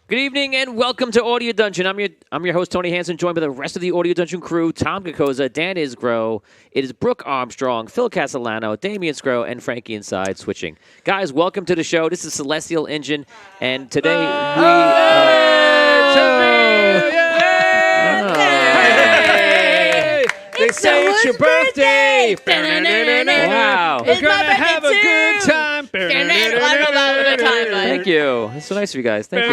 Good evening and welcome to Audio Dungeon. I'm your host, Tony Hansen, joined by the rest of the Audio Dungeon crew, Tom Gakoza, Dan Isgro. It is Brooke Armstrong, Phil Castellano, Damian Scro, and Frankie Inside switching. Guys, welcome to the show. This is Celestial Engine, and today They say it's your birthday. Wow. We're going to have a good time. Thank you. That's so nice of you guys. Thank you.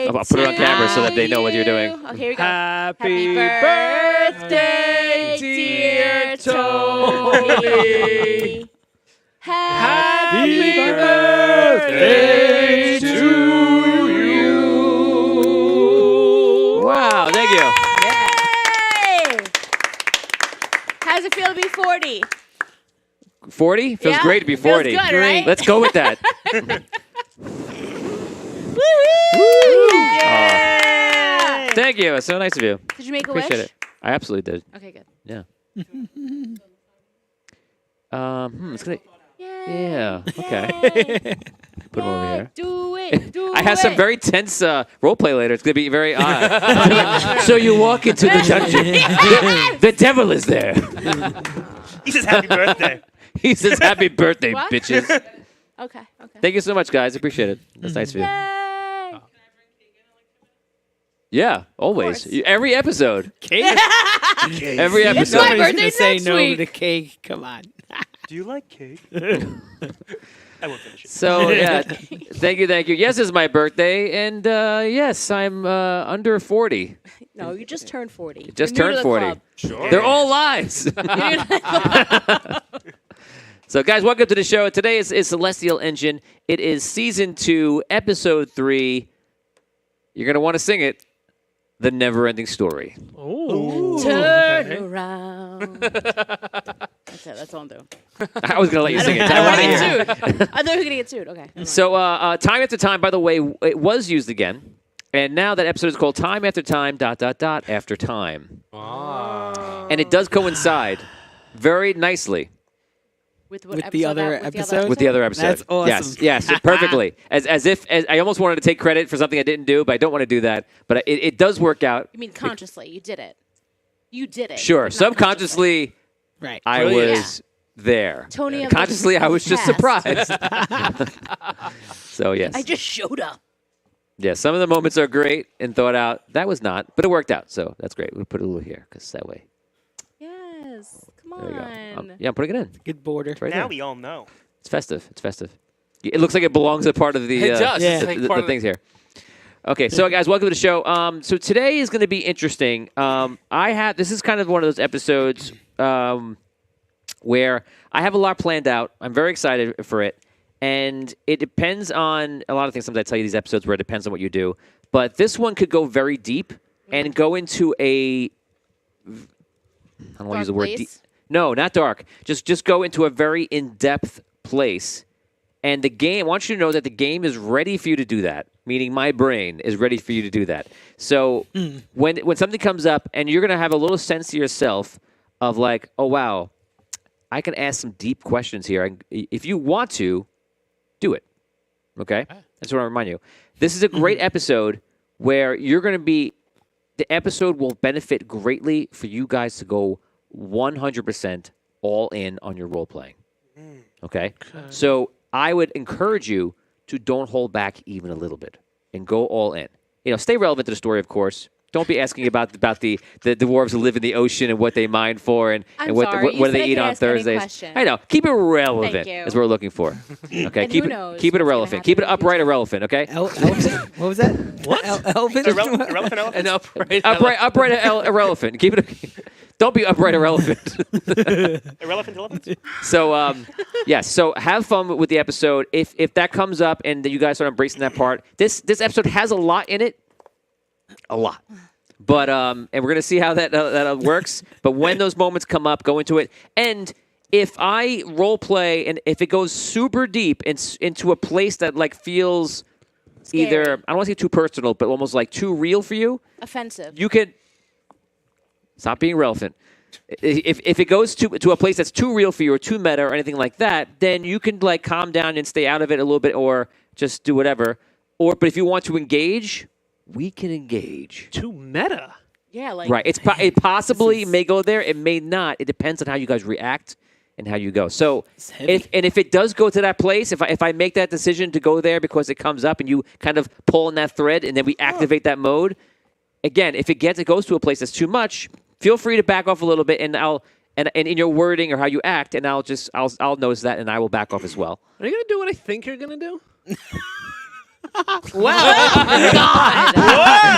I'll put it on camera so that they know what you're doing. Oh, here we go. Happy birthday, dear Tony. Happy birthday to you. Wow, thank you. How's it feel to be 40? 40? Feels great to be 40. Feels good, right? Let's go with that. Thank you. It's so nice of you. Did you make a Appreciate wish? it. I absolutely did. Okay, good. Yeah. It's gonna. Yay. Yeah. Okay. Put him over here. Do it. Do it. I have some very tense role play later. It's gonna be very odd. So you walk into the dungeon. The devil is there. He says happy birthday. He says happy birthday, What? bitches. Okay. Thank you so much, guys. Appreciate it. That's nice of you. Yay. Yeah, always. course. Every episode. Cake? Every episode. my Nobody's birthday gonna say next no week. to cake. Come on. Do you like cake? I won't finish it. So, yeah, thank you. Yes, it's my birthday, and yes, I'm under 40. No, you just turned 40. Just You're new turned to the 40. club. Sure. They're all lies. So, guys, welcome to the show. Today is Celestial Engine. It is Season 2, Episode 3. You're going to want to sing it. The Never-Ending Story. Turn around. That's it. That's all I'm doing. I was going to let you sing it. I I don't wanna want to hear get it. sued. I thought we were going to get sued. Okay. So, time after time, by the way, it was used again. And now that episode is called Time After Time, ... after time. And it does coincide very nicely With what With episode? the other episode? with the other episode. That's awesome. Yes, perfectly. As if I almost wanted to take credit for something I didn't do, but I don't want to do that. But it does work out. You mean consciously? You did it. You did it. Sure. but not Subconsciously, Right. I was there. Tony of the Consciously, I was just past. surprised. So, yes. I just showed up. Yeah, some of the moments are great and thought out. That was not, but it worked out. So that's great. We'll put it a little here because that way. Yes. Come There you go. on. Yeah, I'm putting it in. Good border. It's right Now there. we all know. It's festive. It looks like it belongs as part of the, It does. Yeah. It's like the part of things here. Okay, so guys, welcome to the show. So today is going to be interesting. This is kind of one of those episodes where I have a lot planned out. I'm very excited for it. And it depends on a lot of things. Sometimes I tell you these episodes where it depends on what you do. But this one could go very deep and go into I don't want to use the word deep. place? No, not dark. Just go into a very in-depth place. And the game, I want you to know that the game is ready for you to do that, meaning my brain is ready for you to do that. So when something comes up and you're going to have a little sense to yourself of like, oh, wow, I can ask some deep questions here. If you want to, do it. Okay? That's what I remind you. This is a great episode where you're going to be, the episode will benefit greatly for you guys to go 100% all in on your role playing. Okay? So I would encourage you to don't hold back even a little bit and go all in. Stay relevant to the story, of course. Don't be asking about the dwarves who live in the ocean and what they mine for and what sorry. what do You they said eat I on could ask any Thursdays. question. I know. Keep it relevant Thank you. is what we're looking for. Okay. And keep who it knows keep it what's gonna irrelevant. Keep it happen in the upright irrelevant. Okay. Elephant? What was that? What? Elephant? Irrelevant elephant? An upright. upright irrelevant. Keep it. Don't be upright irrelevant. Irrelevant elephants? So yes. So have fun with the episode. If that comes up and you guys start embracing that part, this episode has a lot in it. A lot. But and we're gonna see how that works. But when those moments come up, go into it. And if I role play and if it goes super deep into a place that like feels Scary. either I don't want to say too personal, but almost like too real for you, Offensive. you could stop being relevant. If it goes to a place that's too real for you or too meta or anything like that, then you can like calm down and stay out of it a little bit or just do whatever. But if you want to engage, we can engage. Too meta. Yeah, like Right. It possibly may go there. It may not. It depends on how you guys react and how you go. So heavy. if it does go to that place, if I make that decision to go there because it comes up and you kind of pull on that thread and then we activate that mode, again, if it goes to a place that's too much, feel free to back off a little bit and and in your wording or how you act, and I'll notice that and I will back off as well. Are you gonna do what I think you're gonna do? God.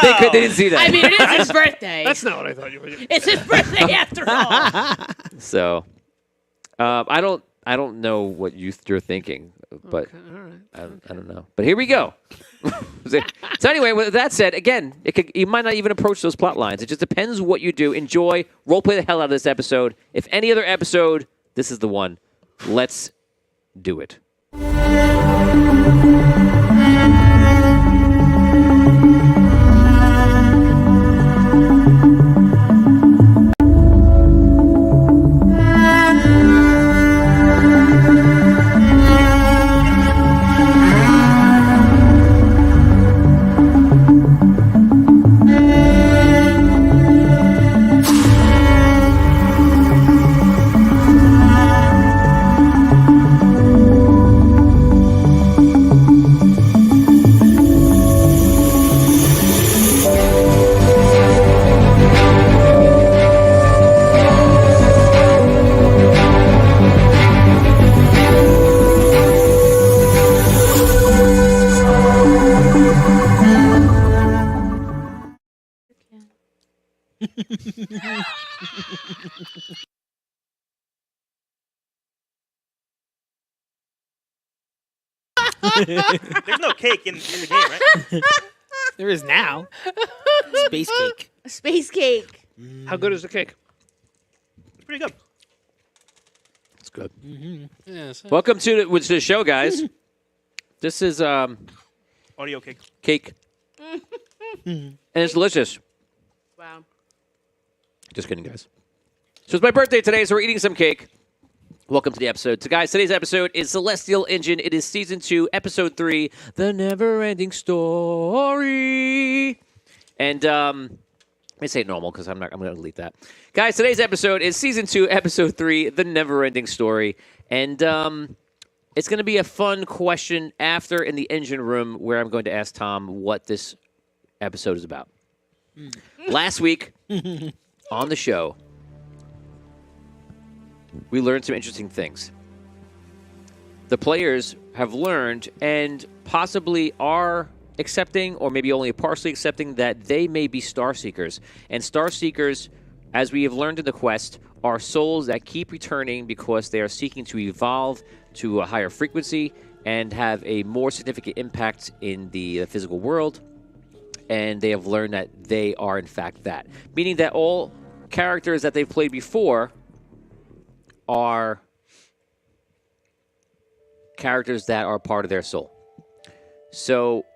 They didn't see that. I mean, it is his birthday. That's not what I thought you were gonna do. It's his birthday after all. So I don't know what you're thinking, but Okay, all right. I don't know. But here we go. So anyway, with that said, again, you might not even approach those plot lines. It just depends what you do. Enjoy, roleplay the hell out of this episode. If any other episode, this is the one. Let's do it. There's no cake in the game, right? There is now. Space cake. Space cake. How good is the cake? It's pretty good. It's good. Yes. Welcome to the show, guys. This is Audio cake. cake, and it's delicious. Wow. Just kidding, guys. So it's my birthday today, so we're eating some cake. Welcome to the episode. So, guys, today's episode is Celestial Engine. It is Season 2, Episode 3, The Never-Ending Story. And let me say it normal because I'm going to delete that. Guys, today's episode is Season 2, Episode 3, The Never-Ending Story. And it's going to be a fun question after in the engine room where I'm going to ask Tom what this episode is about. Last week on the show, we learned some interesting things. The players have learned and possibly are accepting, or maybe only partially accepting, that they may be Star Seekers. And Star Seekers, as we have learned in the quest, are souls that keep returning because they are seeking to evolve to a higher frequency and have a more significant impact in the physical world. And they have learned that they are, in fact, that. Meaning that all characters that they've played before are characters that are part of their soul. So,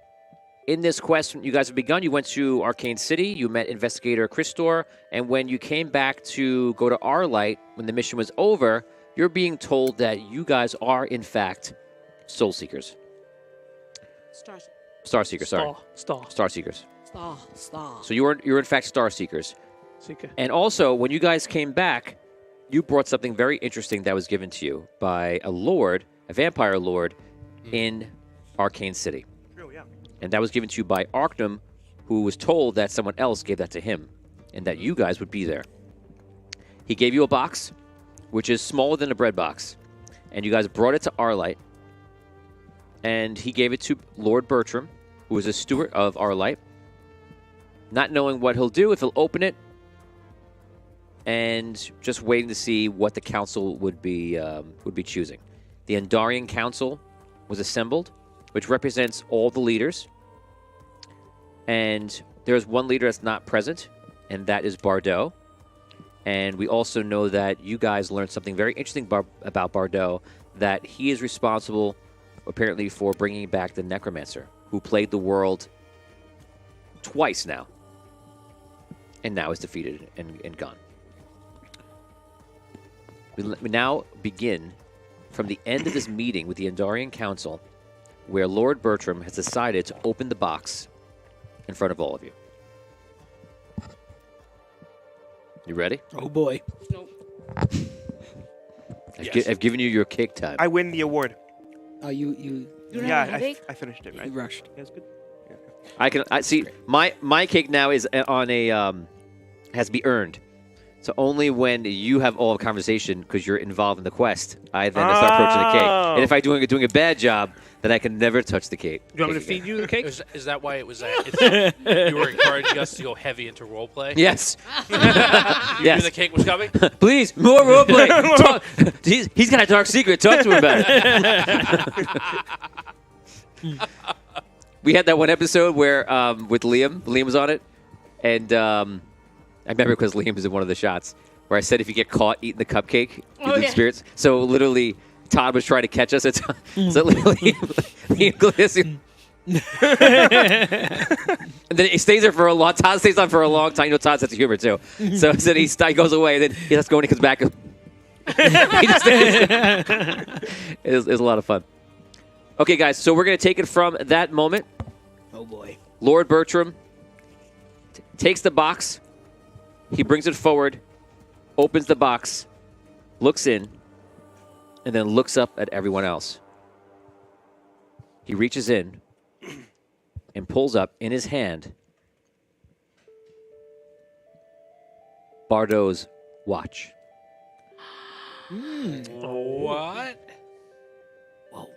in this quest, you guys have begun. You went to Arcane City. You met Investigator Christor. And when you came back to go to Arlight, when the mission was over, you're being told that you guys are, in fact, Soul Seekers. Star Seekers, sorry. Star Seekers. Star. So you're in fact Star Seekers. Seeker. And also, when you guys came back, you brought something very interesting that was given to you by a lord, a vampire lord, in Arcane City. True, yeah. And that was given to you by Arcanum, who was told that someone else gave that to him, and that you guys would be there. He gave you a box, which is smaller than a bread box, and you guys brought it to Arlight, and he gave it to Lord Bertram, who is a steward of Arlight, not knowing what he'll do, if he'll open it, and just waiting to see what the council would be choosing. The Andarian Council was assembled, which represents all the leaders. And there's one leader that's not present, and that is Bardot. And we also know that you guys learned something very interesting about Bardot, that he is responsible, apparently, for bringing back the Necromancer, who plagued the world twice now, and now is defeated and gone. We now begin from the end of this meeting with the Andarian Council where Lord Bertram has decided to open the box in front of all of you. You ready? Oh boy. Nope. I've given you your cake time. I win the award. Oh, you You don't Yeah, have a headache? I finished it, right? you rushed. Yeah, it's good. I see. My cake now is on a has to be earned. So only when you have all the conversation because you're involved in the quest, I then start approaching the cake. And if I'm doing a bad job, then I can never touch the cake. Do you want me to Cake feed you the cake? Is that why it was that? You were encouraging us to go heavy into role play? Yes. You knew Yes. the cake was coming? Please, more roleplay. He's got a dark secret. Talk to him about it. We had that one episode where with Liam. Liam was on it. And I remember because Liam was in one of the shots where I said if you get caught eating the cupcake, you lose yeah. spirits. So literally, Todd was trying to catch us. So literally, Liam and then he stays there for a long. Todd stays on for a long time. You know, Todd's sense of humor too. So then he goes away, and then he has to go and he comes back. He just it was a lot of fun. Okay, guys. So we're gonna take it from that moment. Oh boy. Lord Bertram takes the box. He brings it forward, opens the box, looks in, and then looks up at everyone else. He reaches in and pulls up in his hand Bardot's watch. What? Whoa.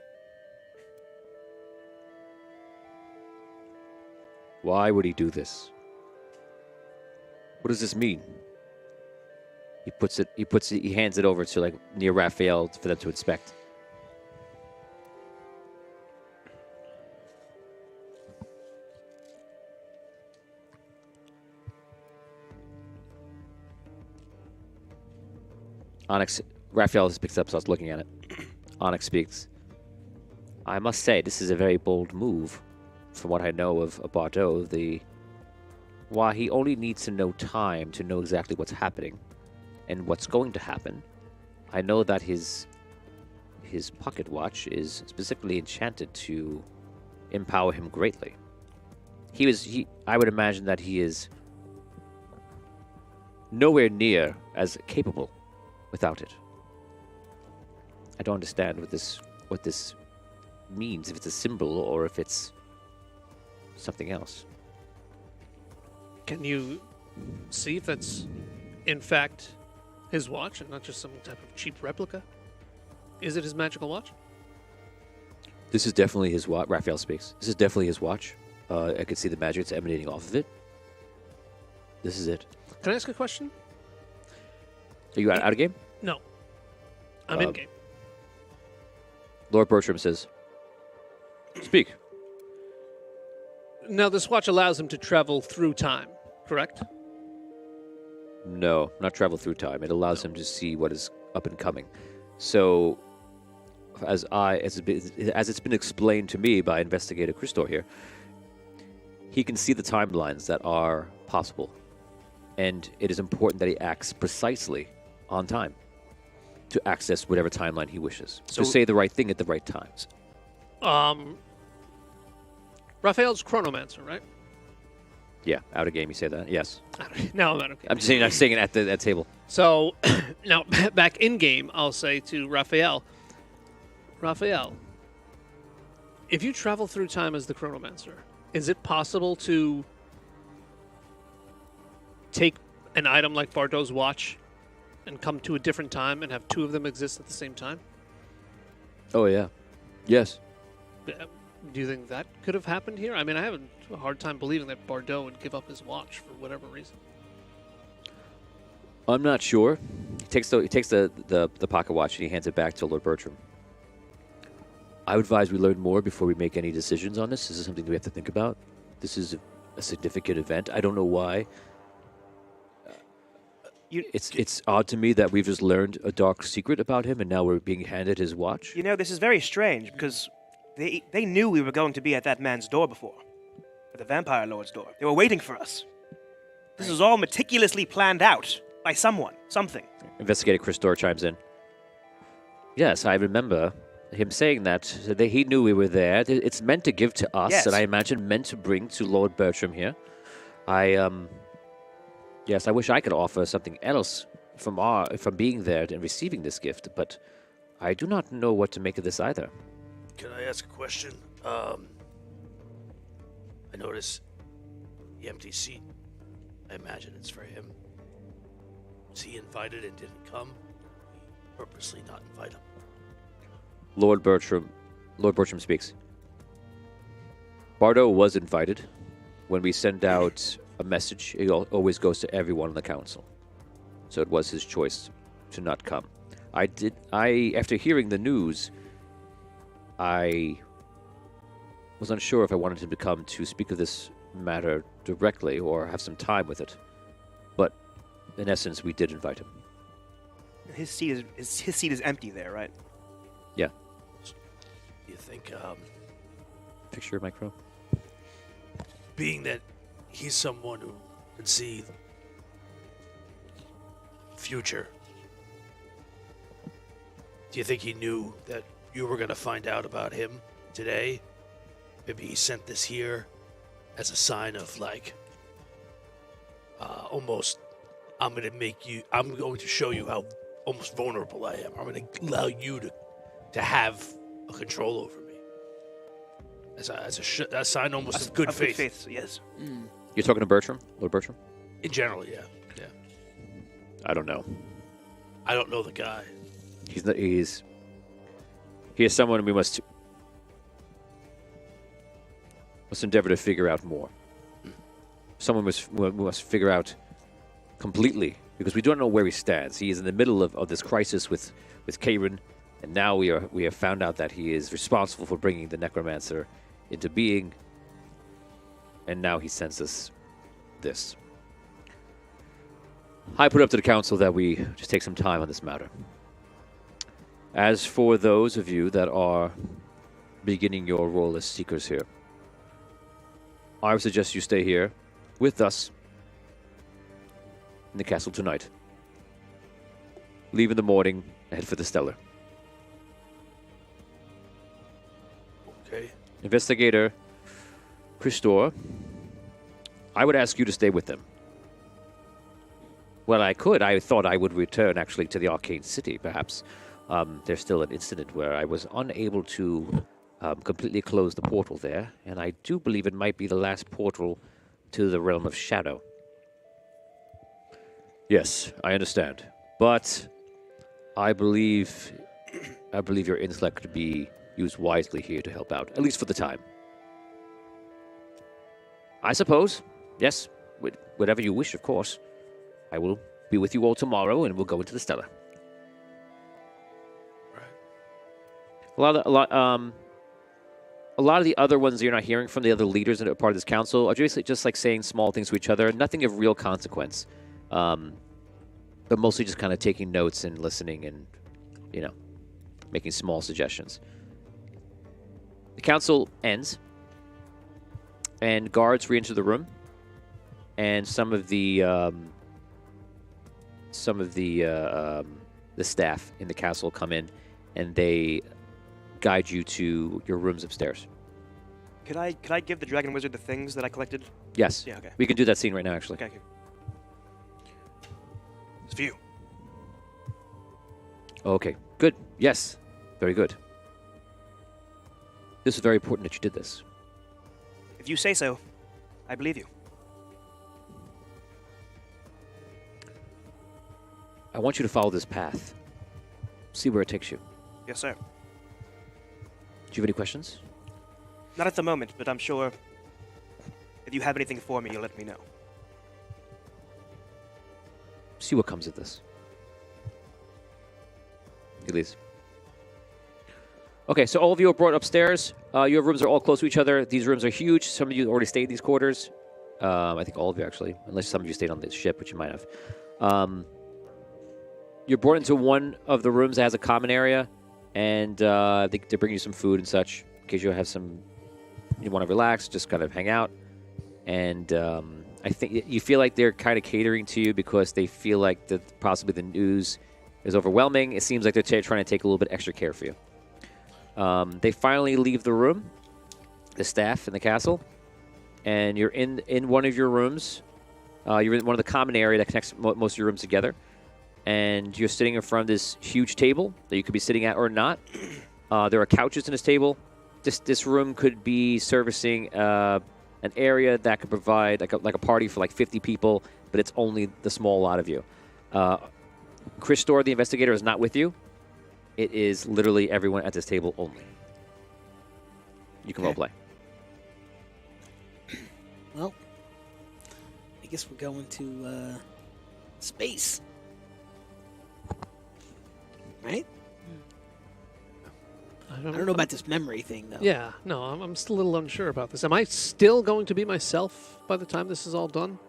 Why would he do this? What does this mean? He hands it over to near Raphael for them to inspect. Raphael just picks up, starts looking at it. Onyx speaks. I must say, this is a very bold move. From what I know of Bardot, while he only needs to know time to know exactly what's happening and what's going to happen, I know that his pocket watch is specifically enchanted to empower him greatly. I would imagine that he is nowhere near as capable without it. I don't understand what this means, if it's a symbol or if it's something else. Can you see if that's, in fact, his watch and not just some type of cheap replica? Is it his magical watch? This is definitely his watch. Raphael speaks. This is definitely his watch. I can see the magic that's emanating off of it. This is it. Can I ask a question? Are you out of game? No. I'm in game. Lord Bertram says, speak. Now, this watch allows him to travel through time, correct? No, not travel through time. It allows him to see what is up and coming. So, as it's been explained to me by Investigator Christor here, he can see the timelines that are possible. And it is important that he acts precisely on time to access whatever timeline he wishes. So- to say the right thing at the right times. Raphael's Chronomancer, right? Yeah, out of game, you say that. Yes. Now I'm out of game. I'm just saying, I'm saying it at the table. So, now, back in game, I'll say to Raphael, if you travel through time as the Chronomancer, is it possible to take an item like Bardot's watch and come to a different time and have two of them exist at the same time? Oh, yeah. Yes. Do you think that could have happened here? I mean, I have a hard time believing that Bardot would give up his watch for whatever reason. I'm not sure. He takes the pocket watch and he hands it back to Lord Bertram. I would advise we learn more before we make any decisions on this. This is something that we have to think about. This is a significant event. I don't know why. It's odd to me that we've just learned a dark secret about him and now we're being handed his watch. You know, this is very strange because they knew we were going to be at that man's door before. At the Vampire Lord's door. They were waiting for us. This was all meticulously planned out by someone, something. Investigator Christor chimes in. Yes, I remember him saying that, so that he knew we were there. It's meant to give to us, Yes. and I imagine meant to bring to Lord Bertram here. Yes, I wish I could offer something else from being there and receiving this gift, but I do not know what to make of this either. Can I ask a question? I notice the empty seat. I imagine it's for him. Was he invited and didn't come? Purposely not invite him. Lord Bertram speaks. Bardo was invited. When we send out a message, it always goes to everyone in the council. So it was his choice to not come. After hearing the news, I was unsure if I wanted him to come to speak of this matter directly or have some time with it. But in essence, we did invite him. His seat is empty there, right? Yeah. Do you think, Fix your micro. being that he's someone who can see the future, do you think he knew that you were going to find out about him today? Maybe he sent this here as a sign of, like, almost, I'm going to show you how almost vulnerable I am. I'm going to allow you to have a control over me. As a sign almost of good faith. Yes. You're talking to Bertram? Lord Bertram? In general, yeah. I don't know. I don't know the guy. He is someone we must endeavor to figure out more. Someone we must figure out completely, because we don't know where he stands. He is in the middle of this crisis with Karen, and now we have found out that he is responsible for bringing the necromancer into being, and now he sends us this. I put up to the council that we just take some time on this matter. As for those of you that are beginning your role as seekers here, I would suggest you stay here with us in the castle tonight. Leave in the morning and head for the Stellar. Okay. Investigator Christor, I would ask you to stay with them. Well, I thought I would return actually to the Arcane City, perhaps. There's still an incident where I was unable to completely close the portal there, and I do believe it might be the last portal to the realm of shadow. Yes, I understand. But I believe your intellect could be used wisely here to help out, at least for the time. I suppose. Yes, whatever you wish, of course. I will be with you all tomorrow, and we'll go into the Stellar. Right. A lot of the other ones you're not hearing from the other leaders that are part of this council are just like saying small things to each other, nothing of real consequence, but mostly just kind of taking notes and listening and, making small suggestions. The council ends, and guards re-enter the room, and some of the staff in the castle come in, and they guide you to your rooms upstairs. Could I give the dragon wizard the things that I collected? Yes. Yeah. Okay. We can do that scene right now, actually. Okay. It's for you. Okay. Good. Yes. Very good. This is very important that you did this. If you say so, I believe you. I want you to follow this path. See where it takes you. Yes, sir. Do you have any questions? Not at the moment, but I'm sure if you have anything for me, you'll let me know. See what comes of this. He leaves. Okay, so all of you are brought upstairs. Your rooms are all close to each other. These rooms are huge. Some of you already stayed in these quarters. I think all of you, actually. Unless some of you stayed on the ship, which you might have. You're brought into one of the rooms that has a common area, and they bring you some food and such in case you want to relax, just kind of hang out. And I think you feel like they're kind of catering to you because they feel like possibly the news is overwhelming. It seems like they're trying to take a little bit extra care for you. They finally leave the room, the staff in the castle, and you're in one of your rooms. You're in one of the common area that connects most of your rooms together, and you're sitting in front of this huge table that you could be sitting at or not. There are couches in this table. This room could be servicing an area that could provide like a party for like 50 people, but it's only the small lot of you. Chris Storr, the investigator, is not with you. It is literally everyone at this table only. You can roleplay. Well, I guess we're going to space. Right? I don't know about this memory thing, though. Yeah, no, I'm still a little unsure about this. Am I still going to be myself by the time this is all done?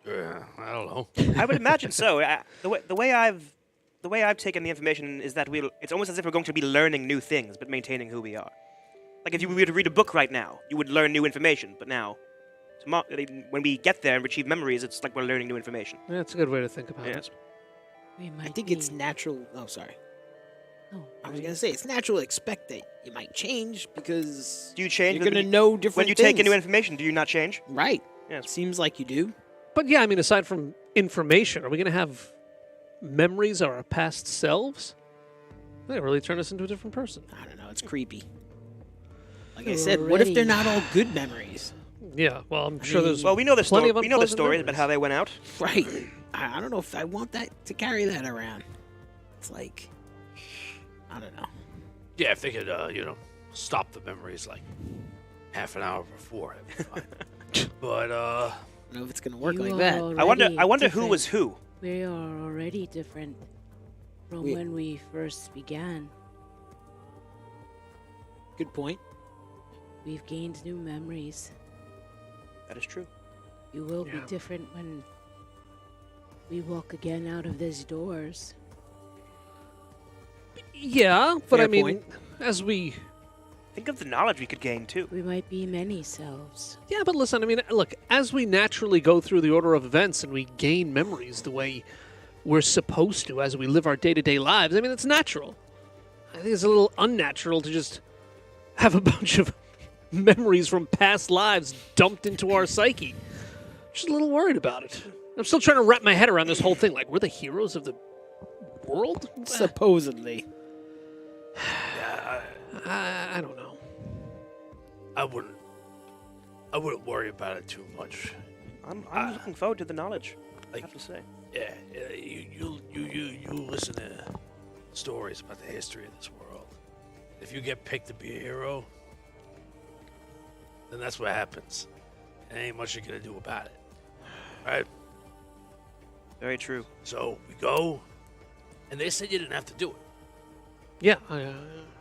I don't know. I would imagine so. The way I've taken the information is that it's almost as if we're going to be learning new things, but maintaining who we are. Like if you were to read a book right now, you would learn new information, but now, when we get there and retrieve memories, it's like we're learning new information. Yeah, that's a good way to think about Yes. it. We might I think be- it's natural. Oh, sorry. Oh, I was going to say, it's natural to expect that you might change because Do you change you're when going to you- know different When you things. take in new information, do you not change? Right. Yes. Seems like you do. But yeah, I mean, aside from information, are we going to have memories of our past selves? They really turn us into a different person. I don't know. It's creepy. Like I said, what if they're not all good memories? Yeah, well, I'm sure there's Well, we know the plenty story. of We know the unpleasant stories about memories. how they went out. Right. I don't know if I want that to carry that around. It's like, I don't know. Yeah, if they could, stop the memories like half an hour before, that'd be fine. But I don't know if it's going to work You like are that. I wonder who different. was who. We are already different from We- when we first began. Good point. We've gained new memories. That is true. You will be different when we walk again out of these doors. Yeah, but Fair I mean, point. as we... Think of the knowledge we could gain too. We might be many selves. Yeah, but listen, I mean, look, as we naturally go through the order of events and we gain memories the way we're supposed to as we live our day-to-day lives, I mean, it's natural. I think it's a little unnatural to just have a bunch of memories from past lives dumped into our psyche. Just a little worried about it. I'm still trying to wrap my head around this whole thing. Like, we're the heroes of the world? Supposedly. I don't know. I wouldn't worry about it too much. I'm looking forward to the knowledge. I Like- have to say. Yeah, you listen to stories about the history of this world. If you get picked to be a hero, then that's what happens. And ain't much you're gonna do about it, right? Very true. So we go, and they said you didn't have to do it. Yeah,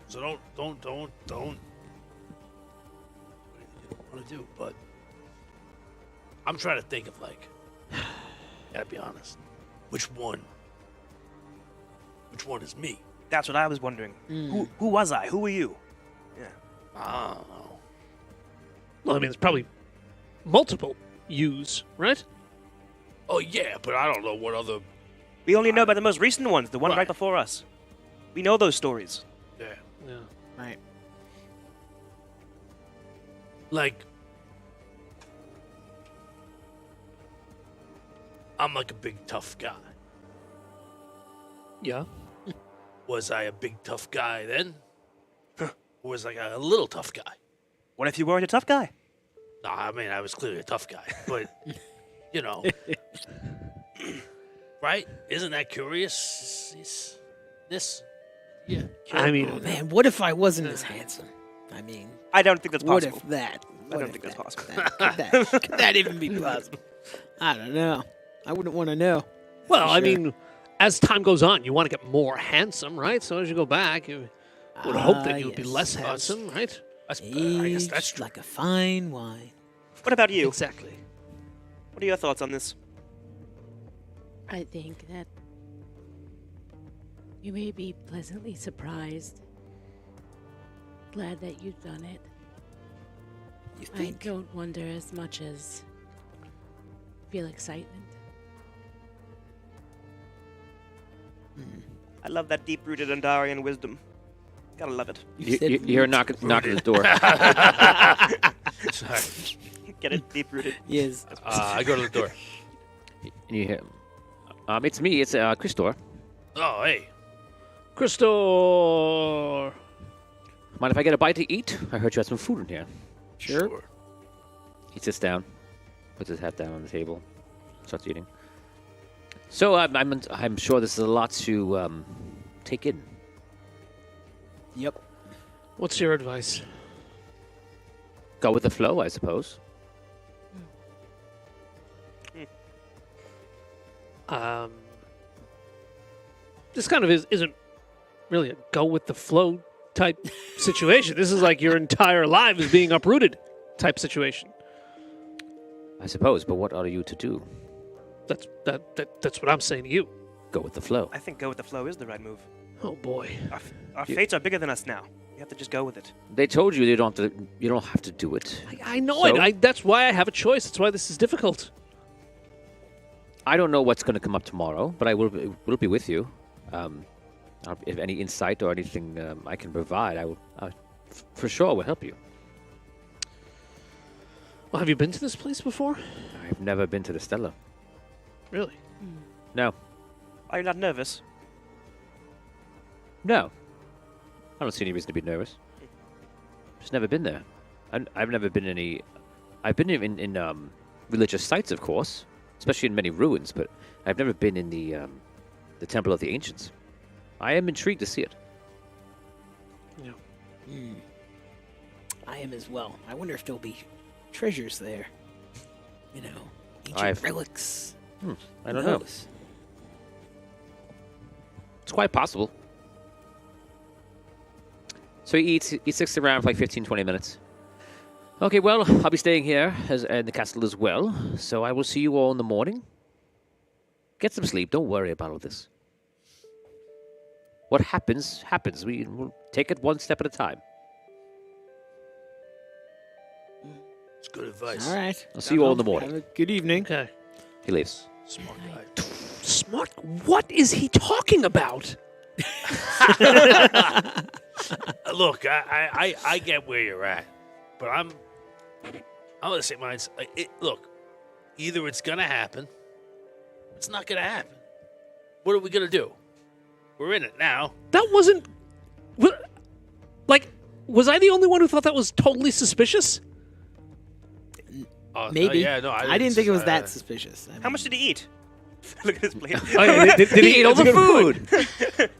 So don't what you want to do. But I'm trying to think of like, gotta be honest, which one is me? That's what I was wondering. Who was I? Who were you? Yeah. I don't know. well, I mean, it's probably multiple yous, right? Oh yeah, but I don't know what other. We only know about the most recent ones, the one right Right. before us. We know those stories. Yeah, Yeah. Right. like I'm like a big tough guy. Yeah. Was I a big tough guy then? Or was I a little tough guy? What if you weren't a tough guy? No, I mean I was clearly a tough guy, but you know, right? Isn't that curious? This, yeah. I mean, Oh, man, what if I wasn't as handsome? I mean, I don't think that's what possible. if that? I What don't if think that's that- possible. Could that even be possible? I don't know. I wouldn't want to know. well, for I sure. mean, as time goes on, you want to get more handsome, right? So as you go back, you would hope that you'd be yes. less handsome, right? That's, I guess that's Aged true. like a fine wine. What about you? Exactly. What are your thoughts on this? I think that you may be pleasantly surprised. Glad that you've done it. You I think? don't wonder as much as feel excitement. I love that deep-rooted Andarian wisdom. Gotta love it. You hear a knock at the door. Sorry. Get it? Deep-rooted. Yes. I go to the door. And you hear, it's me. It's Christor. Oh, hey. Christor. Mind if I get a bite to eat? I heard you had some food in here. Sure. He sits down, puts his hat down on the table, starts eating. So I'm sure this is a lot to take in. Yep. What's your advice? Go with the flow, I suppose. This kind of isn't really a go with the flow type situation. This is like your entire life is being uprooted type situation. I suppose, but what are you to do? That's what I'm saying to you. Go with the flow. I think go with the flow is the right move. Oh boy. Our fates are bigger than us now. We have to just go with it. They told you you don't have to do it. I know So? it. That's why I have a choice. That's why this is difficult. I don't know what's going to come up tomorrow, but I will be with you. If any insight or anything I can provide, I will for sure will help you. Well, have you been to this place before? I've never been to the Stella. Really? No. Are you not nervous? No. I don't see any reason to be nervous. Just never been there. I've never been any. I've been in religious sites, of course, especially in many ruins, but I've never been in the Temple of the Ancients. I am intrigued to see it. Yeah. I am as well. I wonder if there'll be treasures there. You know, ancient I've- relics. I don't Who know. knows? It's quite possible. So he sticks around for like 15, 20 minutes. Okay, well, I'll be staying here in the castle as well, so I will see you all in the morning. Get some sleep. Don't worry about all this. What happens, happens. We'll take it one step at a time. It's good advice. All right. I'll see you all in the Have morning. a good evening. Okay. He leaves. Smart guy. Smart. What is he talking about? Look, I get where you're at, but I'm gonna say mine's. Look, either it's gonna happen, or it's not gonna happen. What are we gonna do? We're in it now. That wasn't. Like, was I the only one who thought that was totally suspicious? Maybe. No, I didn't think it was that suspicious. I How mean, much did he eat? Look at his plate. Oh, yeah, did He ate all the that's a good food. point.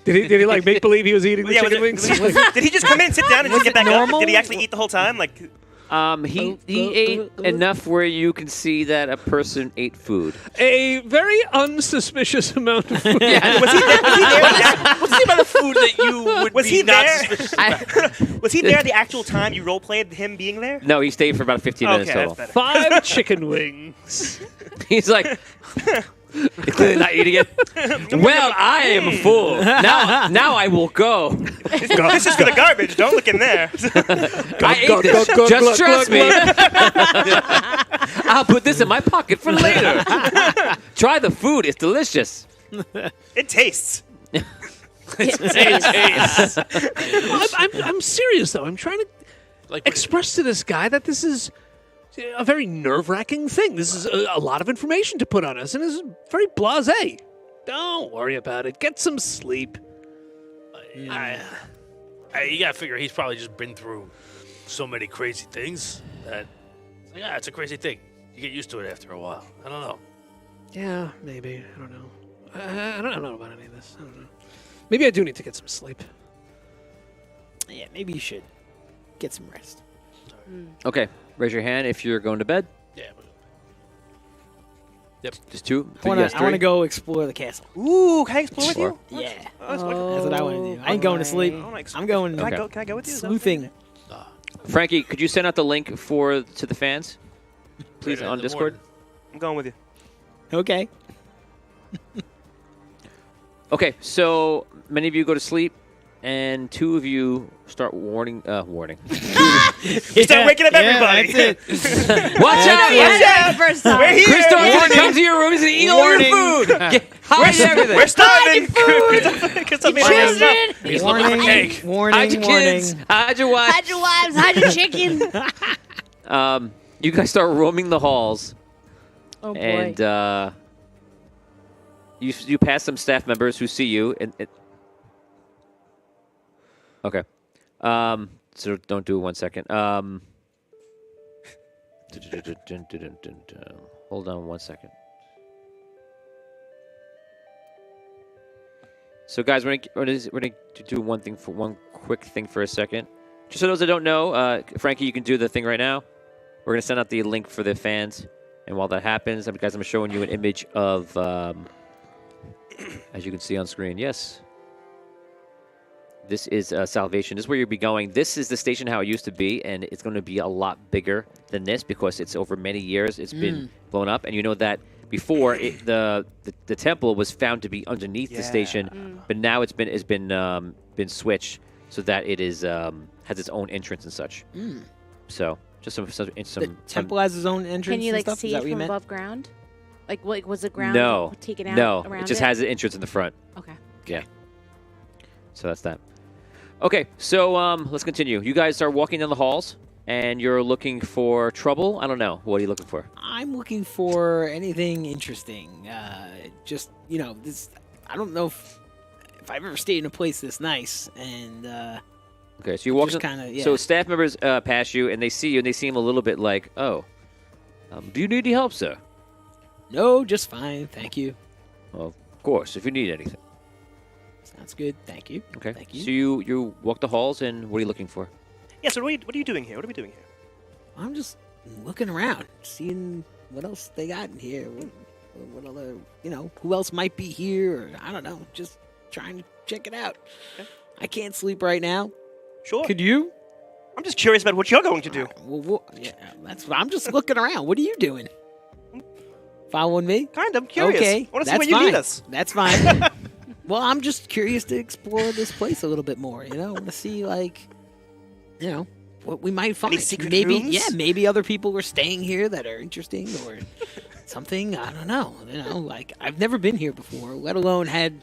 Did he like make believe he was eating the Yeah, was chicken it- wings? did he just come in, sit down, and just get back normal? up? Did he actually eat the whole time? Like, He ate enough where you can see that a person ate food. A very unsuspicious amount of food. was he there? Was he there? What's the amount of food that you would Was be he not there? suspicious about? Was he there the actual time you role played him being there? No, he stayed for about 15 minutes Okay, total. that's better. 5 chicken wings. He's like, he's clearly not eating it. Well, I am full. Now I will go. This is for the garbage. Don't look in there. I ate this. Just trust me. I'll put this in my pocket for later. Try the food. It's delicious. It tastes. I'm serious though. I'm trying to Like, express to this guy that this is a very nerve-wracking thing. This is a lot of information to put on us, and it's very blasé. Don't worry about it. Get some sleep. you gotta figure he's probably just been through so many crazy things that it's a crazy thing. You get used to it after a while. I don't know. Yeah, maybe. I don't know. I don't know about any of this. I don't know. Maybe I do need to get some sleep. yeah, maybe you should get some rest. Okay, raise your hand if you're going to bed. Yeah. Just two. I want to go explore the castle. Ooh, can I explore with Sure. you? Yeah, Oh, that's wonderful. that's what I want to do. I ain't going to sleep. I wanna explore. I'm going Can I Okay. go? Can I go with you? Is that sleuthing. Frankie, could you send out the link to the fans, please, Later in on the Discord? morning. I'm going with you. Okay. Okay, so many of you go to sleep. and two of you start warning. You start waking up everybody. That's it. Watch out! Watch out! First time. We're here. Crystal wants to come to your rooms and eat all your food. Hide everything. We're starving. Crystal made us up. Children, He's looking for cake. Warning, Hide your warning. kids. Hide your wife. hide your wives, hide your chicken. You guys start roaming the halls, Oh boy. and you pass some staff members who see you. Okay. So don't do it 1 second. Hold on 1 second. So, guys, we're gonna do one quick thing for a second. Just so those that don't know, Frankie, you can do the thing right now. We're gonna send out the link for the fans, and while that happens, guys, I'm showing you an image of, as you can see on screen. Yes. This is Salvation. This is where you'll be going. This is the station how it used to be, and it's going to be a lot bigger than this because it's over many years. It's been blown up, and you know that before the temple was found to be underneath the station, but now it's been switched so that it is has its own entrance and such. So just some The temple has its own entrance. Can you and like stuff? see Is that it what you from meant? above ground? Like, what was the ground no, taken out no, around it just has an entrance in the front. Okay. Yeah. So that's that. Okay, so let's continue. You guys are walking down the halls, and you're looking for trouble. I don't know. What are you looking for? I'm looking for anything interesting. Just this. I don't know if I've ever stayed in a place this nice, and Okay, so you walk. just kinda, yeah. So staff members pass you, and they see you, and they seem a little bit like, "Oh, do you need any help, sir?" no, just fine, thank you. Well, of course, if you need anything. Sounds good, thank you. Okay. Thank you. So you walk the halls, and what are you looking for? Yeah, so what are you doing here? What are we doing here? I'm just looking around, seeing what else they got in here. What other, who else might be here? Or I don't know. Just trying to check it out. Okay. I can't sleep right now. Sure. Could you? I'm just curious about what you're going to do. Well, yeah, that's what I'm just looking around. What are you doing? Following me? Kind of curious. Okay, I want to see that's where you fine. lead us. That's fine. Well, I'm just curious to explore this place a little bit more. I want to see, what we might find. Any secret maybe, rooms? yeah, maybe other people are staying here that are interesting or something. I don't know. I've never been here before, let alone had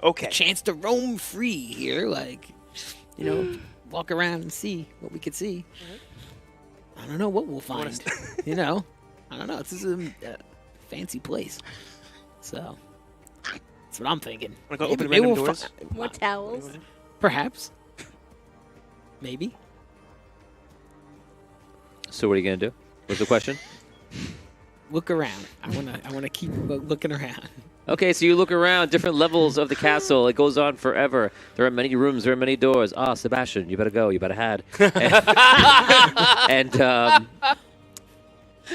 Okay. a chance to roam free here. Walk around and see what we could see. I don't know what we'll find. I don't know. This is a fancy place, so that's what I'm thinking. Wanna go Maybe- open maybe random we'll doors? More towels. Perhaps. Maybe. So what are you gonna do? What's the question? Look around. I wanna keep looking around. Okay, so you look around, different levels of the castle. It goes on forever. There are many rooms. There are many doors. Ah, Sebastian, you better go. You better head. And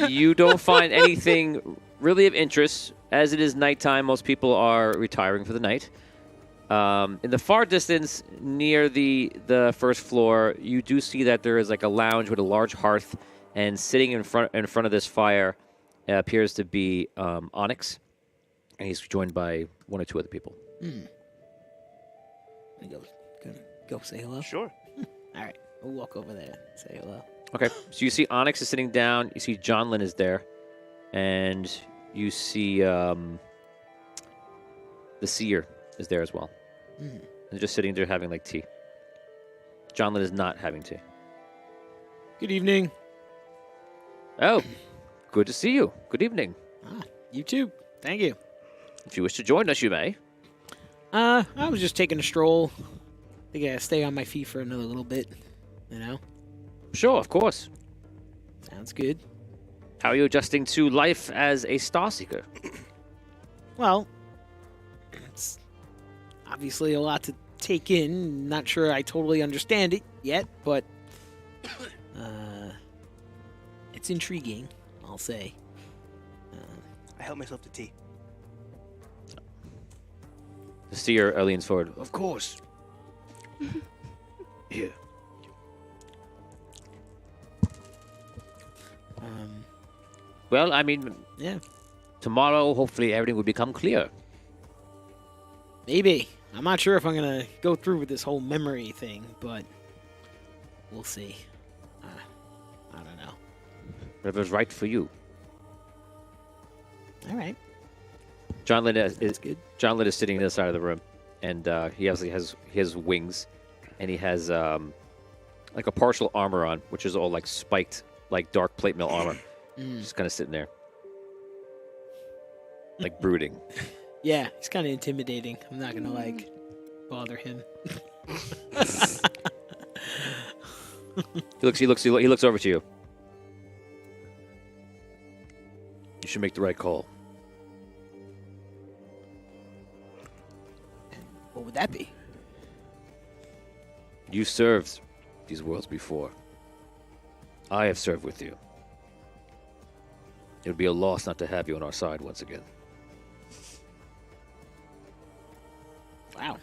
you don't find anything really of interest. As it is nighttime, most people are retiring for the night. In the far distance, near the first floor, you do see that there is like a lounge with a large hearth, and sitting in front of this fire appears to be Onyx. And he's joined by one or two other people. Go say hello. Sure. All right, we'll walk over there and say hello. Okay, so you see Onyx is sitting down. You see John Lynn is there. And you see the Seer is there as well. And they're just sitting there having like tea. John Lynn is not having tea. Good evening. Oh, good to see you. Good evening. You too. Thank you. If you wish to join us, you may. I was just taking a stroll. I think I gotta stay on my feet for another little bit. Sure, of course. Sounds good. How are you adjusting to life as a Starseeker? Well, it's obviously a lot to take in. Not sure I totally understand it yet, but it's intriguing, I'll say. I help myself to tea. The Seer leans forward. Of course. Here. Well, I mean, Yeah, tomorrow, hopefully, everything will become clear. maybe. I'm not sure if I'm gonna go through with this whole memory thing, but we'll see. I don't know. Whatever's right for you. All right. John Lynn That's is good. John Lynn is sitting on the side of the room, and he obviously has wings, and he has like a partial armor on, which is all like spiked, like dark plate mail armor. Just kind of sitting there, like brooding. Yeah, he's kind of intimidating. I'm not gonna like bother him. He looks over to you. You should make the right call. What would that be? You served these worlds before. I have served with you. It would be a loss not to have you on our side once again. Wow.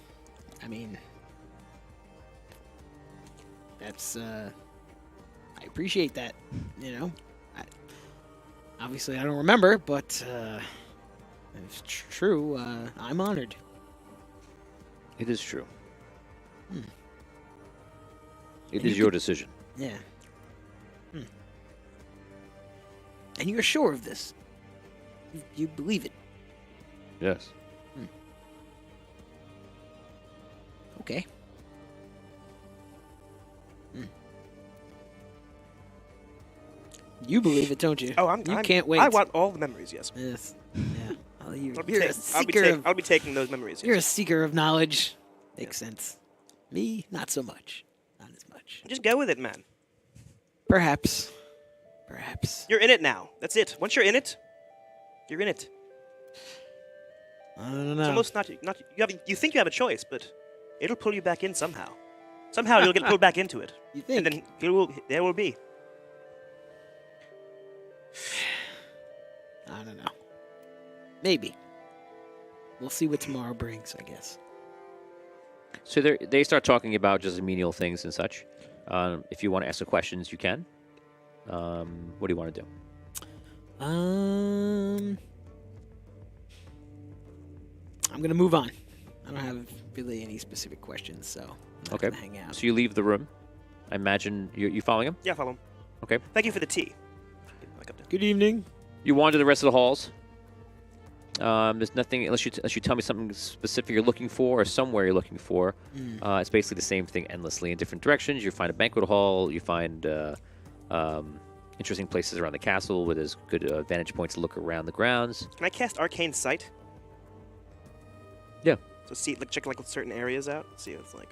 I mean, that's I appreciate that. You know, obviously I don't remember, but if it's true, I'm honored. It is true. Hmm. It And is you your decision. Yeah. And you're sure of this? You believe it? Yes. Okay. You believe it, don't you? Oh, You can't wait. I want all the memories. Yes. Yes. Yeah. Well, you're I'll be, a I'll, be seeker of, I'll be taking those memories. you're a Yes. seeker of knowledge. Makes sense. Me, not so much. Not as much. Just go with it, man. Perhaps. Perhaps. You're in it now. That's it. Once you're in it, you're in it. I don't It's know. almost not. You think you have a choice, but it'll pull you back in somehow. Somehow you'll get pulled back into it, You think? and then there will be. I don't know. Maybe. We'll see what tomorrow brings, I guess. So they start talking about just menial things and such. If you want to ask the questions, you can. What do you want to do? I'm gonna move on. I don't have really any specific questions, so I'm not Okay. gonna hang out. So you leave the room. I imagine you following him. Yeah, follow him. Okay. Thank you for the tea. Back up there. Good evening. You wander the rest of the halls. There's nothing unless you tell me something specific you're looking for or somewhere you're looking for. It's basically the same thing endlessly in different directions. You find a banquet hall. You find interesting places around the castle where there's good vantage points to look around the grounds. Can I cast Arcane Sight? Yeah. So see, like check like certain areas out. See what it's like.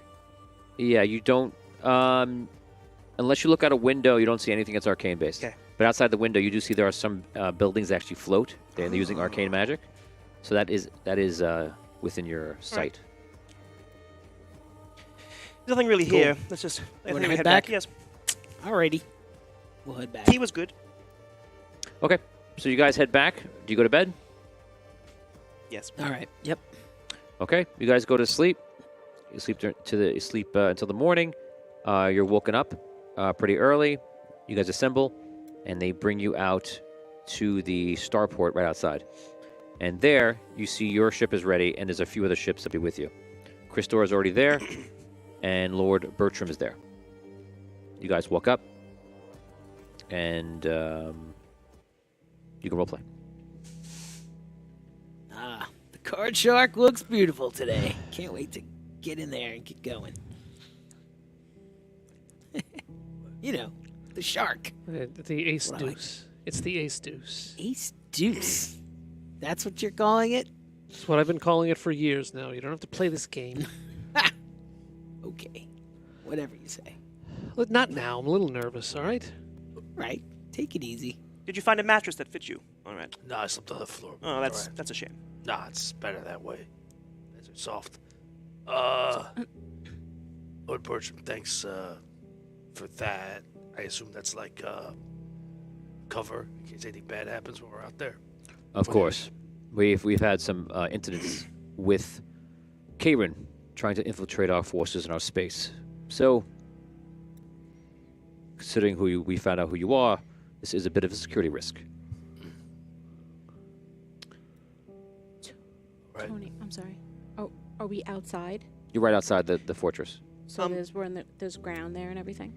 Yeah, you don't. Unless you look out a window, you don't see anything that's arcane based. Okay. But outside the window, you do see there are some buildings that actually float. They're using arcane magic, so that is within your sight. There's nothing really Cool. here. Let's just. I Wanna think we head back? Yes. Alrighty. We'll head back. Tea was good. Okay, so you guys head back. Do you go to bed? Yes. All right. Yep. Okay, you guys go to sleep. You sleep until the morning. You're woken up pretty early. You guys assemble, and they bring you out to the starport right outside. And there, you see your ship is ready, and there's a few other ships that'll be with you. Christor is already there, and Lord Bertram is there. You guys walk up, and you can roleplay. The card shark looks beautiful today. Can't wait to get in there and get going. You know, the shark. The ace What I like. deuce. It's the ace deuce. Ace deuce. That's what you're calling it? That's what I've been calling it for years now. You don't have to play this game. Okay. Whatever you say. Look, not now. I'm a little nervous, all right? Right. Take it easy. Did you find a mattress that fits you? All right. Nah, I slept on the floor. Oh, that's All right. that's a shame. Nah, it's better that way. These are soft. Lord Bertram, thanks for that. I assume that's like cover in case anything bad happens when we're out there. Of course, we've had some incidents with Karen trying to infiltrate our forces in our space. So, considering we found out who you are, this is a bit of a security risk. Right. Tony, I'm sorry. Oh, Are we outside? You're right outside the fortress. So there's ground there and everything.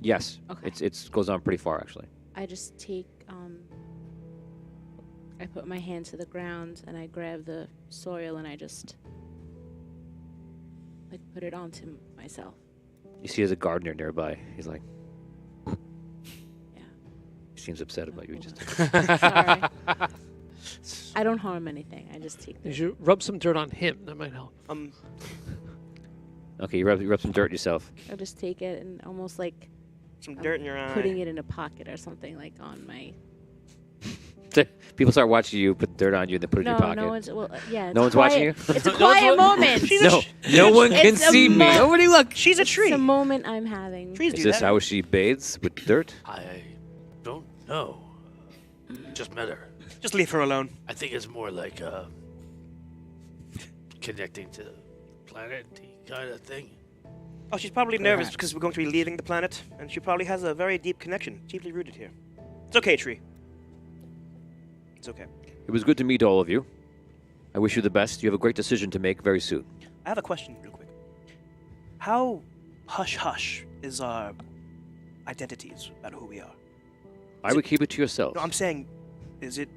Yes. Okay. It's goes on pretty far actually. I just take I put my hand to the ground and I grab the soil and I just like put it onto myself. You see, there's a gardener nearby. He's like, Yeah. he seems upset about you. Just Sorry. I don't harm anything. I just take You the should rub some dirt on him. That might help. okay. You rub some dirt yourself. I just take it and almost like Some dirt in your eye. putting it in a pocket or something like on my. People start watching you, put dirt on you, and then put it in your pocket. No one's. Well, yeah. No one's quiet. watching you? It's a quiet moment. No one can It's a see me. Nobody look. She's a tree. It's a moment I'm having. Trees Is do this that. how she bathes with dirt? I don't know. Just met her. Just leave her alone. I think it's more like connecting to the planet kind of thing. Oh, she's probably nervous because we're going to be leaving the planet, and she probably has a very deep connection, deeply rooted here. It's okay, Tree. It's okay. It was good to meet all of you. I wish you the best. You have a great decision to make very soon. I have a question, real quick. How hush-hush is our identities about who we are? I would keep it to yourself. No, I'm saying, is it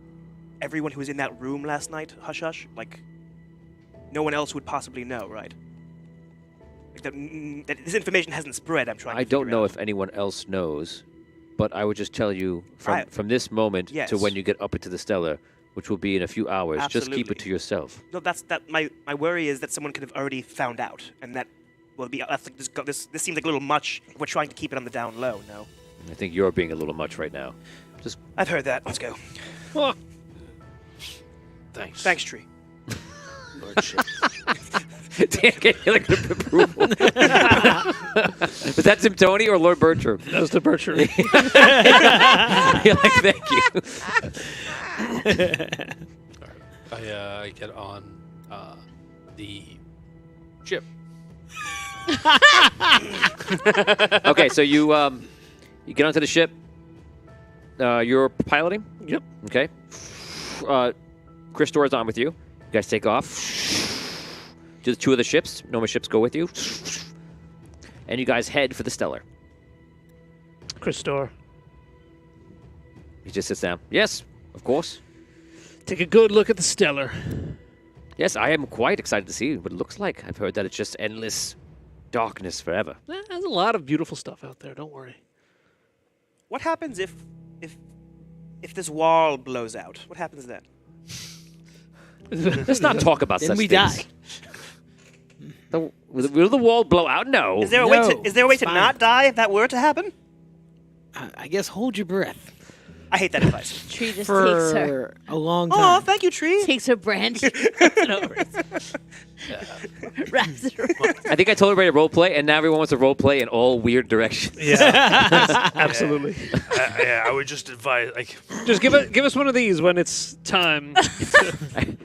everyone who was in that room last night hush-hush? Like, no one else would possibly know, right? Like that this information hasn't spread, I'm trying to I don't figure know out. if anyone else knows, but I would just tell you I- from this moment Yes. to when you get up into the Stellar, which will be in a few hours, just keep Absolutely. it to yourself. No, my worry is that someone could have already found out, and that will be. That's like, this seems like a little much. We're trying to keep it on the down low. No, I think you're being a little much right now. Just I've heard that. Let's go. Thanks. Thanks, Tree. Lordship. Dan gave you like an approval. Was that Tim Tony or Lord Bertram? That was the Bertram. You're like, thank you. I get on the ship. Okay, so you get onto the ship. You're piloting. Yep. Okay. Chris Dorr's on with you. You guys take off. Just two of the ships. No more ships go with you. And you guys head for the Stellar. Christor, He just sits down. Yes, of course. take a good look at the Stellar. Yes, I am quite excited to see what it looks like. I've heard that it's just endless darkness forever. There's a lot of beautiful stuff out there. Don't worry. What happens if this wall blows out? What happens then? Let's not talk about Then such we things. die. Will the wall blow out? No. Is there a No, way to it's fine. not die if that were to happen? I guess hold your breath I hate that advice. Tree just takes her for a long Oh, time. thank you, Tree. takes her branch, puts it over, wraps it around. I think I told everybody to role play, and now everyone wants to role play in all weird directions. Yeah, absolutely. Yeah, I would just advise, like, Just give us one of these when it's time.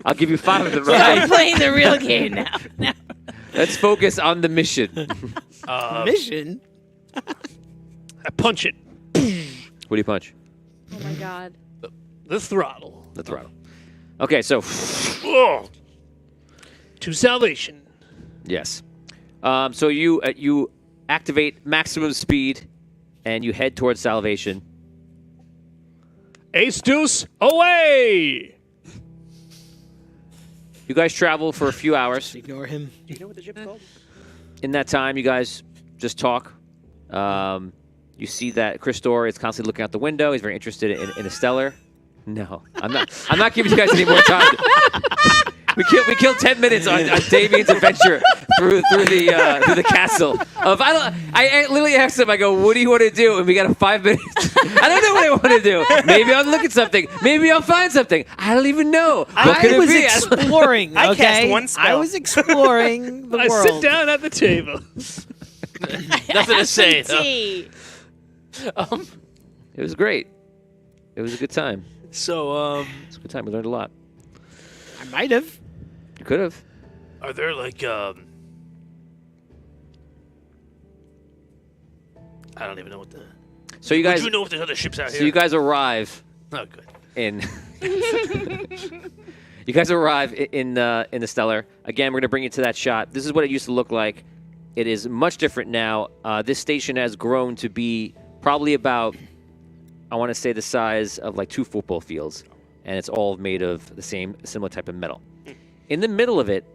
I'll give you 5 of them. I'm Right? playing the real game now. Let's focus on the mission. Mission. I punch it. What do you punch? Oh my god. The throttle. The throttle. Okay, so To salvation. yes. So you activate maximum speed, and you head towards salvation. Ace Deuce, away! You guys travel for a few hours. Ignore him. Do you know what the ship's called? In that time, you guys just talk. You see that Chris Dorr is constantly looking out the window. He's very interested in a Stellar. No, I'm not. I'm not giving you guys any more time. We killed 10 minutes on Damien's adventure through the castle. I literally asked him. I go, "What do you want to do?" And we got 5 minutes. I don't know what I want to do. Maybe I'll look at something. Maybe I'll find something. I don't even know. What could I it was be? exploring. I okay? cast one spell. I was exploring the I world. sit down at the table. nothing to say. though. Tea. It was great. It was a good time. So, It's a good time. We learned a lot. I might have. You could have. are there like, I don't even know what the. So you Would guys. you know if there's other ships out So here? you guys arrive Oh, good. in. You guys arrive in the Stellar. Again, we're going to bring you to that shot. This is what it used to look like. It is much different now. This station has grown to be probably about, I want to say, the size of like 2 football fields, and it's all made of the similar type of metal. In the middle of it,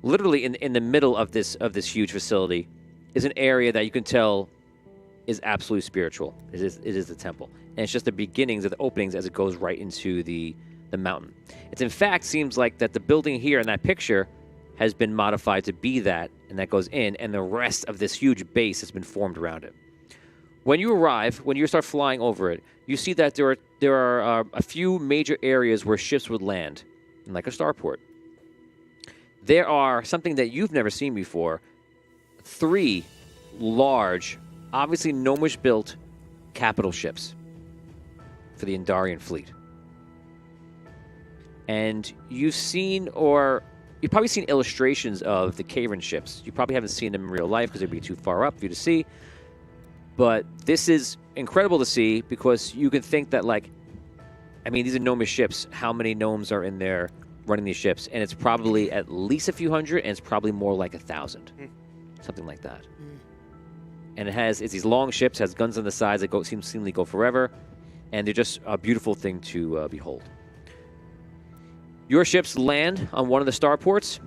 literally in the middle of this huge facility, is an area that you can tell is absolutely spiritual. It is the temple, and it's just the beginnings of the openings as it goes right into the mountain. It's in fact seems like that the building here in that picture has been modified to be that, and that goes in, and the rest of this huge base has been formed around it. When you arrive, when you start flying over it, you see that there are a few major areas where ships would land, like a starport. There are something that you've never seen before, 3 large, obviously gnomish-built capital ships for the Andarian fleet. And you've probably seen illustrations of the Kavan ships. You probably haven't seen them in real life because they'd be too far up for you to see. But this is incredible to see because you can think that, these are gnomish ships. How many gnomes are in there running these ships? And it's probably at least a few hundred, and it's probably more like 1,000. Something like that. And it's these long ships, has guns on the sides that seemingly go forever. And they're just a beautiful thing to behold. Your ships land on one of the starports.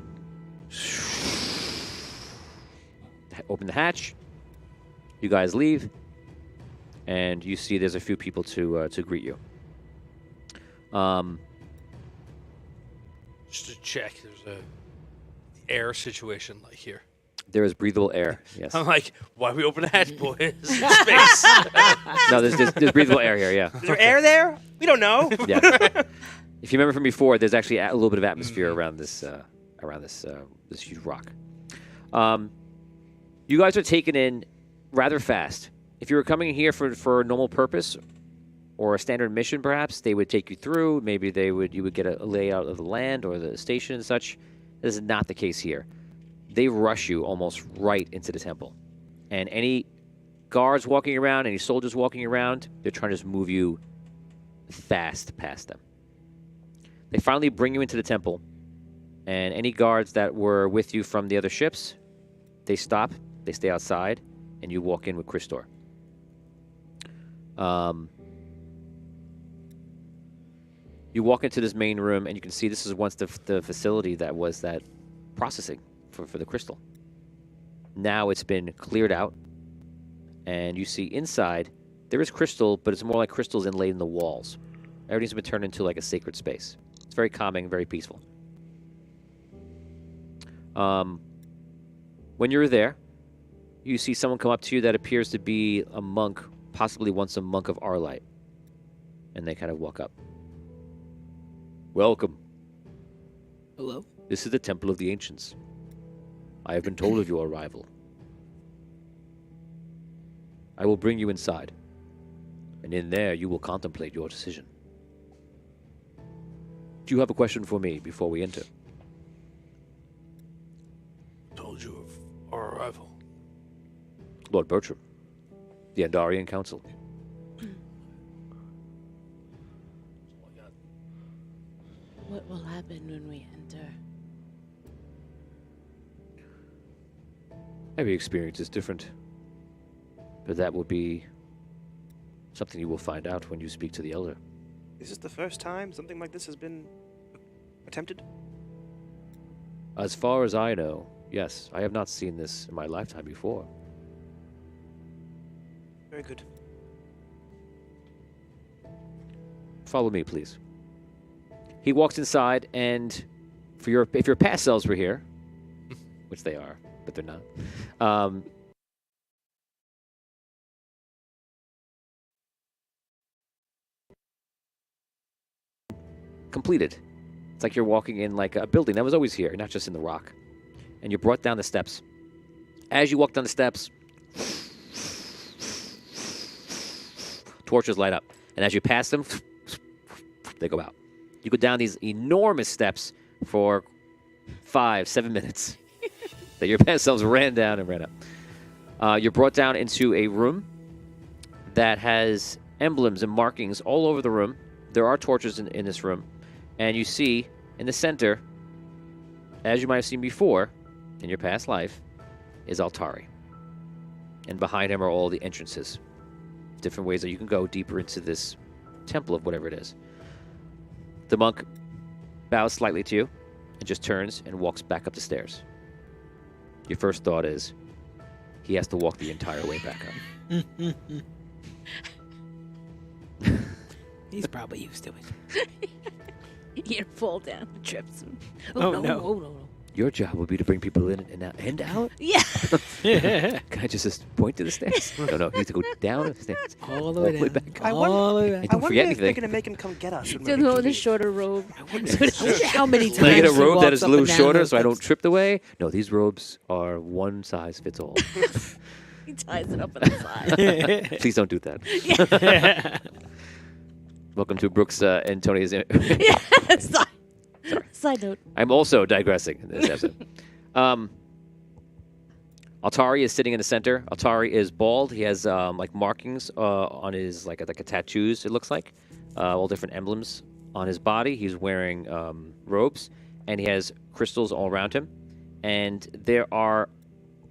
Open the hatch. You guys leave, and you see there's a few people to greet you. Just to check, there's a air situation like here. There is breathable air. Yes. I'm like, why we open the hatch, boys? Space. No, there's breathable air here. Yeah. Is there air there? We don't know. Yeah. If you remember from before, there's actually a little bit of atmosphere around this huge rock. You guys are taken in rather fast. If you were coming here for a normal purpose or a standard mission, perhaps they would take you through. Maybe you would get a layout of the land or the station and such. This is not the case here. They rush you almost right into the temple, and any guards walking around, any soldiers walking around, they're trying to just move you fast past them. They finally bring you into the temple, and any guards that were with you from the other ships, they stop, they stay outside, and you walk in with Christor. You walk into this main room, and you can see this is once the facility that was that processing for the crystal. Now it's been cleared out, and you see inside there is crystal, but it's more like crystals inlaid in the walls. Everything's been turned into like a sacred space. It's very calming, very peaceful. When you're there, you see someone come up to you that appears to be a monk, possibly once a monk of Arlite. And they kind of walk up. Welcome. Hello? This is the Temple of the Ancients. I have been told of your arrival. I will bring you inside, and in there you will contemplate your decision. Do you have a question for me before we enter? Told you of our arrival. Lord Bertram, the Andarian Council. What will happen when we enter? Every experience is different, but that will be something you will find out when you speak to the Elder. Is this the first time something like this has been attempted? As far as I know, yes. I have not seen this in my lifetime before. Very good. Follow me, please. He walks inside, and if your past selves were here, which they are, but they're not, completed. It's like you're walking in like a building that was always here, not just in the rock. And you're brought down the steps. As you walk down the steps, torches light up. And as you pass them, they go out. You go down these enormous steps for 5-7 minutes that your past selves ran down and ran up. You're brought down into a room that has emblems and markings all over the room. There are torches in this room. And you see in the center, as you might have seen before in your past life, is Altari. And behind him are all the entrances. Different ways that you can go deeper into this temple of whatever it is. The monk bows slightly to you and just turns and walks back up the stairs. Your first thought is, he has to walk the entire way back up. He's probably used to it. You'd fall down and trips him. Oh, no. no. Oh, no. Your job will be to bring people in and out. Yeah. Can I just point to the stairs? No, you need to go down the stairs. All the way down. back I up. All the way back. And I don't wonder forget if anything. they're gonna make him come get us. when To we're go with a leaving. shorter robe. I wonder how many times Can I get a he robe that walks is a up little and down shorter those so I don't steps. trip the way? No, these robes are one size fits all. He ties it up on the side. Please don't do that. Yeah. Welcome to Brooks and Tony's. Yeah. Side note. I'm also digressing in this episode. Altari is sitting in the center. Altari is bald. He has like markings on his like a tattoos. It looks like all different emblems on his body. He's wearing robes, and he has crystals all around him. And there are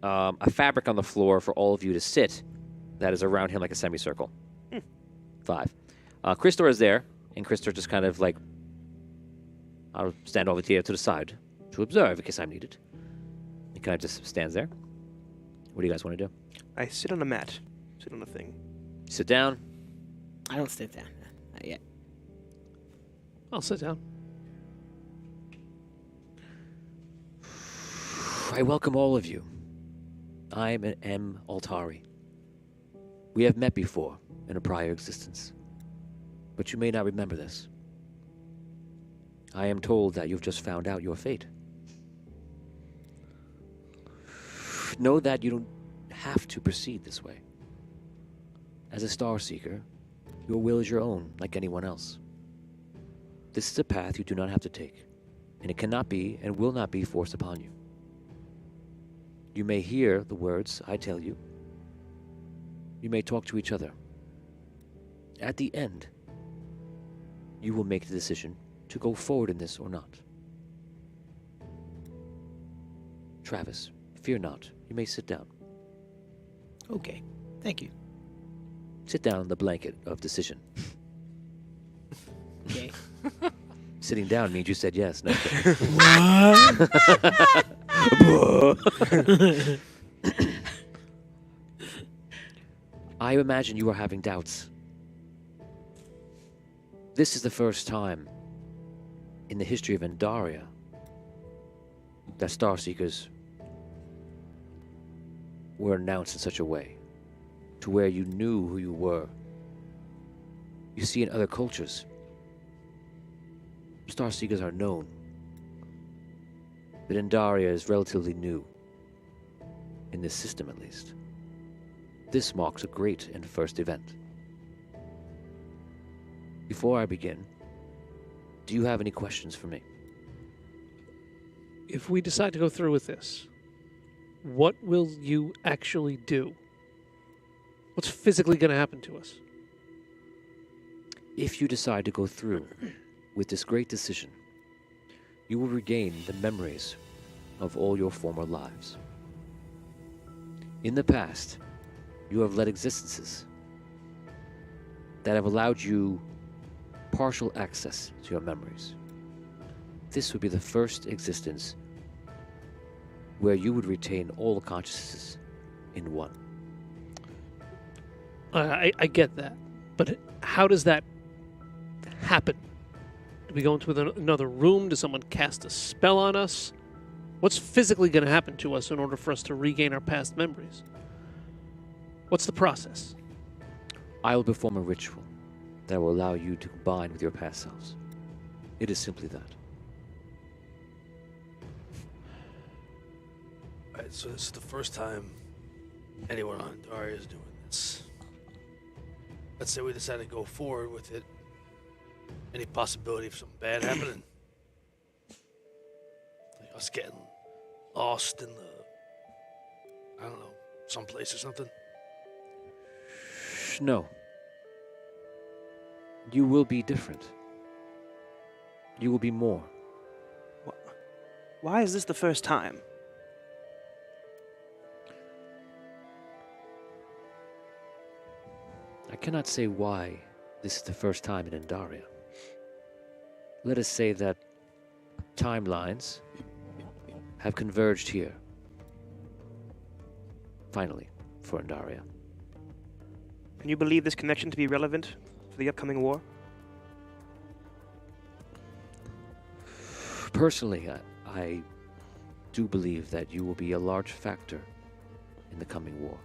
a fabric on the floor for all of you to sit. That is around him like a semicircle. 5. Christor is there, and Christor just kind of like, I'll stand over here to the side to observe in case I'm needed. He kind of just stands there. What do you guys want to do? I sit on a mat. Sit on a thing. Sit down. I don't sit down. Not yet. I'll sit down. I welcome all of you. I am M. Altari. We have met before in a prior existence, but you may not remember this. I am told that you've just found out your fate. Know that you don't have to proceed this way. As a Star Seeker, your will is your own, like anyone else. This is a path you do not have to take, and it cannot be and will not be forced upon you. You may hear the words I tell you. You may talk to each other. At the end, you will make the decision to go forward in this or not. Travis, fear not. You may sit down. Okay. Thank you. Sit down on the blanket of decision. Okay. Sitting down means you said yes. No. I imagine you are having doubts. This is the first time in the history of Andaria that Starseekers were announced in such a way to where you knew who you were. You see, in other cultures, Starseekers are known, but Andaria is relatively new, in this system at least. This marks a great and first event. Before I begin, do you have any questions for me? If we decide to go through with this, what will you actually do? What's physically going to happen to us? If you decide to go through with this great decision, you will regain the memories of all your former lives. In the past, you have led existences that have allowed you partial access to your memories. This would be the first existence where you would retain all the consciousnesses in one. I get that, but how does that happen? Do we go into another room? Does someone cast a spell on us? What's physically going to happen to us in order for us to regain our past memories? What's the process? I will perform a ritual that will allow you to combine with your past selves. It is simply that. Alright, so this is the first time anyone on Daria is doing this. Let's say we decide to go forward with it. Any possibility of something bad happening? Like us getting lost in the, I don't know, someplace or something? No. You will be different. you will be more. Why is this the first time? I cannot say why this is the first time in Andaria. Let us say that timelines have converged here. Finally, for Andaria. And you believe this connection to be relevant for the upcoming war? Personally, I do believe that you will be a large factor in the coming war.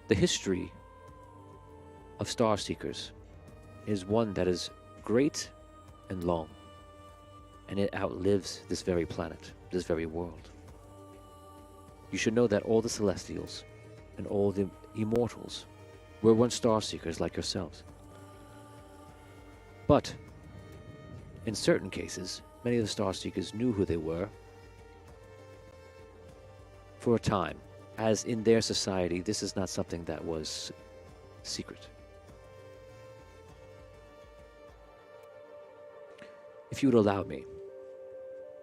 The history of Star Seekers is one that is great and long, and it outlives this very planet, this very world. You should know that all the Celestials and all the Immortals were once Star Seekers like yourselves. But, in certain cases, many of the Star Seekers knew who they were for a time, as in their society, this is not something that was secret. If you would allow me,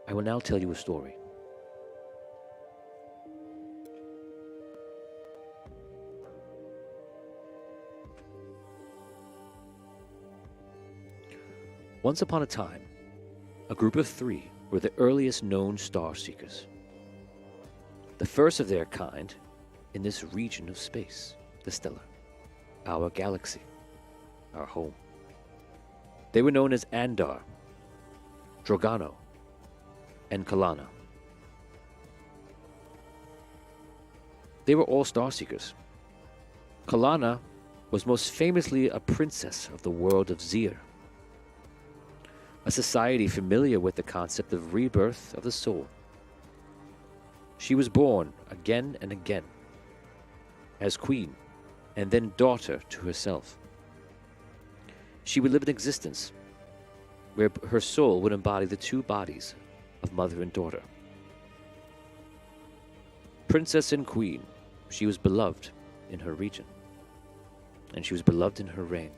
I will now tell you a story. Once upon a time, a group of 3 were the earliest known Star Seekers. The first of their kind in this region of space, the stellar, our galaxy, our home. They were known as Andar, Drogano, and Kalana. They were all Star Seekers. Kalana was most famously a princess of the world of Zir, a society familiar with the concept of rebirth of the soul. She was born again and again as queen and then daughter to herself. She would live an existence where her soul would embody the 2 bodies of mother and daughter. Princess and queen, she was beloved in her region, and she was beloved in her reign.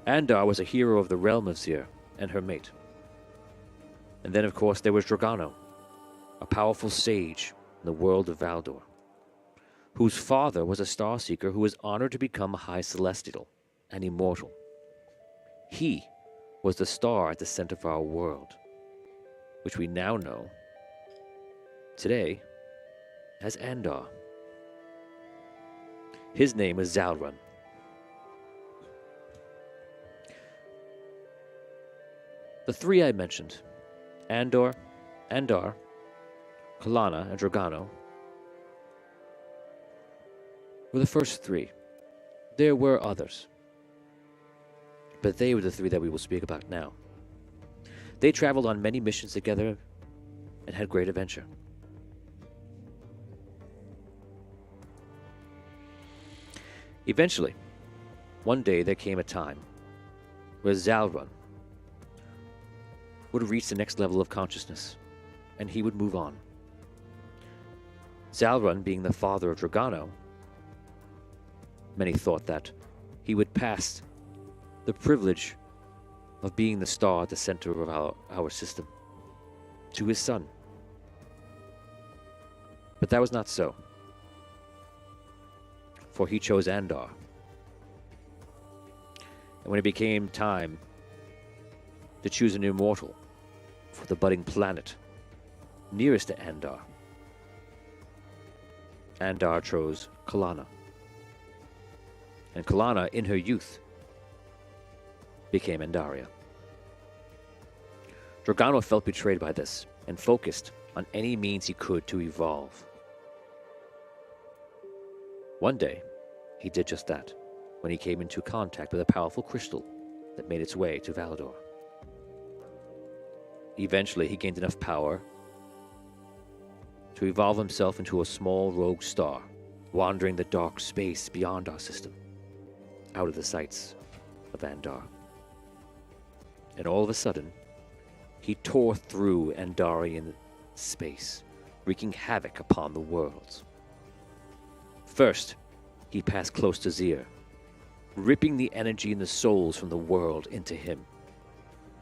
Andar was a hero of the realm of Zir and her mate. And then, of course, there was Drogano, a powerful sage in the world of Valdor, whose father was a Star Seeker who was honored to become a High Celestial and immortal. He was the star at the center of our world, which we now know today as Andar. His name is Zalrun. The 3 I mentioned, Andar, Kalana, and Drogano, were the first 3. There were others, but they were the 3 that we will speak about now. They traveled on many missions together and had great adventure. Eventually, one day there came a time where Zalrun would reach the next level of consciousness, and he would move on. Zalrun, being the father of Drogano, many thought that he would pass the privilege of being the star at the center of our system to his son. But that was not so, for he chose Andar. And when it became time to choose an immortal for the budding planet nearest to Andar, Andar chose Kalana. And Kalana, in her youth, became Andaria. Drogano felt betrayed by this and focused on any means he could to evolve. One day, he did just that when he came into contact with a powerful crystal that made its way to Valdor. Eventually, he gained enough power to evolve himself into a small rogue star, wandering the dark space beyond our system, out of the sights of Andar. And all of a sudden, he tore through Andarian space, wreaking havoc upon the worlds. First, he passed close to Zir, ripping the energy and the souls from the world into him,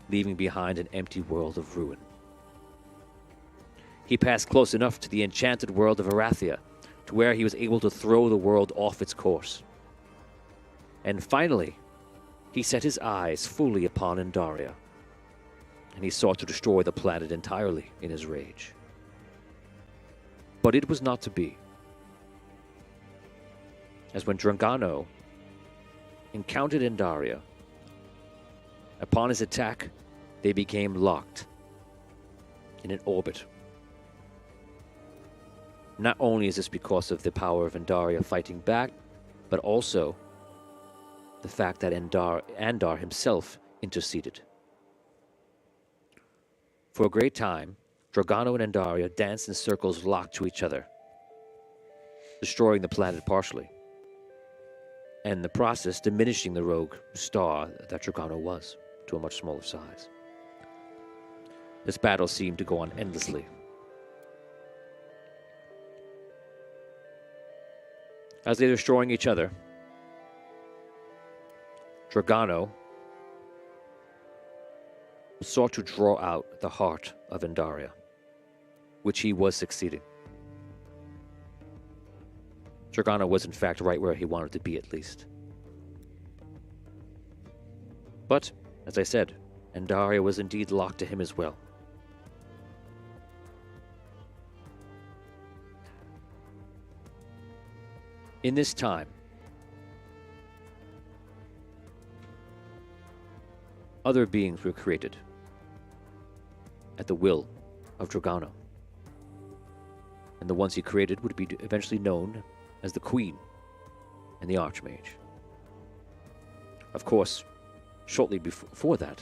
leaving behind an empty world of ruin. He passed close enough to the enchanted world of Arathia, to where he was able to throw the world off its course. And finally, he set his eyes fully upon Andaria, and he sought to destroy the planet entirely in his rage. But it was not to be. As when Dragano encountered Andaria, upon his attack, they became locked in an orbit. Not only is this because of the power of Andaria fighting back, but also the fact that Andar himself interceded. For a great time, Dragano and Andaria danced in circles locked to each other, destroying the planet partially, and in the process diminishing the rogue star that Dragano was to a much smaller size. This battle seemed to go on endlessly. As they were destroying each other, Dragano sought to draw out the heart of Andaria, which he was succeeding. Dragano was in fact right where he wanted to be, at least. But, as I said, Andaria was indeed locked to him as well. In this time, other beings were created at the will of Dragano. And the ones he created would be eventually known as the Queen and the Archmage. Of course, shortly before that,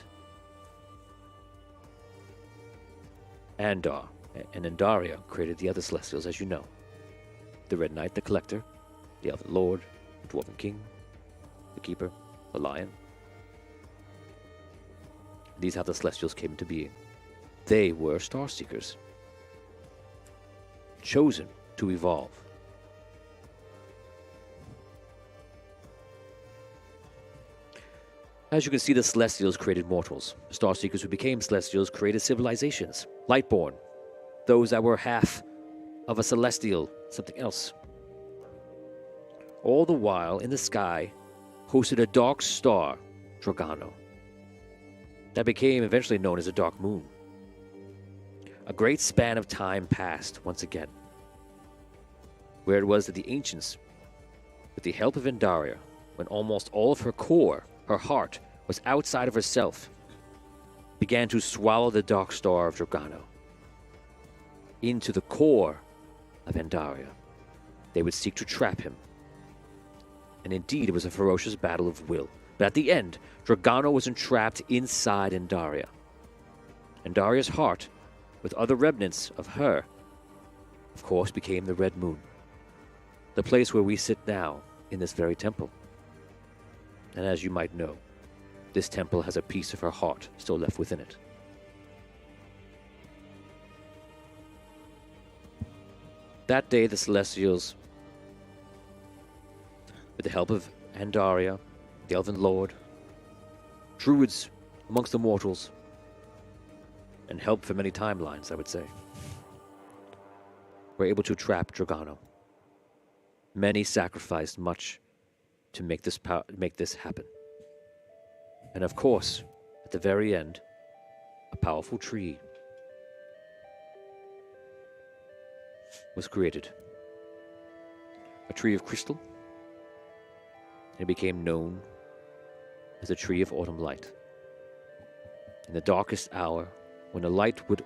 Andar and Andaria created the other Celestials, as you know. The Red Knight, the Collector, the Elven Lord, the Dwarven King, the Keeper, the Lion. These how the Celestials came into being. They were Star Seekers, chosen to evolve. As you can see, the Celestials created mortals. Star Seekers who became Celestials created civilizations. Lightborn, those that were half of a Celestial, something else. All the while, in the sky, hosted a dark star, Dragano, that became eventually known as a dark moon. A great span of time passed once again, where it was that the ancients, with the help of Andaria, when almost all of her core, her heart, was outside of herself, began to swallow the dark star of Dragano into the core of Andaria. They would seek to trap him. And indeed, it was a ferocious battle of will. But at the end, Dragano was entrapped inside Andaria. Andaria's heart, with other remnants of her, of course, became the Red Moon, the place where we sit now in this very temple. And as you might know, this temple has a piece of her heart still left within it. That day, the Celestials, with the help of Andaria, the Elven Lord, druids amongst the mortals, and help from many timelines, I would say, were able to trap Dragano. Many sacrificed much to make this happen. And of course, at the very end, a powerful tree was created. A tree of crystal. And it became known as the Tree of Autumn Light. In the darkest hour, when the light would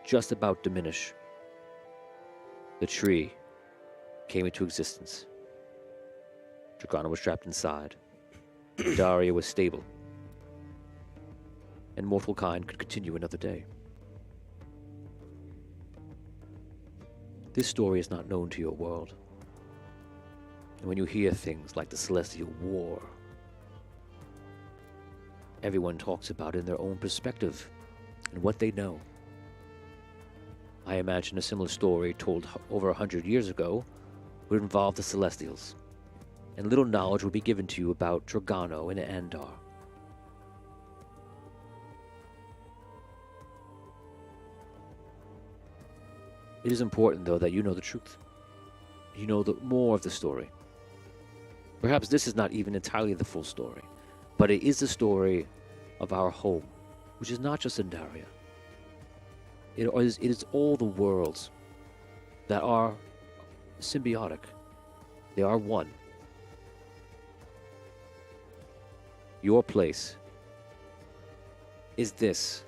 just about diminish, the tree came into existence. Dragano was trapped inside. Daria was stable. And mortal kind could continue another day. This story is not known to your world. And when you hear things like the Celestial War, everyone talks about it in their own perspective and what they know. I imagine a similar story told over 100 years ago would involve the Celestials, and little knowledge would be given to you about Dragano and Andar. It is important, though, that you know the truth. You know more of the story. Perhaps this is not even entirely the full story, but it is the story of our home, which is not just Andaria. It is all the worlds that are symbiotic. They are one. Your place is this.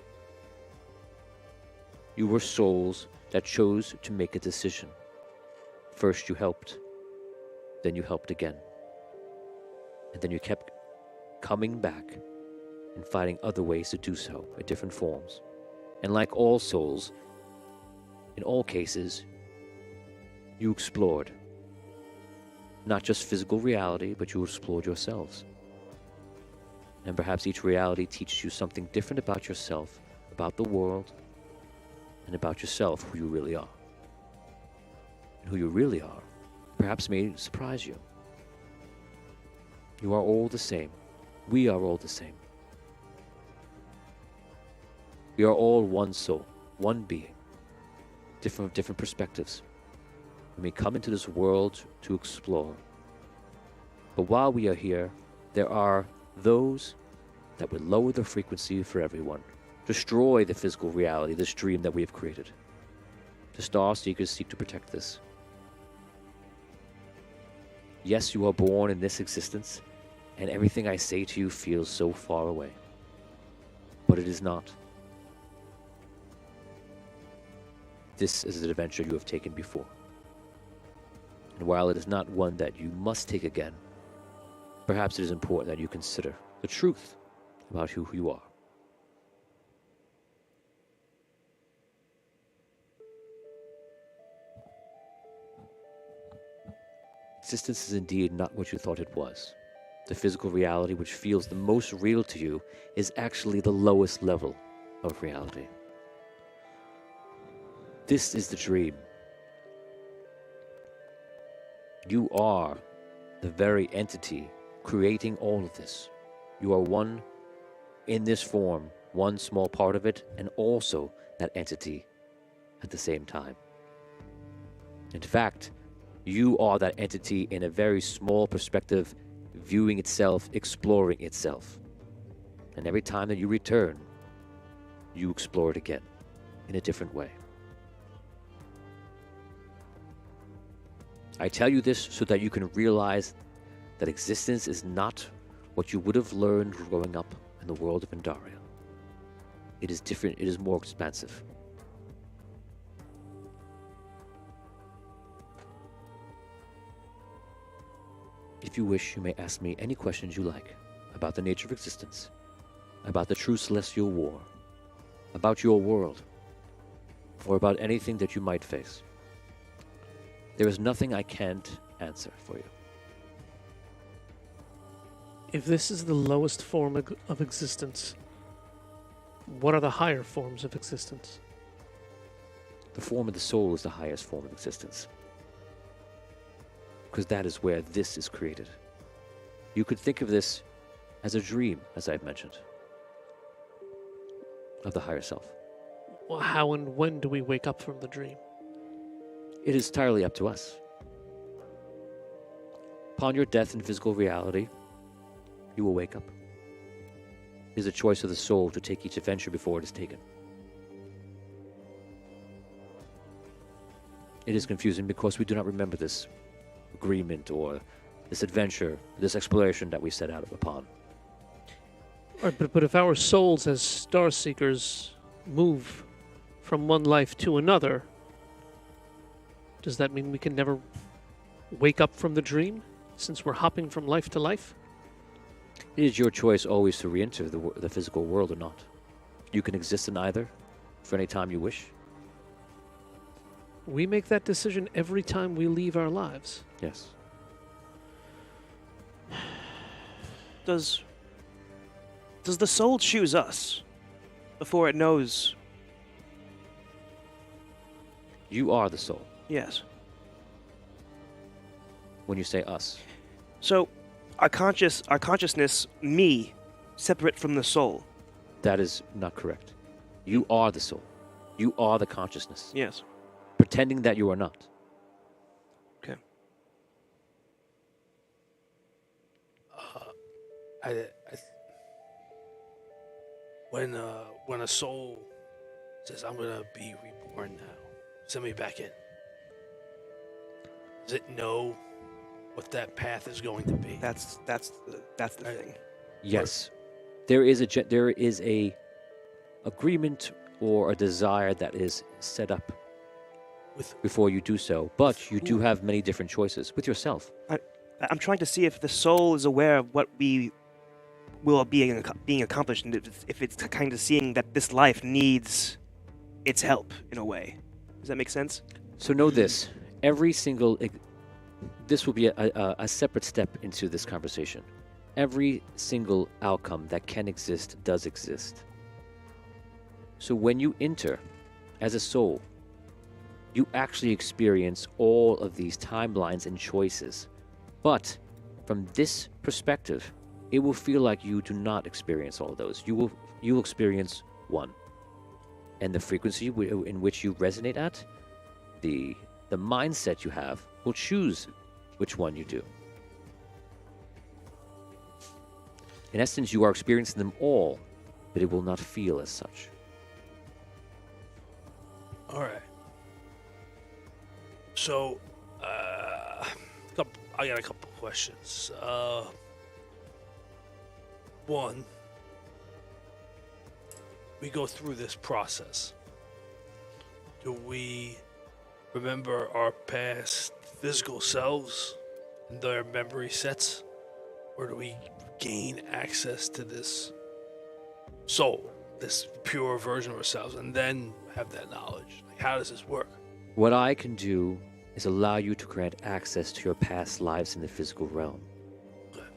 You were souls that chose to make a decision. First you helped, then you helped again. And then you kept coming back and finding other ways to do so in different forms. And like all souls, in all cases, you explored. Not just physical reality, but you explored yourselves. And perhaps each reality teaches you something different about yourself, about the world, and about yourself, who you really are. And who you really are, perhaps may surprise you. You are all the same. We are all the same. We are all one soul, one being, different perspectives. We may come into this world to explore. But while we are here, there are those that would lower the frequency for everyone, destroy the physical reality, this dream that we have created. The Star Seekers seek to protect this. Yes, you are born in this existence, and everything I say to you feels so far away. But it is not. This is an adventure you have taken before. And while it is not one that you must take again, perhaps it is important that you consider the truth about who you are. Existence is indeed not what you thought it was. The physical reality which feels the most real to you is actually the lowest level of reality. This is the dream. You are the very entity creating all of this. You are one in this form, one small part of it, and also that entity at the same time. In fact, you are that entity in a very small perspective, viewing itself, exploring itself. And every time that you return, you explore it again in a different way. I tell you this so that you can realize that existence is not what you would have learned growing up in the world of Pandaria. It is different, it is more expansive. If you wish, you may ask me any questions you like about the nature of existence, about the true celestial war, about your world, or about anything that you might face. There is nothing I can't answer for you. If this is the lowest form of existence, what are the higher forms of existence? The form of the soul is the highest form of existence, because that is where this is created. You could think of this as a dream, as I've mentioned, of the higher self. Well, how and when do we wake up from the dream? It is entirely up to us. Upon your death in physical reality, you will wake up. It is a choice of the soul to take each adventure before it is taken. It is confusing because we do not remember this agreement or this adventure, this exploration that we set out upon. All right, but if our souls as star seekers move from one life to another, does that mean we can never wake up from the dream, since we're hopping from life to life? It is your choice always to re-enter the physical world or not. You can exist in either for any time you wish. We make that decision every time we leave our lives. Yes. Does the soul choose us before it knows You are the soul. Yes. When you say us, So, our consciousness, me, separate from the soul. that is not correct. You are the soul. You are the consciousness. Yes. Pretending that you are not. Okay. I, when a soul says, "I'm gonna be reborn now, send me back in," does it know what that path is going to be? That's the thing. Yes, there is a agreement or a desire that is set up With before you do so, but you do have many different choices with yourself. I'm trying to see if the soul is aware of what we will be being accomplished, and if it's kind of seeing that this life needs its help in a way. Does that make sense? So know this: every single this will be a separate step into this conversation. Every single outcome that can exist does exist. So when you enter as a soul, you actually experience all of these timelines and choices. But from this perspective, it will feel like you do not experience all of those. You will experience one. And the frequency in which you resonate at, the mindset you have, will choose which one you do. In essence, you are experiencing them all, but it will not feel as such. All right. So, I got a couple questions. One, we go through this process. Do we remember our past physical selves and their memory sets? Or do we gain access to this soul, this pure version of ourselves, and then have that knowledge? Like, how does this work? What I can do is allow you to grant access to your past lives in the physical realm.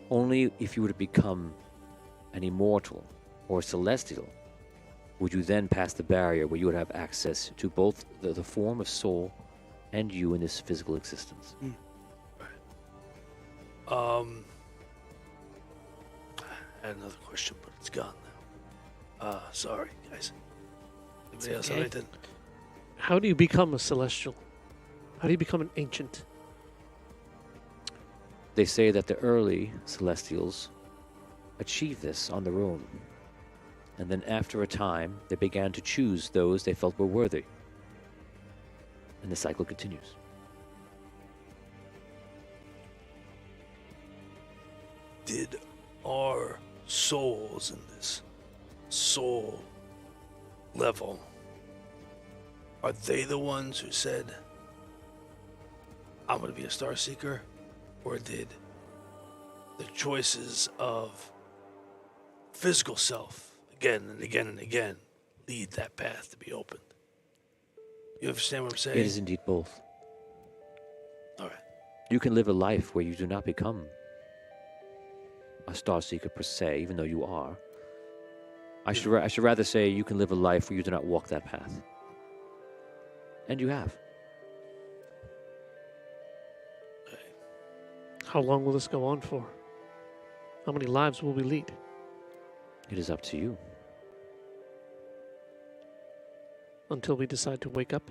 Only if you were to become an immortal or celestial would you then pass the barrier where you would have access to both the form of soul and you in this physical existence. I had another question, but it's gone now. Sorry, guys. Anybody else have okay. anything? How do you become a celestial? How do you become an ancient? They say that the early celestials achieved this on their own. And then after a time, they began to choose those they felt were worthy. And the cycle continues. Did our souls in this soul level, are they the ones who said, I'm going to be a star seeker? Or did the choices of physical self again and again and again lead that path to be opened? You understand what I'm saying? It is indeed both. All right. You can live a life where you do not become a star seeker per se, even though you are. I should rather say you can live a life where you do not walk that path. And you have. How long will this go on for? How many lives will we lead? It is up to you. Until we decide to wake up?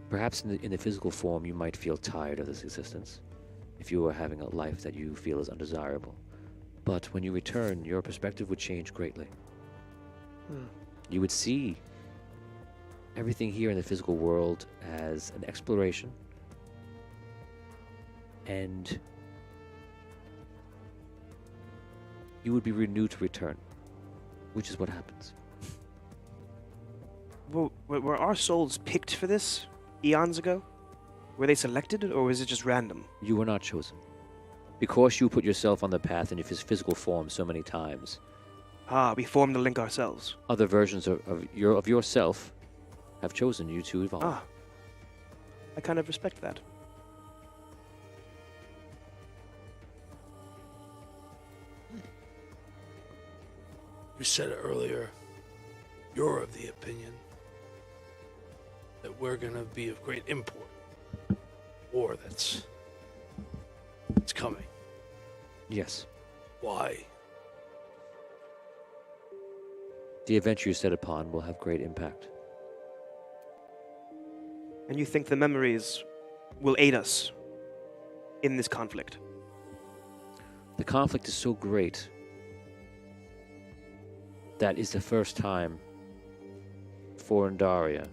Perhaps in the physical form, you might feel tired of this existence if you are having a life that you feel is undesirable. But when you return, your perspective would change greatly. You would see everything here in the physical world as an exploration, and you would be renewed to return, which is what happens. Were our souls picked for this eons ago? Were they selected, or was it just random? You were not chosen. Because you put yourself on the path in your physical form so many times, We formed the link ourselves. other versions of yourself have chosen you to evolve. I kind of respect that. You said it earlier. You're of the opinion that we're gonna be of great import. War that's coming. Yes. Why? The adventure you set upon will have great impact. And you think the memories will aid us in this conflict? The conflict is so great that is the first time for Andaria,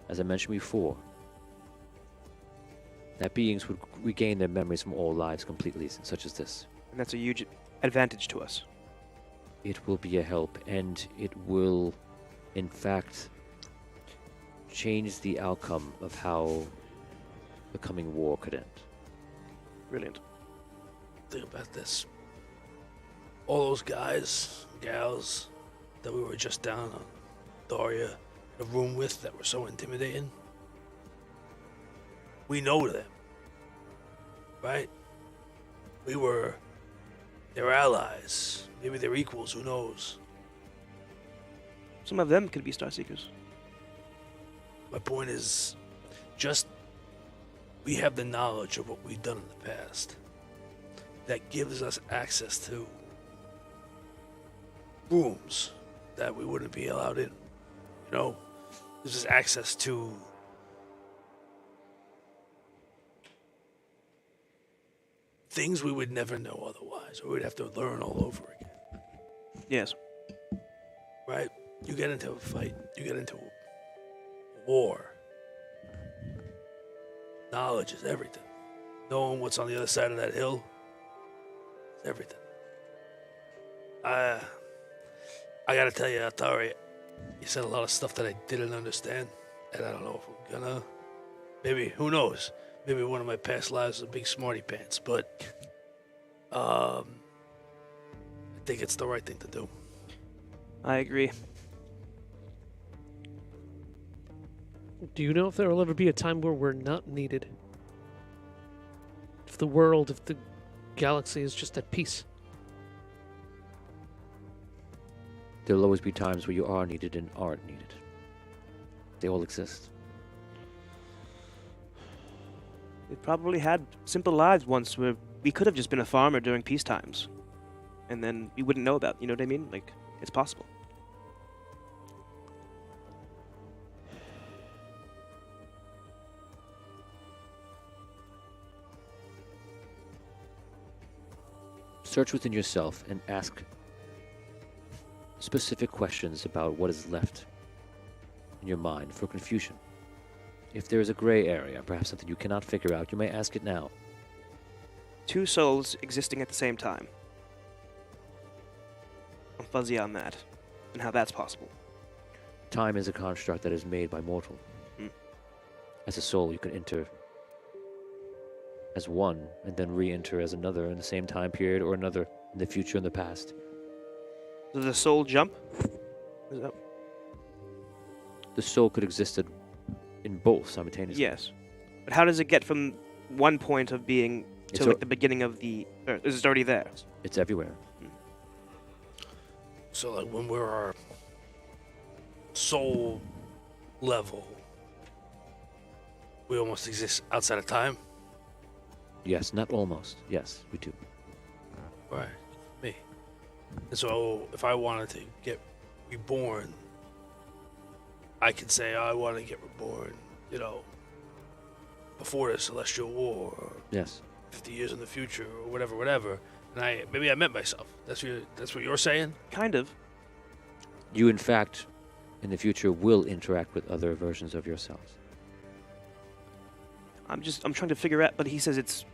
as I mentioned before, that beings would regain their memories from all lives completely, such as this. And that's a huge advantage to us. It will be a help, and it will, in fact, change the outcome of how the coming war could end. Brilliant. Think about this. All those guys, gals that we were just down on Daria in a room with that were so intimidating. We know them, right? We were their allies. Maybe their equals, who knows? Some of them could be Star Seekers. My point is, just we have the knowledge of what we've done in the past that gives us access to rooms that we wouldn't be allowed in. You know, gives us access to things we would never know otherwise, or we'd have to learn all over again. Yes. Right? You get into a fight, you get into war. Knowledge is everything. Knowing what's on the other side of that hill is everything. I gotta tell you, Atari, you said a lot of stuff that I didn't understand, and I don't know if I'm gonna. Maybe, who knows? Maybe one of my past lives was a big smarty pants, but I think it's the right thing to do. I agree. Do you know if there will ever be a time where we're not needed? If the galaxy is just at peace? There'll always be times where you are needed and aren't needed. They all exist. We probably had simple lives once where we could have just been a farmer during peace times. And then we wouldn't know about, you know what I mean? Like, it's possible. Search within yourself and ask specific questions about what is left in your mind for confusion. If there is a gray area, perhaps something you cannot figure out, you may ask it now. Two souls existing at the same time. I'm fuzzy on that, and how that's possible. Time is a construct that is made by mortal. As a soul, you can enter as one and then re-enter as another in the same time period or another in the future and the past. Does the soul jump? Is that... The soul could exist in both simultaneously. Yes. But how does it get from one point of being It's to like the beginning of the Earth? Is it already there? It's everywhere. So, like, when we're our soul level, we almost exist outside of time? Yes, not almost. Yes, we do. Right. Me. And so, if I wanted to get reborn, I could say, I want to get reborn, you know, before the Celestial War, or Yes. 50 years in the future, or whatever. And maybe I met myself. That's what you're saying? Kind of. You, in fact, in the future, will interact with other versions of yourselves. I'm trying to figure out, but he says it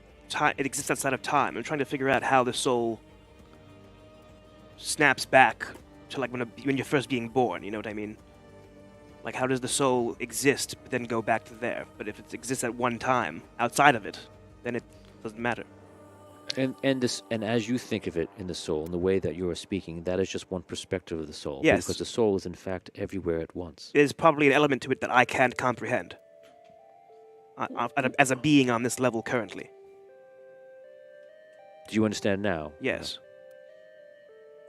exists outside of time. I'm trying to figure out how the soul snaps back to like when you're first being born, you know what I mean? Like, how does the soul exist but then go back to there? But if it exists at one time outside of it, then it doesn't matter. And as you think of it in the soul, in the way that you are speaking, that is just one perspective of the soul. Yes. Because the soul is, in fact, everywhere at once. There's probably an element to it that I can't comprehend as a being on this level currently. Do you understand now? Yes.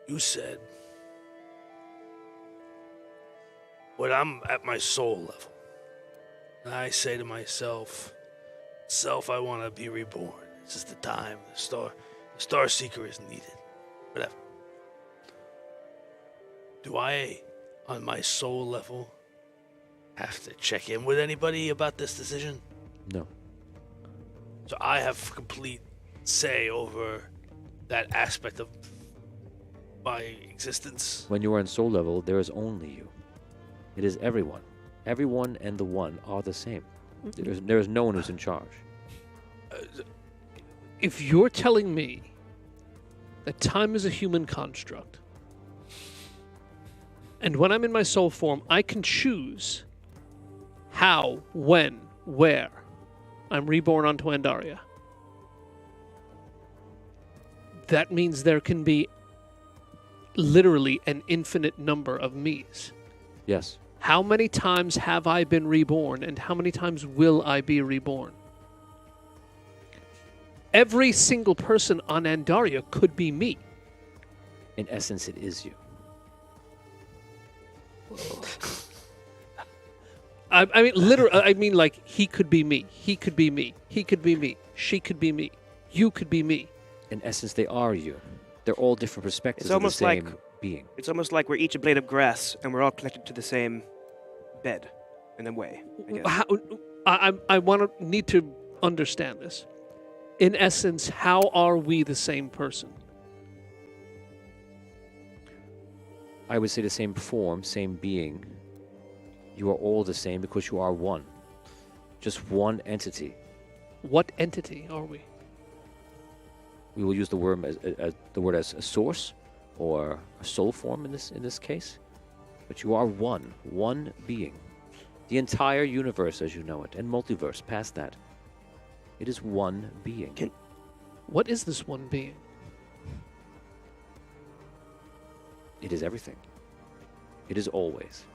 You said, when I'm at my soul level, And I say to myself, self, I want to be reborn. This is the time. The Star Seeker is needed. Whatever. Do I, on my soul level, have to check in with anybody about this decision? No. So I have complete say over that aspect of my existence. When you are on soul level, there is only you. It is everyone. Everyone and the one are the same. There is no one who's in charge. If you're telling me that time is a human construct, and when I'm in my soul form, I can choose how, when, where I'm reborn onto Andaria, that means there can be literally an infinite number of me's. Yes. How many times have I been reborn, and how many times will I be reborn? Every single person on Andaria could be me. In essence, it is you. I mean, literally, I mean, like, he could be me. He could be me. He could be me. She could be me. You could be me. In essence, they are you. They're all different perspectives It's of the almost same like- being. It's almost like we're each a blade of grass, and we're all connected to the same bed, in a way. I guess. I need to understand this. In essence, how are we the same person? I would say the same form, same being. You are all the same because you are one. Just one entity. What entity are we? We will use the word as a source or a soul form in this case. But you are one being. The entire universe as you know it, and multiverse past that. It is one being. What is this one being? It is everything. It is always.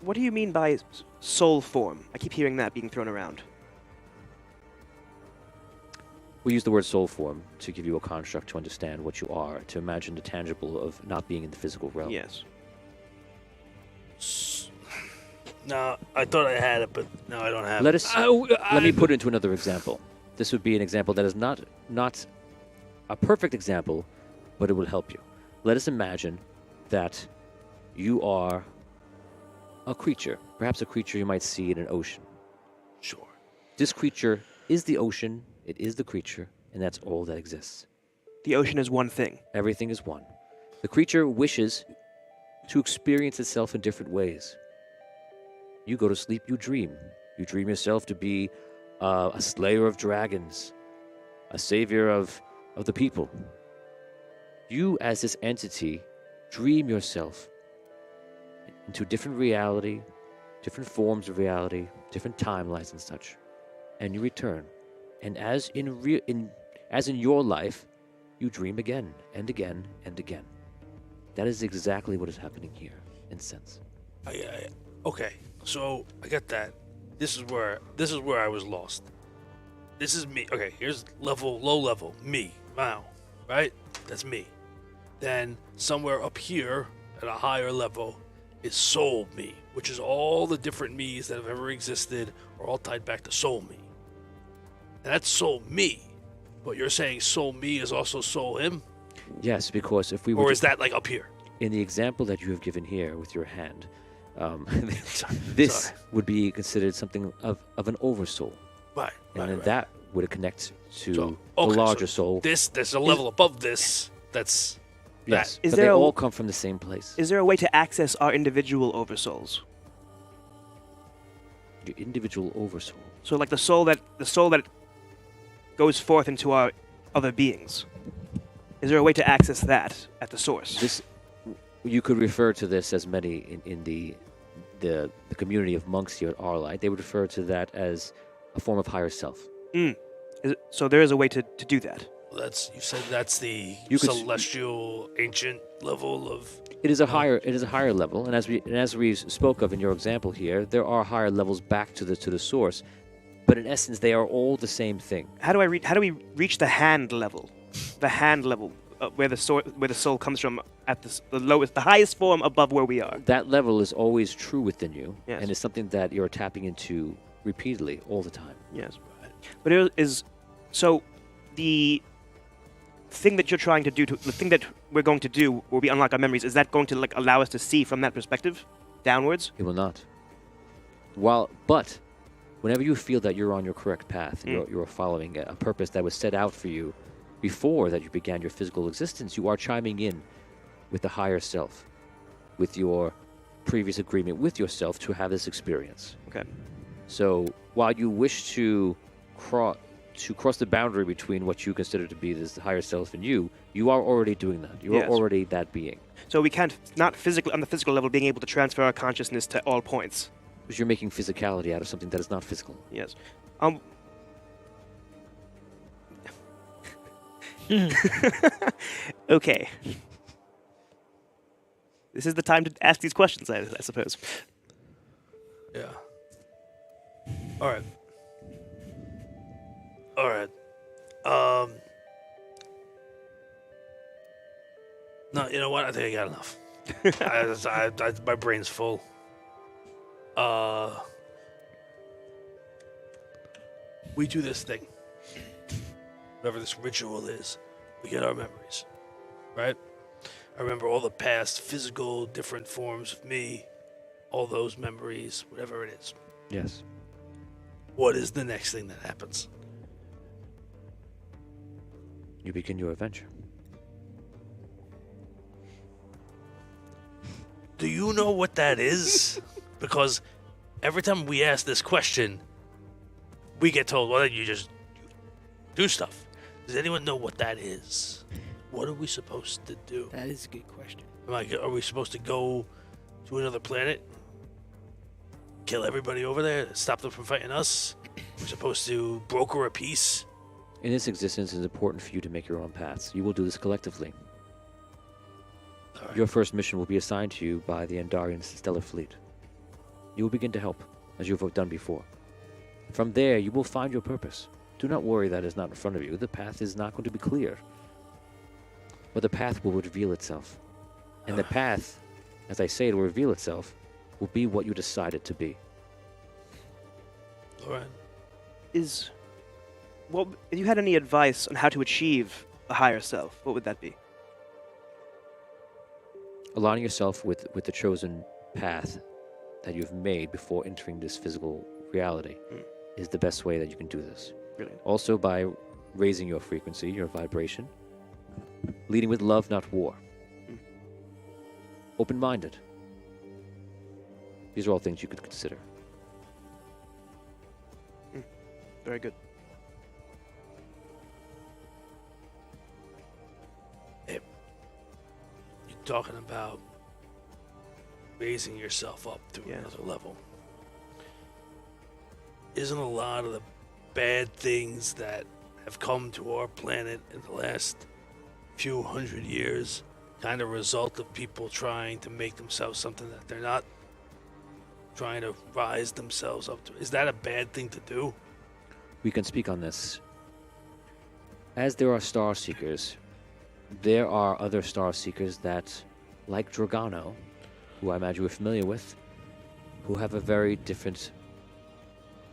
What do you mean by soul form? I keep hearing that being thrown around. We use the word soul form to give you a construct to understand what you are, to imagine the tangible of not being in the physical realm. Yes. No, I thought I had it, but no, I don't have Let it. us. Let me put it into another example. This would be an example that is not a perfect example, but it will help you. Let us imagine that you are a creature, perhaps a creature you might see in an ocean. Sure. This creature is the ocean, it is the creature, and that's all that exists. The ocean is one thing. Everything is one. The creature wishes to experience itself in different ways. You go to sleep, you dream. You dream yourself to be a slayer of dragons, a savior of the people. You, as this entity, dream yourself into different reality, different forms of reality, different timelines and such, and you return. And as in your life, you dream again and again and again. That is exactly what is happening here, in sense. Okay, so I got that. This is where I was lost. This is me. Okay, here's low level, me, wow, right? That's me. Then somewhere up here at a higher level is soul me, which is all the different me's that have ever existed are all tied back to soul me. And that's soul me. But you're saying soul me is also soul him? Yes, because if we were Or is that like up here? in the example that you have given here with your hand, this Sorry. would be considered something of an oversoul. Right. And then right. that would connect to So, the okay, larger so soul. there's a level above this that's Yes, Is but there they a- all come from the same place. Is there a way to access our individual oversouls? Your individual oversoul. So, like the soul that goes forth into our other beings. Is there a way to access that at the source? This, you could refer to this as many in the community of monks here at Arlight. They would refer to that as a form of higher self. So there is a way to do that. you said that's the You could s- celestial ancient level of It is a higher level, and as we spoke of in your example here, there are higher levels back to the source, but in essence, they are all the same thing. How do we reach the hand level? The hand level, where the soul comes from at the lowest, the highest form above where we are. That level is always true within you, Yes. and it's something that you're tapping into repeatedly all the time. Yes. But it is so the thing that you're trying to do, the thing that we're going to do where we unlock our memories, is that going to like allow us to see from that perspective downwards? It will not. But whenever you feel that you're on your correct path, you're following a purpose that was set out for you before that you began your physical existence, you are chiming in with the higher self, with your previous agreement with yourself to have this experience. Okay. So while you wish to cross the boundary between what you consider to be this higher self and you are already doing that. You are already that being. So we can't, not physically, on the physical level, being able to transfer our consciousness to all points. Because you're making physicality out of something that is not physical. Yes. Okay. This is the time to ask these questions, I suppose. Yeah. All right. All right. No, you know what? I think I got enough. My brain's full. We do this thing. Whatever this ritual is, we get our memories, right? I remember all the past physical, different forms of me, all those memories, whatever it is. Yes. What is the next thing that happens? You begin your adventure. Do you know what that is? Because every time we ask this question, we get told, well, then you just do stuff. Does anyone know what that is? What are we supposed to do? That is a good question. Are we supposed to go to another planet? Kill everybody over there? Stop them from fighting us? We're supposed to broker a peace? In this existence, it's important for you to make your own paths. You will do this collectively. All right. Your first mission will be assigned to you by the Andarian Stellar Fleet. You will begin to help, as you have done before. From there, you will find your purpose. Do not worry that is not in front of you. The path is not going to be clear. But the path will reveal itself. And the path, as I say, it will reveal itself, will be what you decide it to be. All right. If you had any advice on how to achieve a higher self, what would that be? Aligning yourself with the chosen path that you've made before entering this physical reality is the best way that you can do this. Brilliant. Also by raising your frequency, your vibration, leading with love, not war. Open-minded. These are all things you could consider. Very good. You're talking about raising yourself up to another level. Isn't a lot of the bad things that have come to our planet in the last few hundred years kind of result of people trying to make themselves something that they're not, trying to rise themselves up to? Is that a bad thing to do? We can speak on this. As there are star seekers, there are other star seekers that, like Dragano, who I imagine we're familiar with, who have a very different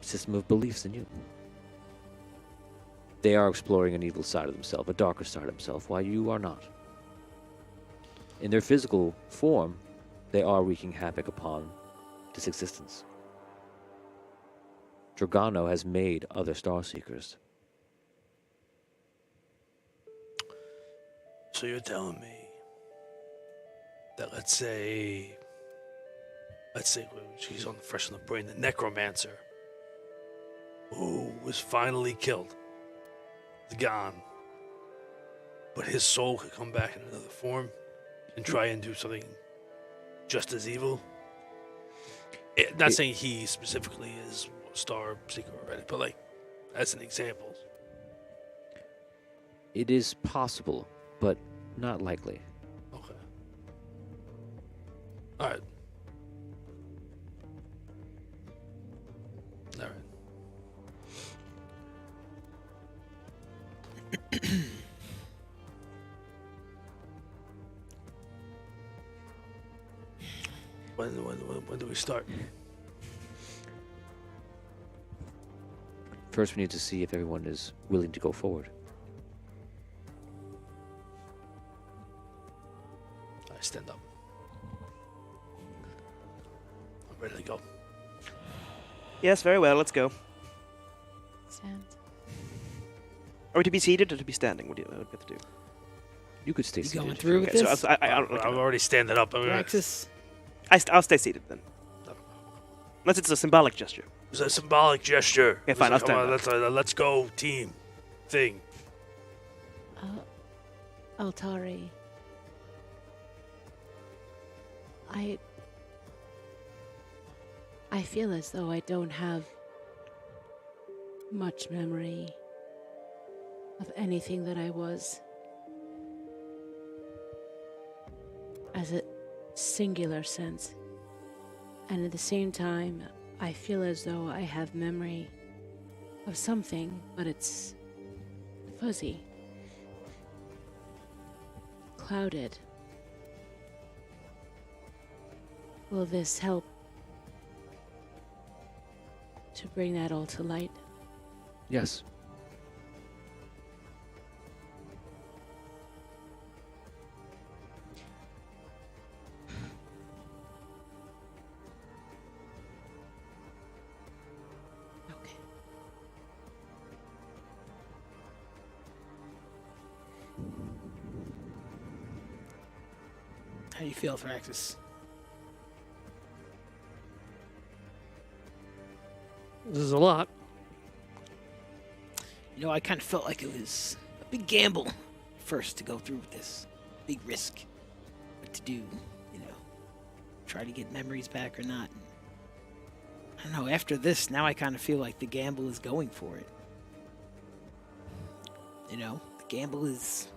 system of beliefs than you. They are exploring an evil side of themselves, a darker side of themselves, while you are not. In their physical form, they are wreaking havoc upon this existence. Dragano has made other star seekers. So you're telling me that let's say she's on fresh on the brain, the necromancer who was finally killed, is gone, but his soul could come back in another form and try and do something just as evil. Not saying he specifically is a star seeker already, but like that's an example. It is possible, but not likely. Okay. All right. All right. When do we start? first we need to see if everyone is willing to go forward. I stand up. I'm ready to go. Yes, very well. Let's go. Stand. Are we to be seated or to be standing? What do we have to do? You could stay You seated. going if you through want. with Okay, this? so I don't I'm already standing up. I'm gonna, Praxis. I'll stay seated then. Unless it's a symbolic gesture. it's a symbolic gesture. Okay, fine, It's I'll like, stand come on, let's go team thing. Altari. I feel as though I don't have much memory of anything that I was as a singular sense. And at the same time, I feel as though I have memory of something, but it's fuzzy, clouded. Will this help to bring that all to light? Yes. Okay. How do you feel, Thraxis? This is a lot. You know, I kind of felt like it was a big gamble first to go through with this. Big risk. What to do, you know. Try to get memories back or not. And I don't know, after this, now I kind of feel like the gamble is going for it. You know, the gamble is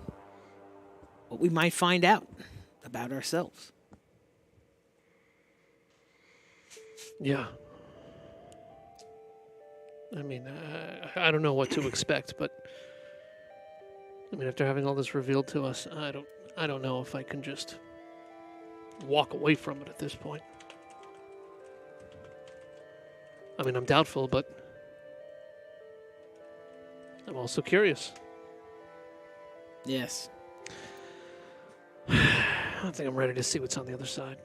what we might find out about ourselves. Yeah. I mean, I don't know what to expect, but I mean, after having all this revealed to us, I don't know if I can just walk away from it at this point. I mean, I'm doubtful, but I'm also curious. Yes. I think I'm ready to see what's on the other side.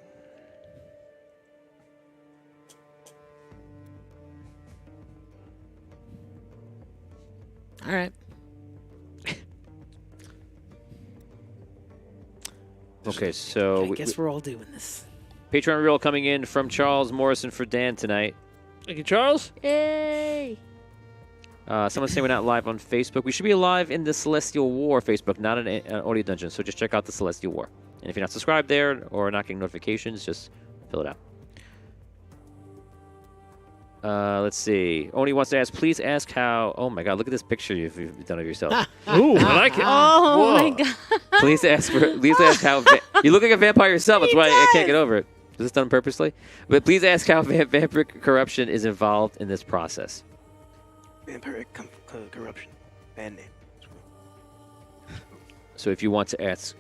All right. Okay, so I guess we're all doing this. Patreon reel coming in from Charles Morrison for Dan tonight. Thank you, Charles. Yay! Someone's saying we're not live on Facebook. We should be live in the Celestial War Facebook, not an audio dungeon. So just check out the Celestial War. And if you're not subscribed there or not getting notifications, just fill it out. Let's see. Oni wants to ask, please ask how... Oh my god, look at this picture you've done of yourself. Ooh, I like it. Oh my Whoa. god! Please ask how... you look like a vampire yourself. That's why I can't get over it. Was this done purposely? But please ask how vampiric corruption is involved in this process. Vampiric corruption. Band name. So if you want to ask...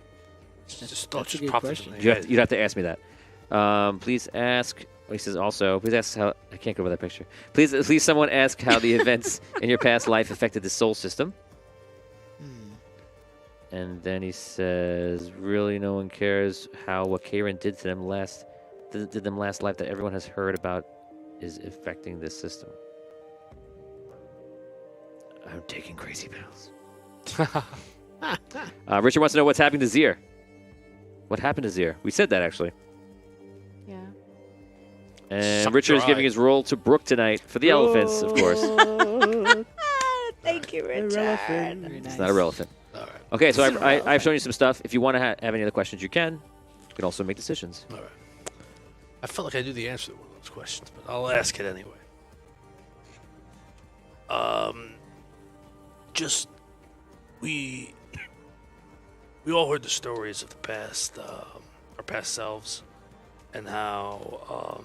Just That's a just good popped question. into my head. You'd have to ask me that. Please ask... He says also, please ask how... I can't go over that picture. Please someone ask how the events in your past life affected the soul system. And then he says, really no one cares how what Karen did to them last life that everyone has heard about is affecting this system. I'm taking crazy pills. Richard wants to know what's happening to Zir. What happened to Zir? We said that, actually. Yeah. And Sucked Richard is dry. giving his role to Brooke tonight for the elephants, of course. Thank you, Richard. Very nice. It's not irrelevant. All right. Okay, so I've shown you some stuff. If you want to have any other questions, you can. You can also make decisions. All right. I felt like I knew the answer to one of those questions, but I'll ask it anyway. Just we all heard the stories of the past, our past selves, and how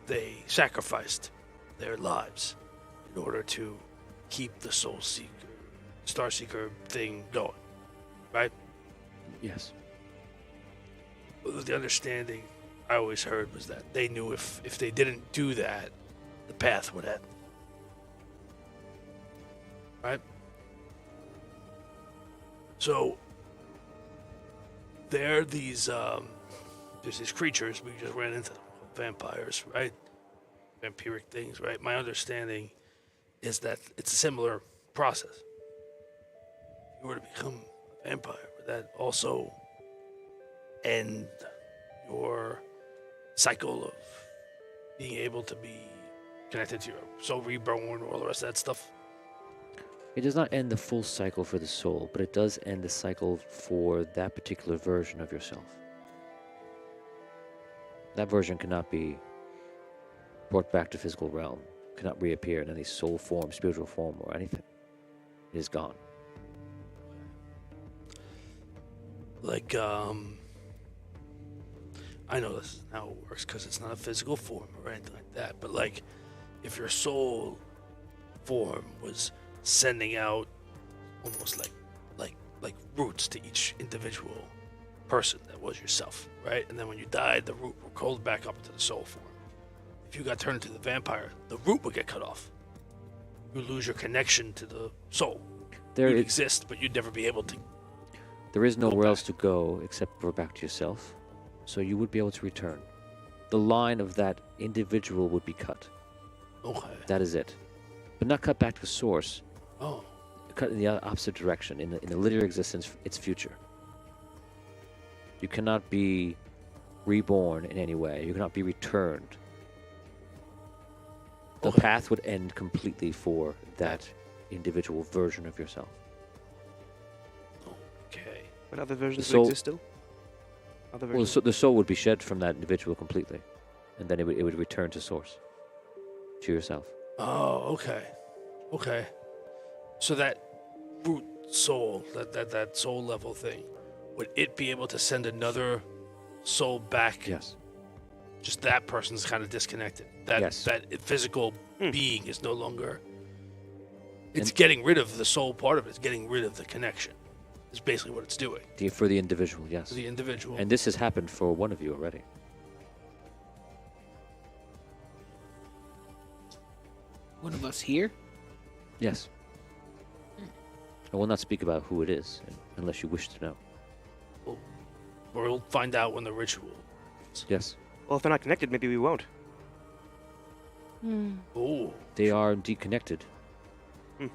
they sacrificed their lives in order to keep the Soul Seeker, Star Seeker thing going, right? Yes. The understanding I always heard was that they knew if they didn't do that, the path would end. Right? So there's these creatures, we just ran into them, vampires, right? Vampiric things, right? My understanding is that it's a similar process. If you were to become a vampire, would that also end your cycle of being able to be connected to your soul reborn, all the rest of that stuff? It does not end the full cycle for the soul, but it does end the cycle for that particular version of yourself. That version cannot be brought back to physical realm, cannot reappear in any soul form, spiritual form, or anything. It is gone. Like, I know this is how it works because it's not a physical form or anything like that, but like, if your soul form was sending out almost like roots to each individual person that was yourself, right? And then when you died, the root would called back up into the soul form. If you got turned into the vampire, the root would get cut off. You lose your connection to the soul. There You'd is, exist, but you'd never be able to. there is go nowhere back. else to go except for back to yourself, so you would be able to return. The line of that individual would be cut. Okay. That is it. But not cut back to the source, Oh. cut in the opposite direction, in the linear existence, its future. You cannot be reborn in any way. You cannot be returned. The Okay. path would end completely for that individual version of yourself. Okay. But other versions soul- would exist still? Other Well, versions? so the soul would be shed from that individual completely, and then it would return to source, to yourself. Oh, okay. Okay. So that root soul, that soul level thing, would it be able to send another soul back? Yes. Just that person's kind of disconnected. That Yes. that physical Hmm. being is no longer. It's And- getting rid of the soul part of it. It's getting rid of the connection. Is basically what it's doing For the individual, yes. for the individual. And this has happened for one of you already. One of us here? Yes. I will not speak about who it is, unless you wish to know. We'll find out when the ritual. Yes. Well, if they're not connected, maybe we won't. Hmm. Oh. They are indeed connected. Okay.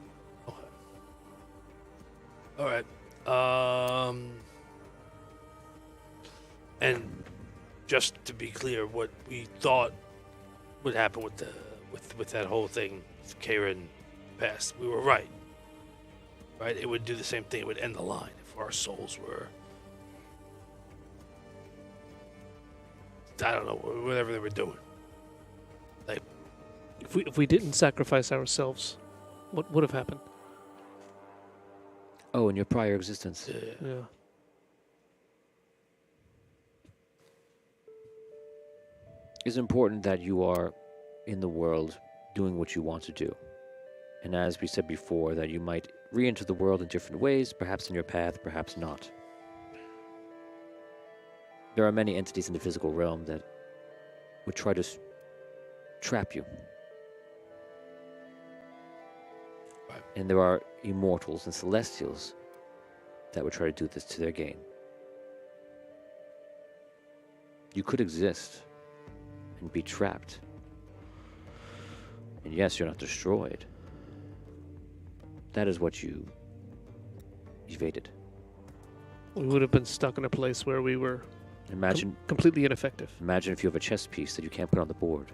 All right. And just to be clear, what we thought would happen with the with that whole thing, if Karen passed, we were right. Right? It would do the same thing. It would end the line if our souls were. I don't know, whatever they were doing. Like, If we didn't sacrifice ourselves, what would have happened? Oh, in your prior existence. Yeah. It's important that you are in the world doing what you want to do. And as we said before, that you might re-enter the world in different ways, perhaps in your path, perhaps not. There are many entities in the physical realm that would try to trap you. Right. And there are immortals and celestials that would try to do this to their gain. You could exist and be trapped. And yes, you're not destroyed. That is what you evaded. We would have been stuck in a place where we were Imagine completely ineffective. imagine if you have a chess piece that you can't put on the board.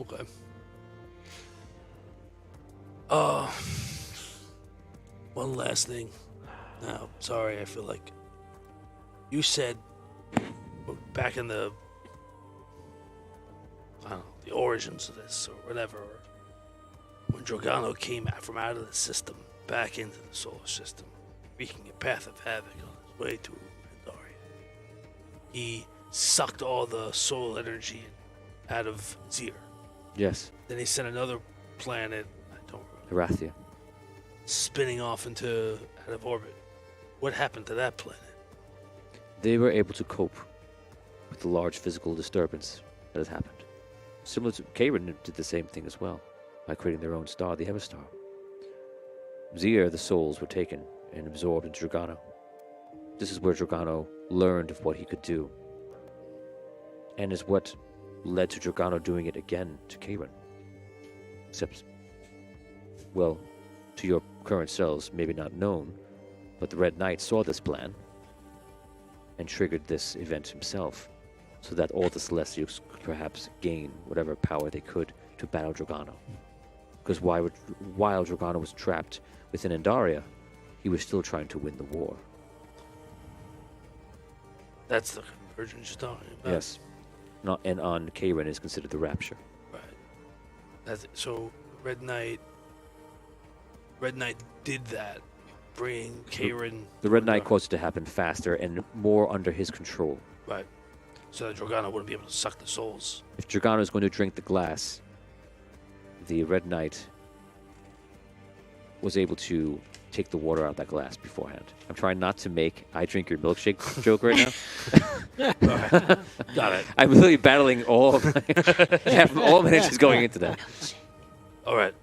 okay. One last thing. Now, sorry, I feel like you said back in the I don't know, the origins of this or whatever, when Drogano came out from out of the system back into the solar system, wreaking a path of havoc on his way to Pandaria, he sucked all the soul energy out of Zir. Yes, Then he sent another planet, I don't remember, Arathia. spinning off into out of orbit. What happened to that planet? They were able to cope with the large physical disturbance that has happened. Similar to Karen did the same thing as well by creating their own star, the Everstar. Zir, the souls were taken and absorbed into Dragano. This is where Dragano learned of what he could do, and is what led to Dragano doing it again to Karen. Except, well, to your current selves, maybe not known, but the Red Knight saw this plan and triggered this event himself, so that all the Celestials could perhaps gain whatever power they could to battle Dragano. Because while Dragano was trapped within Andaria, he was still trying to win the war. That's the convergence you're talking about. Yes. Not, and on Karen is considered the Rapture. Right. So Red Knight did that, bringing Karen. The Red Knight caused it to happen faster and more under his control. Right. So that Dragano wouldn't be able to suck the souls. If Dragano is going to drink the glass, the Red Knight was able to take the water out of that glass beforehand. I'm trying not to make I drink your milkshake joke right now. Got it. I'm really battling all of all my energies going into that. All right.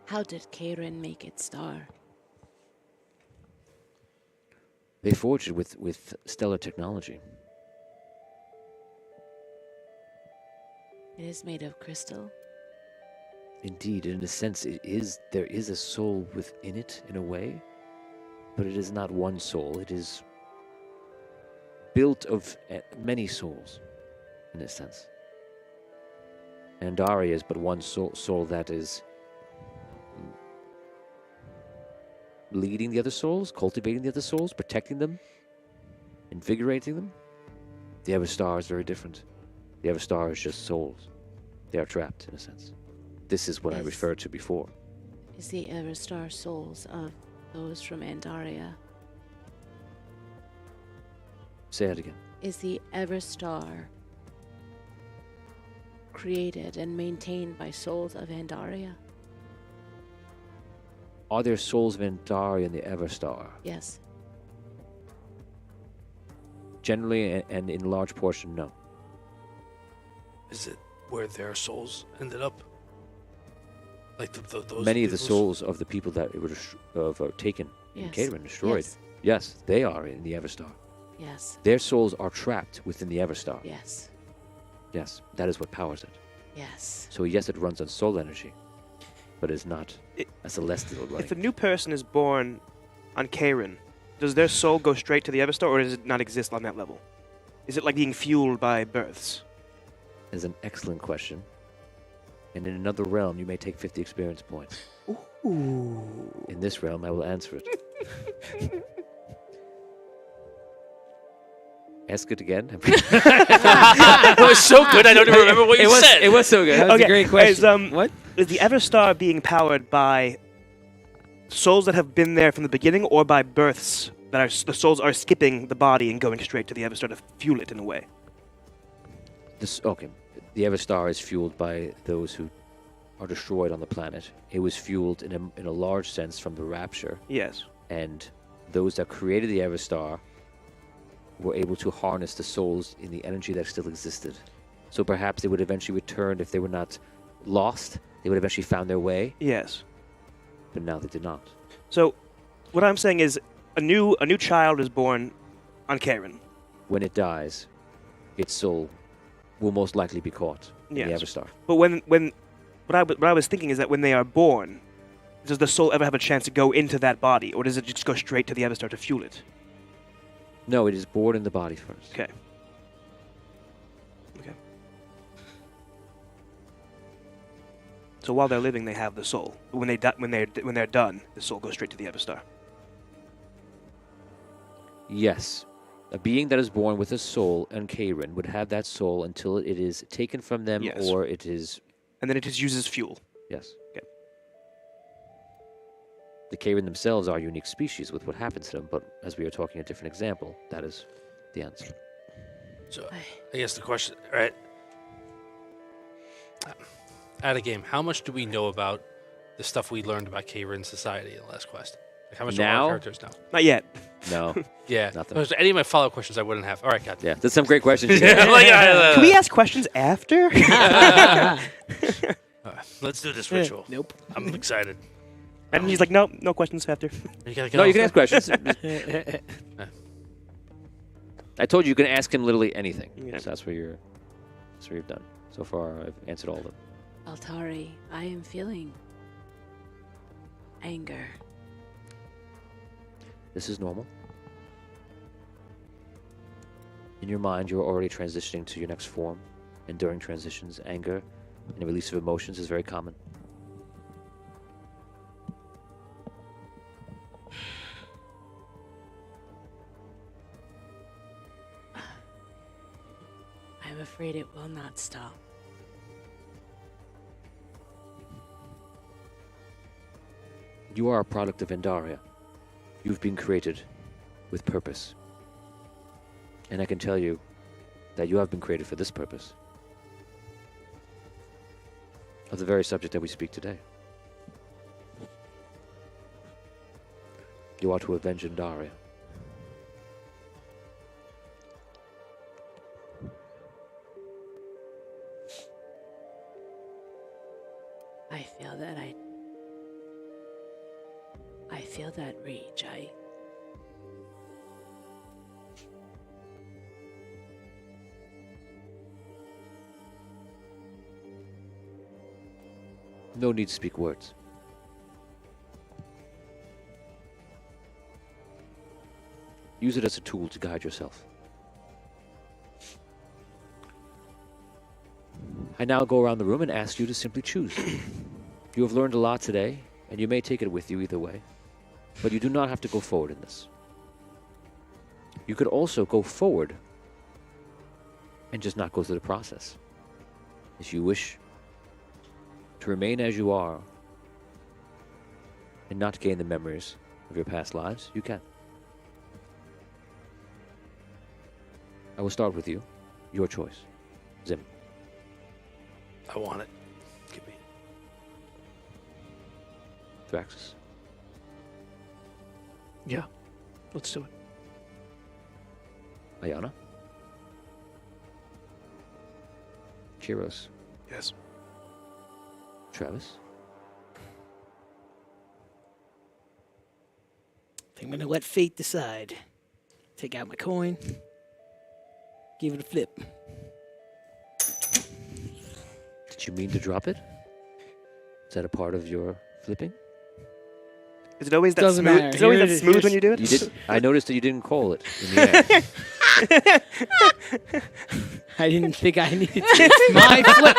How did Karen make its star? They forged it with stellar technology. It is made of crystal. Indeed, in a sense, there is a soul within it in a way, but it is not one soul. It is built of many souls, in a sense. And Andaria is but one soul that is leading the other souls, cultivating the other souls, protecting them, invigorating them. The Everstar is very different. The Everstar is just souls. They are trapped, in a sense. This is what I referred to before. Is the Everstar souls of those from Andaria? Say that again. Is the Everstar created and maintained by souls of Andaria? Are there souls of Andaria in the Everstar? Yes. Generally, and in large portion, no. Is it where their souls ended up? Like those Many of the people's- souls of the people that were taken in Yes. Caterham, destroyed. Yes. Yes, they are in the Everstar. Yes. Their souls are trapped within the Everstar. Yes. Yes, that is what powers it. Yes. So yes, it runs on soul energy, but is not a celestial If running. a new person is born on Karen, does their soul go straight to the Everstar, or does it not exist on that level? Is it like being fueled by births? Is an excellent question. And in another realm, you may take 50 experience points. Ooh. In this realm, I will answer it. Ask it again. It was so good. I don't even remember what you said. It was so good. That was a great question. What? Is the Everstar being powered by souls that have been there from the beginning, or by births that are the souls are skipping the body and going straight to the Everstar to fuel it in a way? Okay. The Everstar is fueled by those who are destroyed on the planet. It was fueled in a large sense from the Rapture, Yes. and those that created the Everstar were able to harness the souls in the energy that still existed. So perhaps they would eventually return if they were not lost. They would eventually found their way, Yes. but now they did not. So, what I'm saying is, a new child is born on Karen. When it dies, its soul will most likely be caught in the Yes. Everstar. But what I was thinking is that when they are born, does the soul ever have a chance to go into that body, or does it just go straight to the Everstar to fuel it? No, it is born in the body first. Okay. Okay. So while they're living, they have the soul. But when they're done, the soul goes straight to the Everstar. Yes. A being that is born with a soul and Karen would have that soul until it is taken from them, Yes. or it is... And then it just uses fuel. Yes. Okay. The Karen themselves are a unique species with what happens to them, but as we are talking a different example, that is the answer. So, I guess the question, right? At a game, how much do we know about the stuff we learned about Karen society in the last quest? Like, how much Now? are our characters now? Not yet. No. Yeah. Nothing. If there's any of my follow-up questions I wouldn't have. All right, got Yeah, there's some great questions. You Yeah, got. like, Can we ask questions after? Let's do this ritual. Nope. I'm excited. And he's like, nope, no questions after. You gotta get No, you off can ask the- questions. I told you you can ask him literally anything. Yeah. So that's what you've done. So far, I've answered all of them. Altari, I am feeling anger. This is normal. In your mind, you're already transitioning to your next form. And during transitions, anger and the release of emotions is very common. I'm afraid it will not stop. You are a product of Endaria. You've been created with purpose. And I can tell you that you have been created for this purpose. Of the very subject that we speak today. You are to avenge Endaria. I feel that rage. No need to speak words. Use it as a tool to guide yourself. I now go around the room and ask you to simply choose. You have learned a lot today, and you may take it with you either way, but you do not have to go forward in this. You could also go forward and just not go through the process. If you wish to remain as you are and not gain the memories of your past lives, you can. I will start with you. Your choice. Zim. I want it. Give me. Thraxis. Yeah. Let's do it. Ayana. Chiros. Yes. Travis. I think I'm gonna let fate decide. Take out my coin. Give it a flip. Did you mean to drop it? Is that a part of your flipping? Is it always that Doesn't smooth? matter. Is it always Here that it is. smooth when you do it? You did. I noticed that you didn't call it in the air. I didn't think I needed to. It's my flip.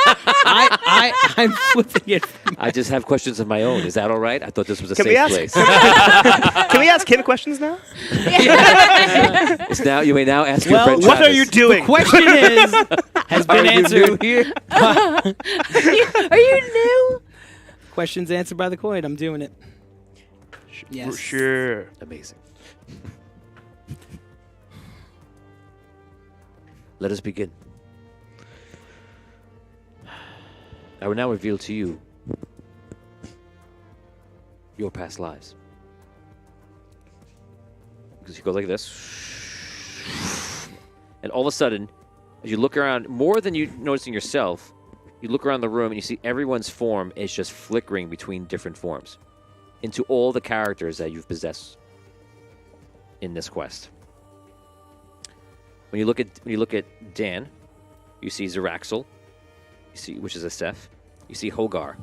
I'm flipping it. I just have questions of my own. Is that all right? I thought this was a Can we safe ask? place. Can we ask him questions now? It's now. You may now ask your Well, friend What are Travis. you doing? Question has Are been you answered. new here? Are you new? Questions answered by the coin. I'm doing it. Yes. Sure. Amazing. Let us begin. I will now reveal to you your past lives. Because you go like this. And all of a sudden, as you look around, more than you noticing yourself, you look around the room and you see everyone's form is just flickering between different forms into all the characters that you've possessed in this quest. When you look at Dan, you see Zeraxel, which is a Seth. You see Hogar,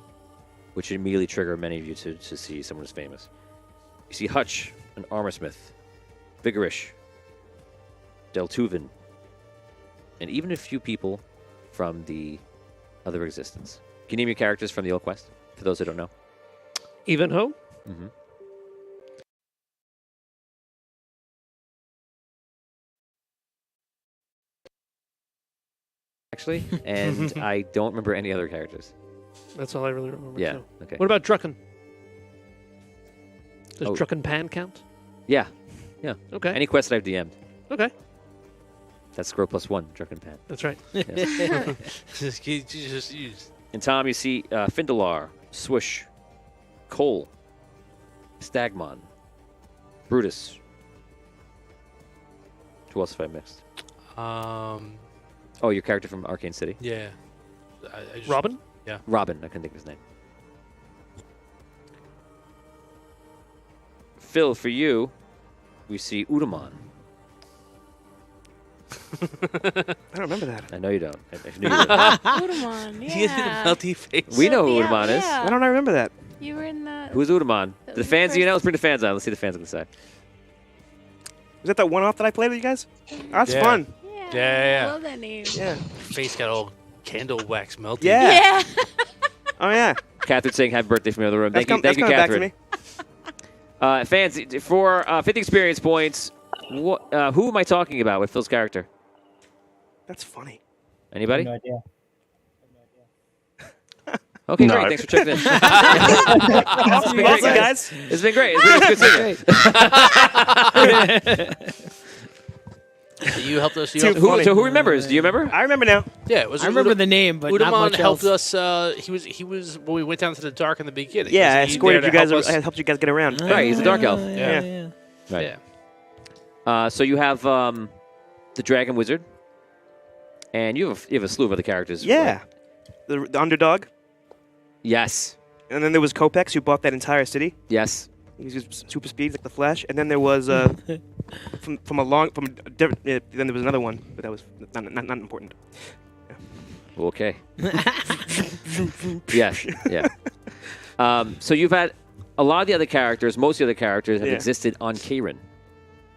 which would immediately trigger many of you to see someone who's famous. You see Hutch, an armorsmith, Vigorish, Deltuven, and even a few people from the other existence. Can you name your characters from the old quest, for those who don't know? Ivanhoe? Mm-hmm. Actually, and I don't remember any other characters. That's all I really remember. Yeah. too. Okay. What about Drucken? Does Oh. Drucken Pan count? Yeah. Okay. Any quest that I've DM'd. Okay. That's Scroll +1, Drucken Pan. That's right. Just use. And Tom, you see Findalar, Swish, Cole, Stagmon, Brutus. Who else have I mixed? Oh, your character from Arcane City. Yeah. I just, Robin? Robin. I couldn't think of his name. Phil, for you, we see Udamon. I don't remember that. I know you don't. I knew you wouldn't. Udamon, He had a yeah. melty face. We know who Yeah, Udamon is. yeah. Why don't I remember that? You were in the. Who's Udamon? That The was fans, the you know? first- Let's bring the fans on. Let's see the fans on the side. Was that one-off that I played with you guys? Oh, that's Yeah. fun. Yeah, Yeah. I love that name. Yeah. Face got all candle wax melty. Yeah. Yeah. Oh yeah. Catherine saying happy birthday from the other room. That's Thank you, coming back to Catherine. me. Fans, for 50 experience points, who am I talking about with Phil's character? That's funny. Anybody? No idea. Okay, No. great. Thanks for checking in. Awesome, great, guys. It's been great. It's been good seeing you. You helped us. You Too helped funny. So who remembers? Do you rember? I remember now. Yeah, it was. I remember the name, but not Udamon much helped else. us. He was when we went down to the dark in the beginning. Yeah, I Was he escorted there you to guys. help us? I helped you guys get around. Right, he's a dark elf. Yeah. Right. Yeah. So you have the Dragon Wizard, and you have a slew of other characters. Yeah. right? The underdog, Yes. and then there was Kopex who bought that entire city. Yes. He used super speed like the Flash, and then there was then there was another one, but that was not important. Okay. Yes. Yeah. So you've had a lot of the other characters. Most of the other characters have Yeah. existed on Kairin.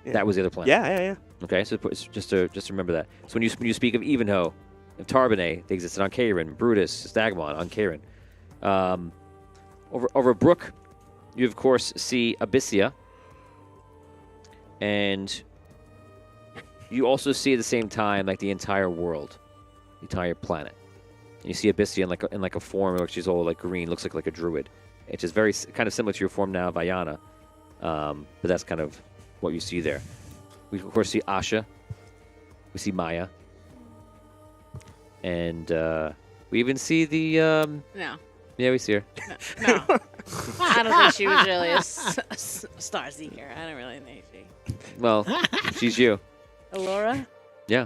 Yeah. That was the other planet. Yeah. Okay. So just to remember that. So when you speak of Evenho, of Tarbonne, they existed on Kairin. Brutus, Stagmon on Kairin. Over Brook, you of course see Abyssia, and you also see at the same time like the entire world, the entire planet. And you see Abyssia in like a form where she's all like green, looks like a druid. It's just very kind of similar to your form now, Vayana, but that's kind of what you see there. We of course see Asha, we see Maya, and we even see the No. yeah, we see her. No. I don't think she was really a star seeker. I don't really think she. Well, she's you. Allura? Yeah.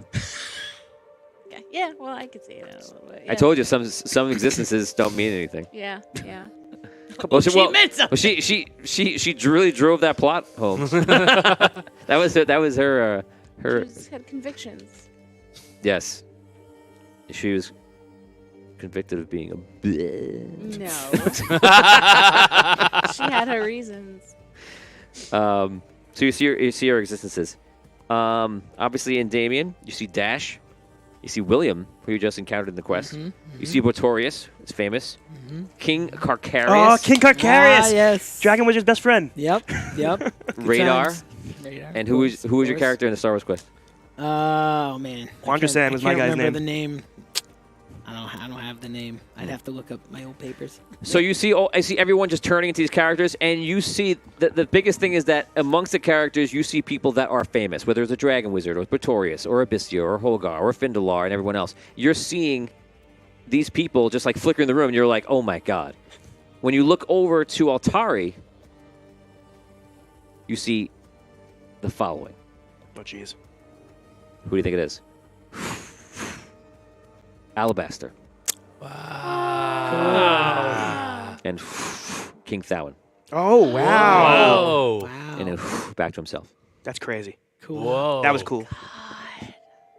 Okay. Yeah, well, I could see it a little bit. Yeah. I told you some existences don't mean anything. Yeah, yeah. Well, She meant something. she really drove that plot home. that was her She just had convictions. yes. She was convicted of being a bitch. No. She had her reasons. So you see her existences. Obviously in Damien, you see Dash. You see William, who you just encountered in the quest. You see Botorius, it's famous. King Carcarius. Oh, King Carcarius. Ah, yes. Dragon Wizard's best friend. Yep. Good Radar. times. Radar. And who is Of your course. character in the Star Wars quest? Oh man. Quandrasan was my guy's I can't name. remember the name. I don't have the name. I'd have to look up my old papers. So you see, I see everyone just turning into these characters, and you see the biggest thing is that amongst the characters, you see people that are famous, whether it's a Dragon Wizard or Botorius or Abyssia or Holgar or Findalar and everyone else. You're seeing these people just like flicker in the room, and you're like, oh my god. When you look over to Altari, you see the following. Oh jeez. Who do you think it is? Alabaster and King Thawen, Oh wow. Oh. Wow. and then back to himself. That's crazy. Cool. Whoa. That was cool.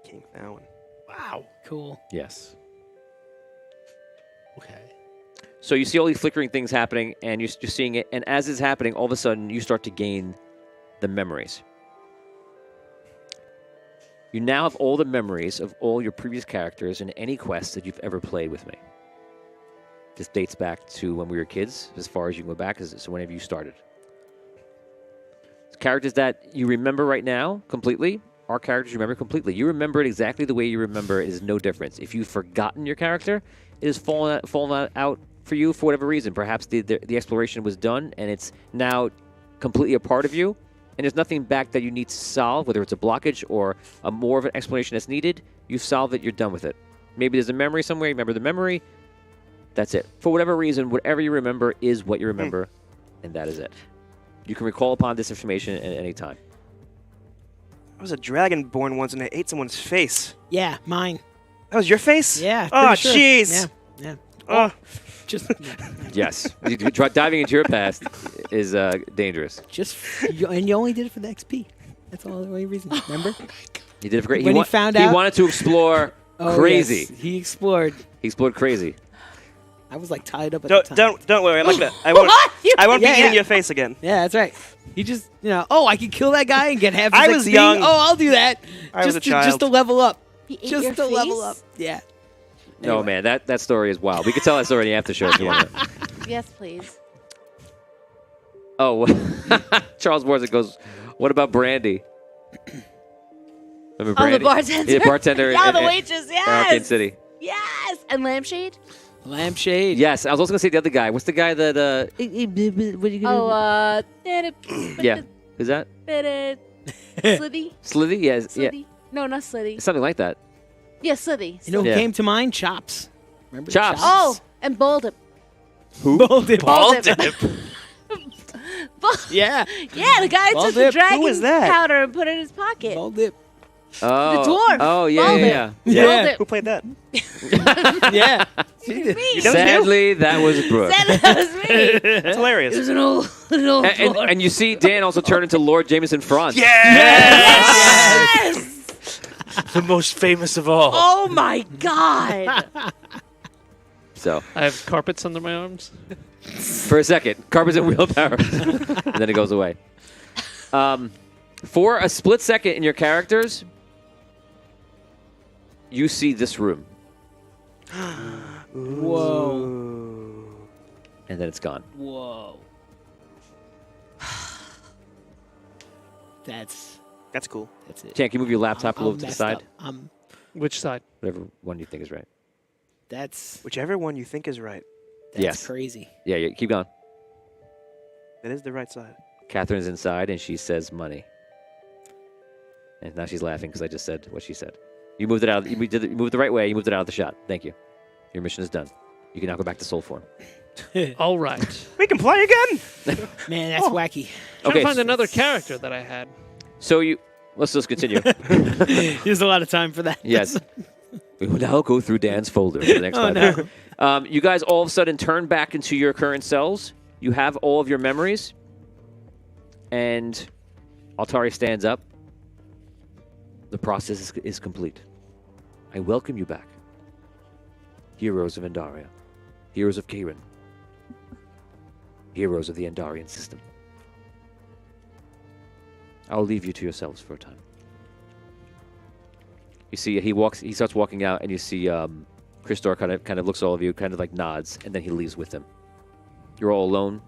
King Thawen. Wow. Cool. Yes. Okay. So you see all these flickering things happening, and you're seeing it, and as it's happening, all of a sudden you start to gain the memories. You now have all the memories of all your previous characters in any quest that you've ever played with me. This dates back to when we were kids, as far as you can go back, so whenever you started. Characters that you remember right now completely are characters you remember completely. You remember it exactly the way you remember it. Is no difference. If you've forgotten your character, it has fallen out for you for whatever reason. Perhaps the exploration was done, and it's now completely a part of you, and there's nothing back that you need to solve, whether it's a blockage or a more of an explanation that's needed. You've solved it, you're done with it. Maybe there's a memory somewhere, you remember the memory, that's it. For whatever reason, whatever you remember is what you remember, and that is it. You can recall upon this information at any time. I was a dragonborn once and I ate someone's face. Yeah, mine. That was your face? Yeah. Oh, pretty sure. jeez. Yeah. Oh. Just, Yes. Diving into your past is dangerous. and you only did it for the XP. That's all the only reason. Remember? You did it for great. When he found he out- wanted to explore Oh, crazy. yes, he explored. He explored crazy. I was like tied up at the time. Don't worry. I'm not gonna. I won't. I won't Yeah, be eating yeah. your face again. Yeah, that's right. He just, I could kill that guy and get half his I was XP. young. Oh, I'll do that. I was a just child. to level up. He ate Just your to level face? up. Yeah. No, Anyway. man, that story is wild. We could tell that story in the after show if you want. Yes, please. Oh, Charles Borzik goes, what about Brandy? Remember Oh, the Brandy? bartender. Yeah, bartender. Yeah, the in- waitress. in Arcade Yes. City. Yes. And Lampshade. Lampshade. Yes, I was also going to say the other guy. What's the guy that... what are you Oh, Yeah. Who's that? Slithy. Slithy? Yes. Yeah. Slithy. No, not Slithy. Something like that. Yeah, Slithy. You know who Yeah. came to mind? Chops. Remember Chops. Oh, and Boldip. Boldip. Boldip. Yeah. Yeah, the guy who took the Boldip. dragon Who was that? powder and put it in his pocket. Boldip. Oh. dwarf. Oh, yeah, Boldip. yeah, Yeah. Boldip. Who played that? Yeah. She did. Me. You know- Sadly, that was Brooke. That was me. That's hilarious. It was an old dwarf. And you see Dan also turn into Lord Jameson Franz. Yes! The most famous of all. Oh my god. So, I have carpets under my arms. for a second, carpets and wheelbarrows. And then it goes away. For a split second in your characters, you see this room. Whoa. And then it's gone. Whoa. That's cool. it. Can you move your laptop a I'm little to the messed side? up. Which side? Whatever one you think is right. That's Whichever one you think is right. Yes. crazy. Yeah, yeah, keep going. That is the right side. Catherine's inside, and she says money. And now she's laughing because I just said what she said. You moved it out. You moved it the right way. You moved it out of the shot. Thank you. Your mission is done. You can now go back to soul form. All right. We can play again. Man, that's wacky. Trying Okay, to find another character that I had. so let's just continue. There's a lot of time for that. Yes. We will now go through Dan's folder for the next 5 minutes. You guys all of a sudden turn back into your current selves. You have all of your memories. And Altari stands up. The process is complete. I welcome you back. Heroes of Andaria. Heroes of Kieran. Heroes of the Andarian system. I'll leave you to yourselves for a time. You see, he starts walking out, and you see Christor kind of looks at all of you, kind of like nods, and then he leaves with them. You're all alone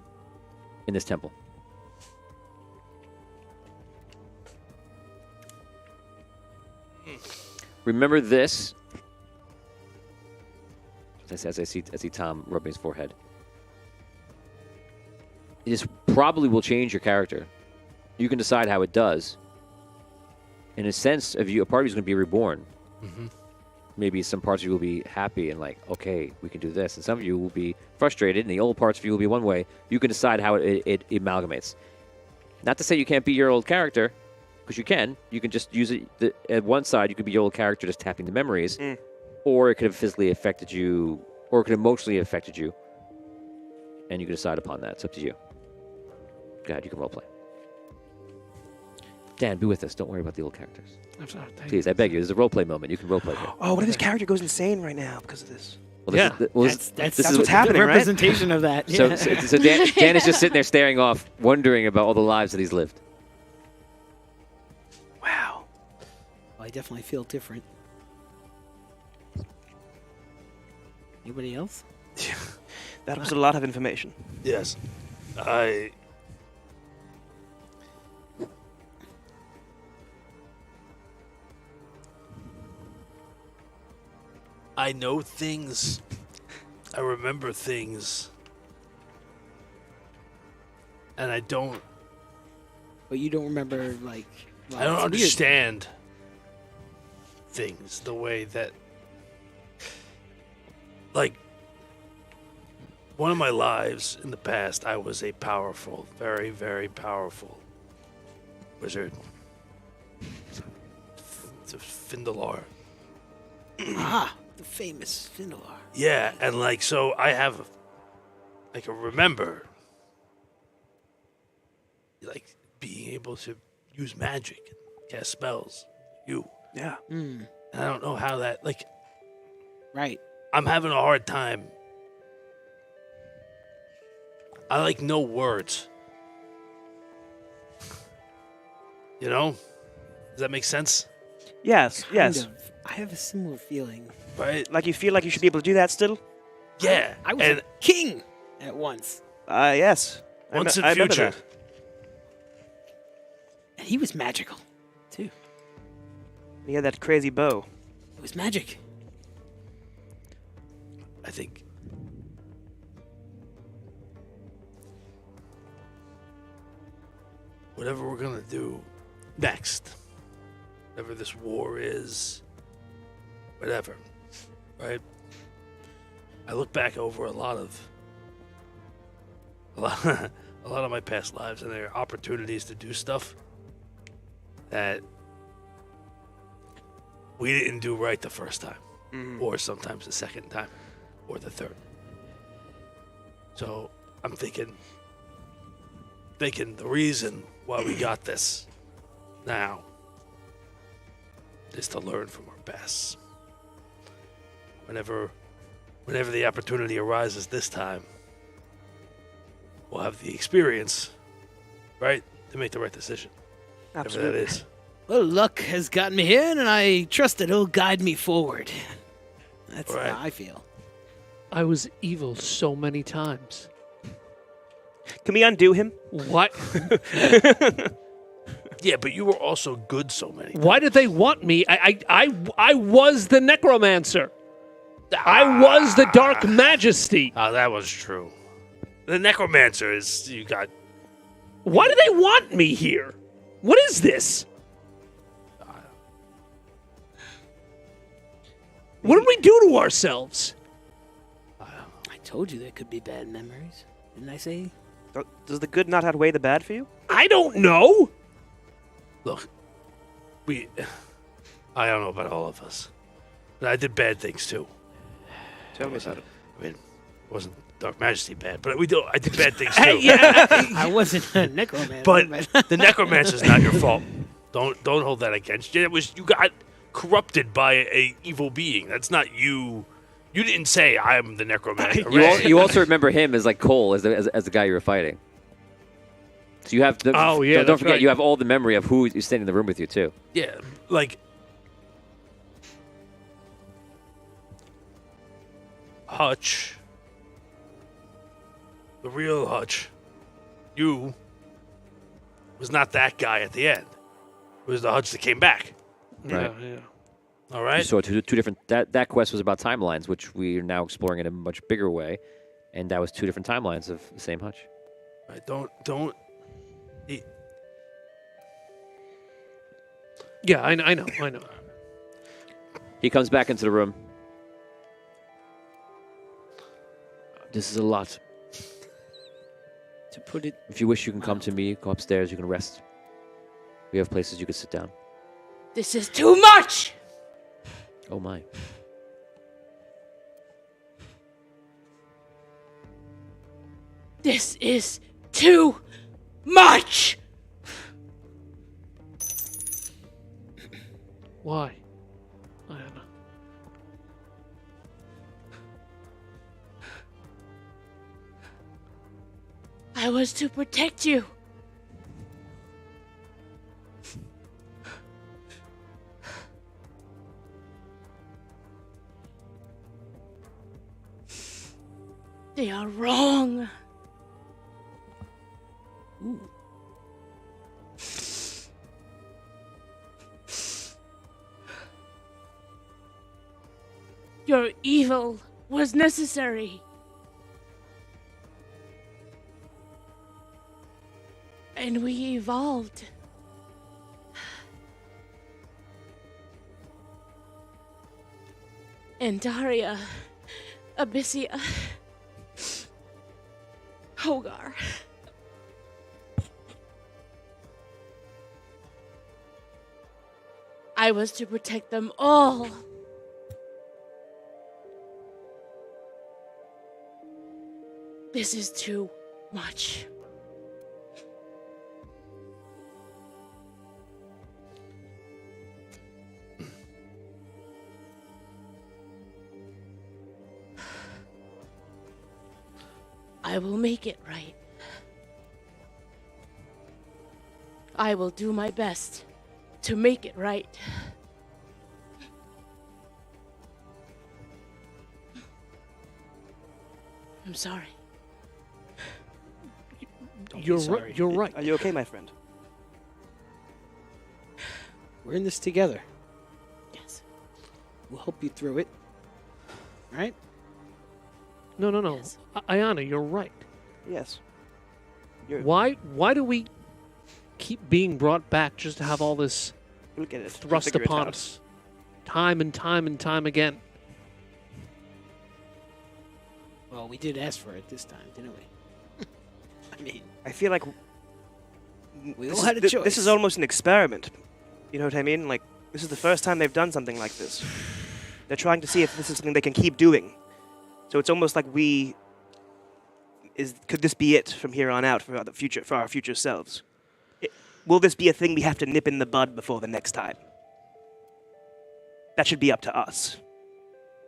in this temple. Remember this. As I see Tom rubbing his forehead. This probably will change your character. You can decide how it does. In a sense of you, a part of you is going to be reborn. Mm-hmm. Maybe some parts of you will be happy and like, okay, we can do this. And some of you will be frustrated, and the old parts of you will be one way. You can decide how it amalgamates. Not to say you can't be your old character, because you can. You can just use it. At one side, you could be your old character just tapping the memories. Or it could have physically affected you, or it could have emotionally affected you. And you can decide upon that. It's up to you. Go ahead, you can roleplay. Dan, be with us. Don't worry about the old characters. I'm sorry. Please, I beg you. There's a roleplay moment. You can roleplay here. Oh, what if his character goes insane right now because of this? Well, this Yeah. is, well, this That's is what's happening, the right? representation of that. So, Yeah. so Dan is just sitting there staring off, wondering about all the lives that he's lived. Wow. I definitely feel different. Anybody else? That was a lot of information. Yes. I know things. I remember things. And I don't But you don't remember, like... well, I don't it's weird. understand things the way that, like, one of my lives in the past, I was a powerful, very, very powerful wizard. It's a Findalar. Ah, the famous Findalar. Yeah, and like, so I have, I can remember, like, being able to use magic and cast spells. You. Yeah. And I don't know how that, like, Right. I'm having a hard time. I like know words. You know? Does that make sense? Yes. Kind Yes. of. I have a similar feeling. Right? Like you feel like you should be able to do that still. Yeah. I was and a king at once. Yes. once in I remember future. that. And he was magical, too. He had that crazy bow. It was magic. I think whatever we're gonna do next, whatever this war is, whatever, right? I look back over a lot of my past lives, and there are opportunities to do stuff that we didn't do right the first time, or sometimes the second time, or the third. So I'm thinking the reason why we got this now is to learn from our past. Whenever the opportunity arises this time, we'll have the experience, right, to make the right decision. Whatever Absolutely. that is. Well, luck has gotten me here, and I trust that it'll guide me forward. That's Right. how I feel. I was evil so many times. Can we undo him? What? Yeah, but you were also good so many. Why did they want me? I was the necromancer. I was the dark majesty. Oh, that was true. The necromancer is you got. Why do they want me here? What is this? What did we do to ourselves? I told you there could be bad memories. Didn't I say? Does the good not outweigh the bad for you? I don't know. Look, I don't know about all of us, but I did bad things too. Tell me about it. I mean, it wasn't Dark Majesty bad, but I did bad things too. Hey, yeah. I wasn't a necromancer. But the necromancer's not your fault. Don't hold that against you. It was you got corrupted by a evil being. That's not you. You didn't say I'm the necromancer. You also remember him as like Cole, as the guy you were fighting. So you have the, Oh, yeah, don't that's forget right. you have all the memory of who is standing in the room with you too. Yeah, like Hutch, the real Hutch, you was not that guy at the end. It was the Hutch that came back. Right. Yeah. All You right. saw two different. That quest was about timelines, which we are now exploring in a much bigger way, and that was two different timelines of the same Hutch. Right, don't. Yeah, I know. He comes back into the room. This is a lot. To put it, If you wish, you can come to me. Go upstairs. You can rest. We have places you can sit down. This is too much! Oh my. This is too much! Why? I don't know. I was to protect you. They are wrong. Your evil was necessary. And we evolved. And Daria, Abyssia, Hogar. I was to protect them all. This is too much. I will make it right. I will do my best to make it right. I'm sorry. Don't be You're sorry. right. You're right. Are you okay, my friend? We're in this together. Yes. We'll help you through it. Right? No. Yes. Ayana, you're right. Yes. Why do we keep being brought back just to have all this We'll get it. We'll thrust figure it upon out. us? Time and time and time again. Well, we did ask for it this time, didn't we? I mean, I feel like we this all is- had a This choice. is almost an experiment. You know what I mean? Like, this is the first time they've done something like this. They're trying to see if this is something they can keep doing. So it's almost like could this be it from here on out for our future selves? Will this be a thing we have to nip in the bud before the next time? That should be up to us.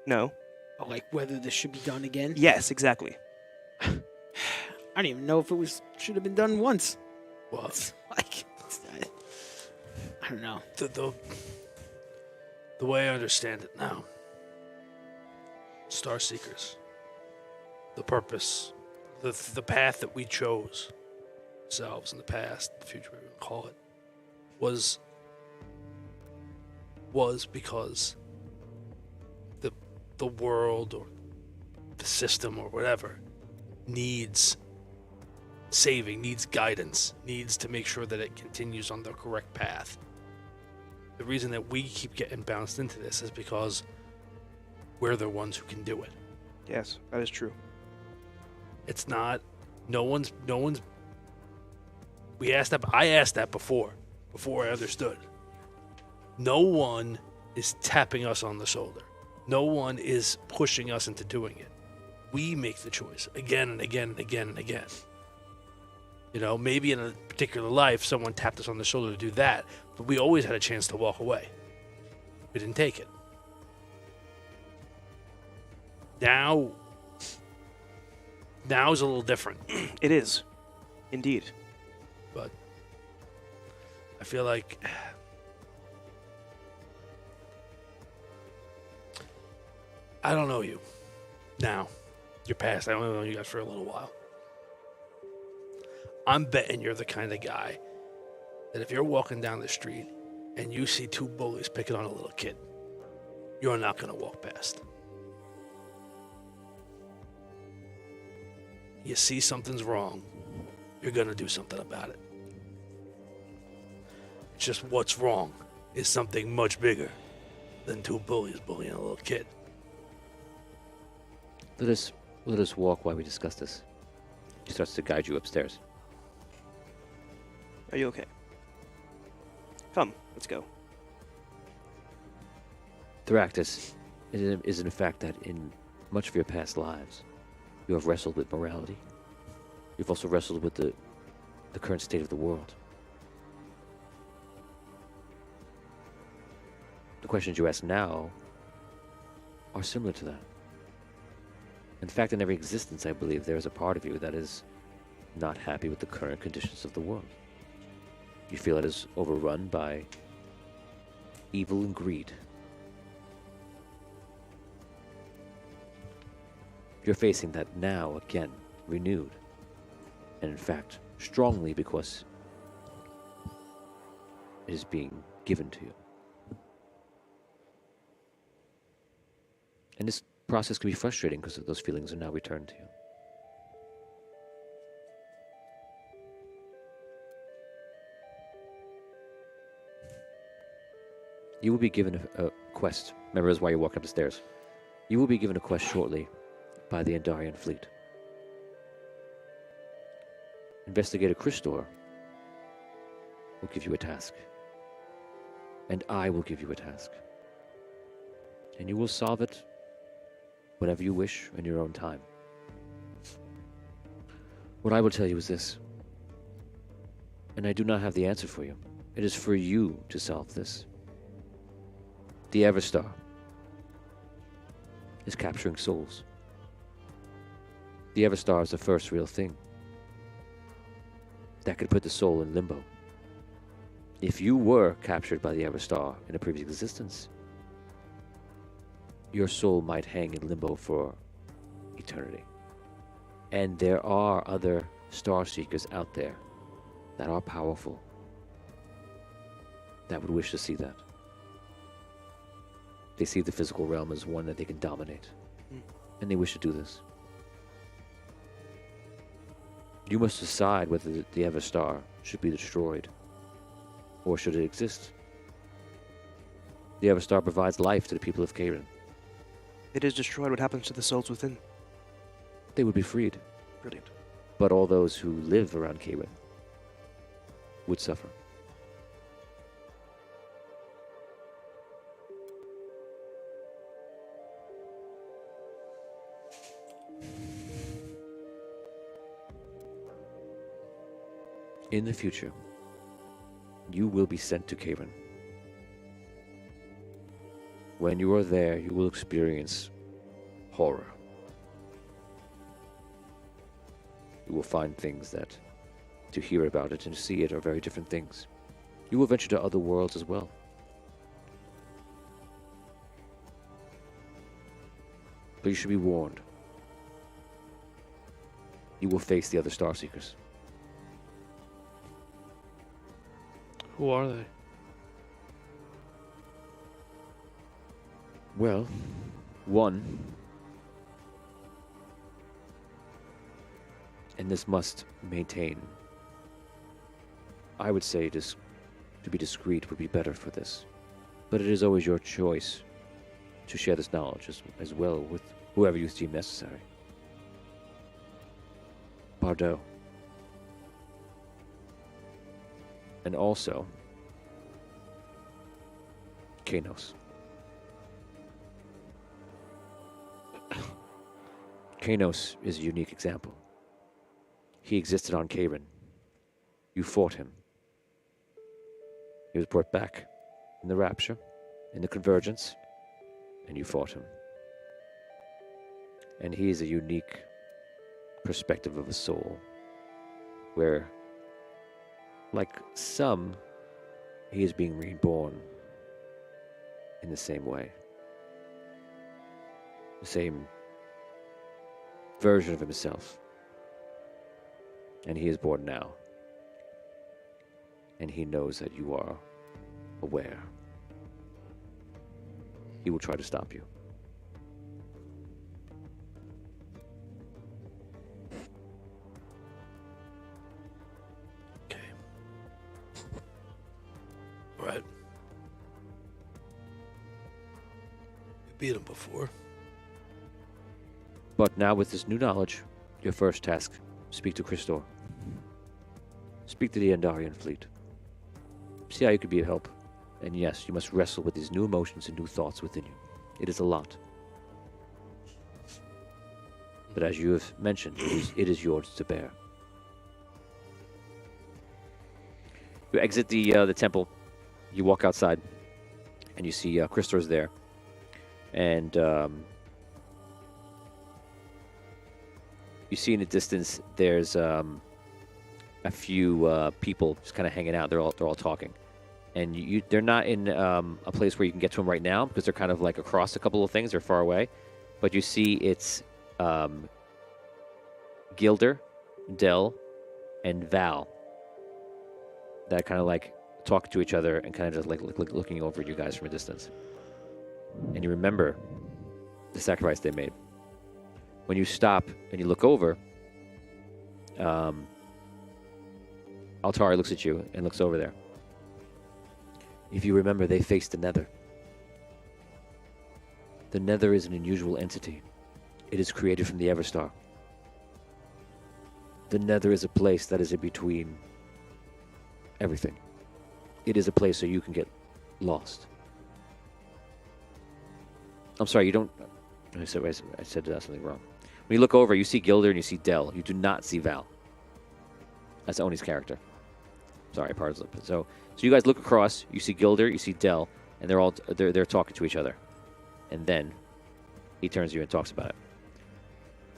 No? Oh, like whether this should be done again. Yes, exactly. I don't even know if it should have been done once. Well, Like, I don't know. the way I understand it now, Star Seekers, the purpose, the path that we chose, ourselves in the past, the future, whatever you want to call it, was because the world or the system or whatever needs saving, needs guidance, needs to make sure that it continues on the correct path. The reason that we keep getting bounced into this is because we're the ones who can do it. Yes, that is true. It's not. No one's. We asked that. I asked that before I understood. No one is tapping us on the shoulder. No one is pushing us into doing it. We make the choice again and again and again and again. You know, maybe in a particular life, someone tapped us on the shoulder to do that, but we always had a chance to walk away. We didn't take it. Now's a little different, It is. Indeed. but I feel like I don't know you now. You're past. I only know you guys for a little while. I'm betting you're the kind of guy that if you're walking down the street and you see two bullies picking on a little kid, you're not going to walk past. You see something's wrong, you're going to do something about it. It's just what's wrong is something much bigger than two bullies bullying a little kid. Let us walk while we discuss this. She starts to guide you upstairs. Are you okay? Come, let's go. Thractus, it is in fact that in much of your past lives, you have wrestled with morality. You've also wrestled with the current state of the world. The questions you ask now are similar to that. In fact, in every existence, I believe there is a part of you that is not happy with the current conditions of the world. You feel it is overrun by evil and greed. You're facing that now again, renewed, and in fact, strongly because it is being given to you. And this process can be frustrating because those feelings are now returned to you. You will be given a quest. Remember, this is why you're walking up the stairs. You will be given a quest shortly by the Andarian fleet. Investigator Christor will give you a task. And I will give you a task. And you will solve it whenever you wish in your own time. What I will tell you is this. And I do not have the answer for you. It is for you to solve this. The Everstar is capturing souls. The Everstar is the first real thing that could put the soul in limbo. If you were captured by the Everstar in a previous existence, your soul might hang in limbo for eternity. And there are other star seekers out there that are powerful, that would wish to see that. They see the physical realm as one that they can dominate, and they wish to do this. You must decide whether the Everstar should be destroyed, or should it exist. The Everstar provides life to the people of Kairin. It is destroyed. What happens to the souls within? They would be freed, Brilliant. but all those who live around Kairin would suffer. In the future, you will be sent to Kairin. When you are there, you will experience horror. You will find things that, to hear about it and to see it, are very different things. You will venture to other worlds as well. But you should be warned. You will face the other Starseekers. Who are they? Well, one, and this must maintain, I would say to be discreet would be better for this, but it is always your choice to share this knowledge as well with whoever you deem necessary. Bardot. And also, Kanos. Kanos is a unique example. He existed on Kairin. You fought him. He was brought back in the Rapture, in the Convergence, and you fought him. And he is a unique perspective of a soul, where, like some, he is being reborn in the same way. The same version of himself. And he is born now. And he knows that you are aware. He will try to stop you. Okay. Right. We beat him before. But now with this new knowledge, your first task, speak to Christor. Speak to the Andarian fleet. See how you could be of help. And yes, you must wrestle with these new emotions and new thoughts within you. It is a lot. But as you have mentioned, it is yours to bear. You exit the temple. You walk outside, and you see Christor's there. And you see in the distance there's a few people just kind of hanging out. They're all talking, and they're not in a place where you can get to them right now because they're kind of like across a couple of things. They're far away, but you see it's Gilder, Dell, and Val that kind of like talk to each other and kind of just like looking over at you guys from a distance. And you remember the sacrifice they made. When you stop and you look over, Altari looks at you and looks over there. If you remember, they faced the Nether. The Nether is an unusual entity. It is created from the Everstar. The Nether is a place that is in between everything. It is a place where you can get lost. I'm sorry, you don't... I said something wrong. When you look over, you see Gilder and you see Dell. You do not see Val. That's Oni's character. Sorry, pardon. So you guys look across, you see Gilder, you see Dell, and they're talking to each other. And then he turns to you and talks about it.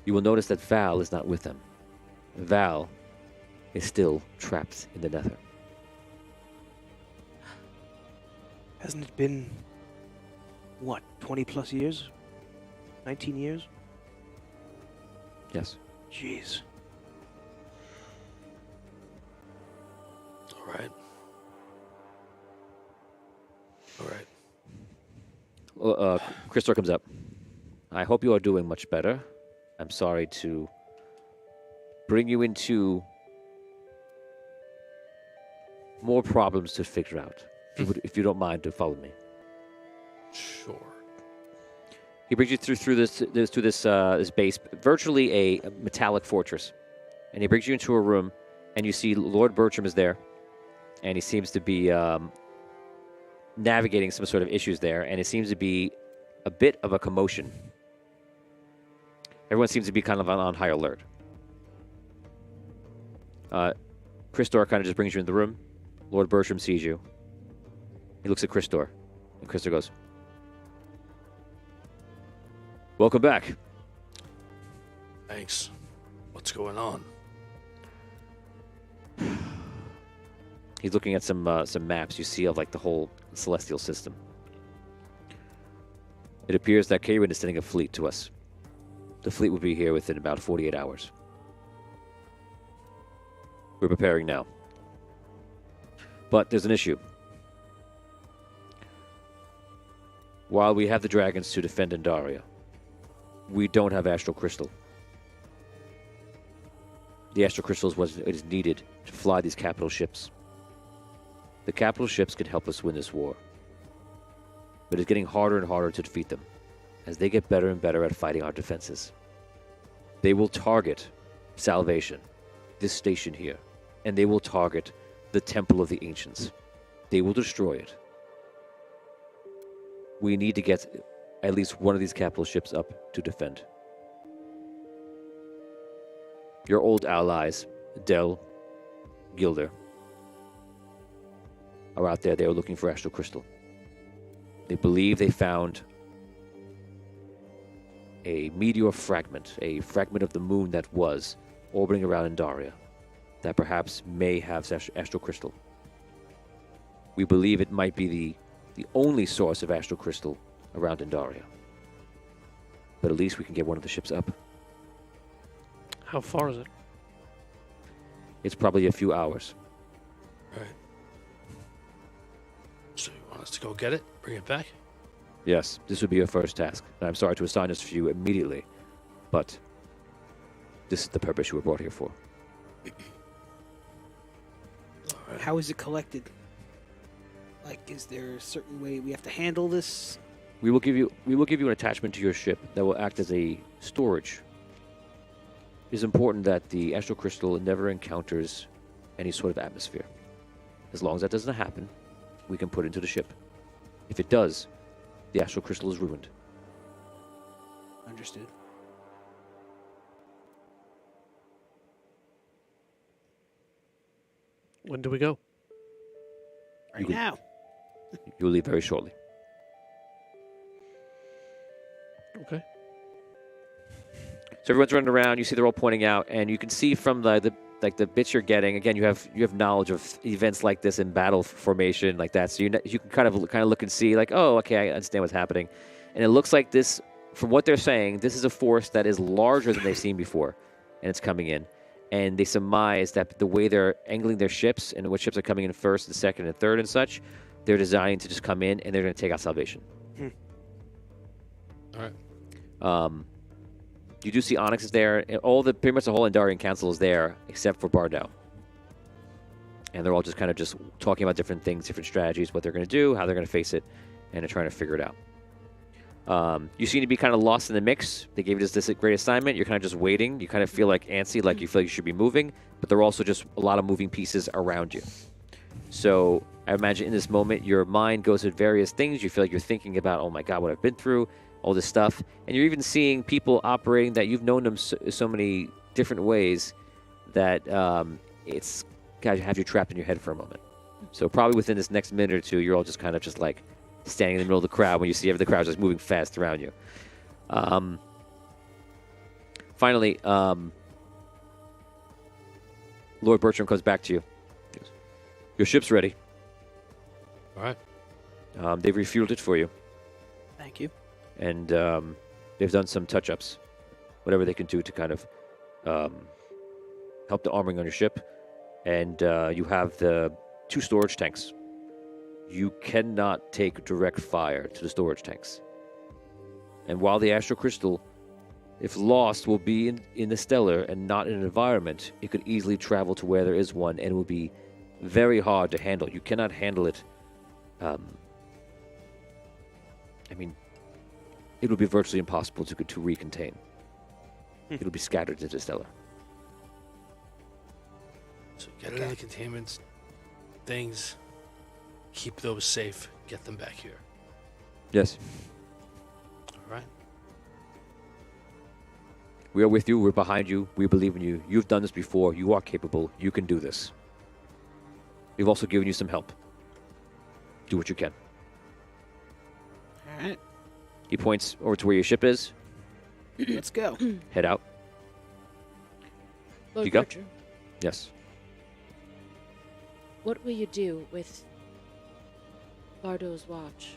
You will notice that Val is not with them. Val is still trapped in the Nether. Hasn't it been, what, 20 plus years? 19 years? Yes. Jeez. All right. All right. Christor comes up. I hope you are doing much better. I'm sorry to bring you into more problems to figure out. If you don't mind to follow me. Sure. He brings you through this base, virtually a metallic fortress, and he brings you into a room, and you see Lord Bertram is there, and he seems to be navigating some sort of issues there, and it seems to be a bit of a commotion. Everyone seems to be kind of on high alert. Christor kind of just brings you in the room. Lord Bertram sees you. He looks at Christor, and Christor goes, "Welcome back." Thanks. What's going on? He's looking at some maps you see of like the whole celestial system. It appears that Karin is sending a fleet to us. The fleet will be here within about 48 hours. We're preparing now. But there's an issue. While we have the dragons to defend Andaria, we don't have Astral Crystal. The Astral Crystal is what is needed to fly these capital ships. The capital ships can help us win this war. But it's getting harder and harder to defeat them, as they get better and better at fighting our defenses. They will target Salvation, this station here, and they will target the Temple of the Ancients. They will destroy it. We need to get at least one of these capital ships up to defend. Your old allies, Dell, Gilder, are out there. They are looking for Astral Crystal. They believe they found a meteor fragment, a fragment of the moon that was orbiting around Andaria, that perhaps may have Astral Crystal. We believe it might be the only source of Astral Crystal around Andaria. But at least we can get one of the ships up. How far is it? It's probably a few hours. Right. So you want us to go get it? Bring it back? Yes, this would be your first task. And I'm sorry to assign this to you immediately, but this is the purpose you were brought here for. All right. How is it collected? Like, is there a certain way we have to handle this? We will give you an attachment to your ship that will act as a storage. It is important that the Astral Crystal never encounters any sort of atmosphere. As long as that doesn't happen, we can put it into the ship. If it does, the Astral Crystal is ruined. Understood. When do we go? Right can- now. You will leave very shortly. Okay. So everyone's running around. You see they're all pointing out, and you can see from the bits you're getting. Again, you have knowledge of events like this in battle formation like that. So you can kind of look and see like, oh, okay, I understand what's happening. And it looks like this, from what they're saying, this is a force that is larger than they've seen before, and it's coming in. And they surmise that the way they're angling their ships and what ships are coming in first and second and third and such, they're designing to just come in and they're going to take out Salvation. All right. You do see Onyx is there, and pretty much the whole Andarian Council is there, except for Bardo. And they're all just kind of just talking about different things, different strategies, what they're going to do, how they're going to face it, and they're trying to figure it out. You seem to be kind of lost in the mix. They gave you this great assignment. You're kind of just waiting. You kind of feel like antsy, like you feel like you should be moving, but there are also just a lot of moving pieces around you. So I imagine in this moment, your mind goes at various things. You feel like you're thinking about, oh my God, what I've been through, all this stuff. And you're even seeing people operating that you've known them so many different ways that it's got to have you trapped in your head for a moment. So probably within this next minute or two, you're all just kind of just like standing in the middle of the crowd when you see the crowd just moving fast around you. Finally, Lord Bertram comes back to you. He goes, your ship's ready. All right. They've refueled it for you. Thank you. And they've done some touch-ups, whatever they can do to kind of help the armoring on your ship. And you have the 2 storage tanks. You cannot take direct fire to the storage tanks. And while the astral crystal, if lost, will be in the stellar and not in an environment, it could easily travel to where there is one, and it will be very hard to handle. You cannot handle it. I mean, it would be virtually impossible to recontain. It'll be scattered into stellar. So get it in the containment things, keep those safe, get them back here. Yes. All right. We are with you. We're behind you. We believe in you. You've done this before. You are capable. You can do this. We've also given you some help. Do what you can. All right. He points over to where your ship is. Let's go. Head out. Lord You go? Bertram, Yes. what will you do with Bardo's watch?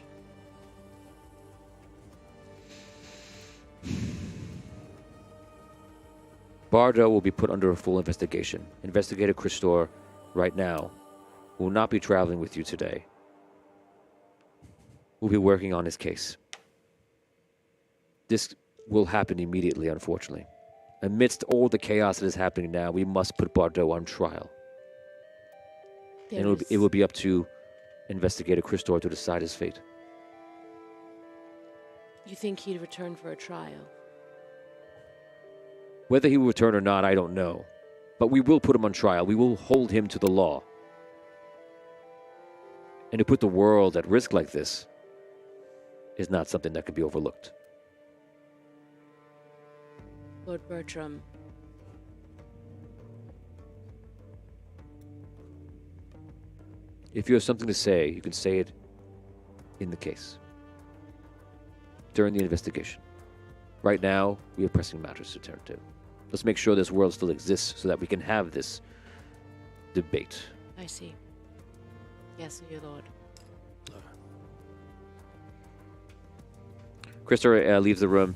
Bardo will be put under a full investigation. Investigator Christor, right now, will not be traveling with you today. We'll be working on his case. This will happen immediately, unfortunately. Amidst all the chaos that is happening now, we must put Bardo on trial. And it will be up to Investigator Christor to decide his fate. You think he'd return for a trial? Whether he will return or not, I don't know. But we will put him on trial. We will hold him to the law. And to put the world at risk like this is not something that can be overlooked. Lord Bertram, If you have something to say, you can say it in the case. During the investigation. Right now, we have pressing matters to turn to. Let's make sure this world still exists so that we can have this debate. I see. Yes, your lord. Christopher leaves the room.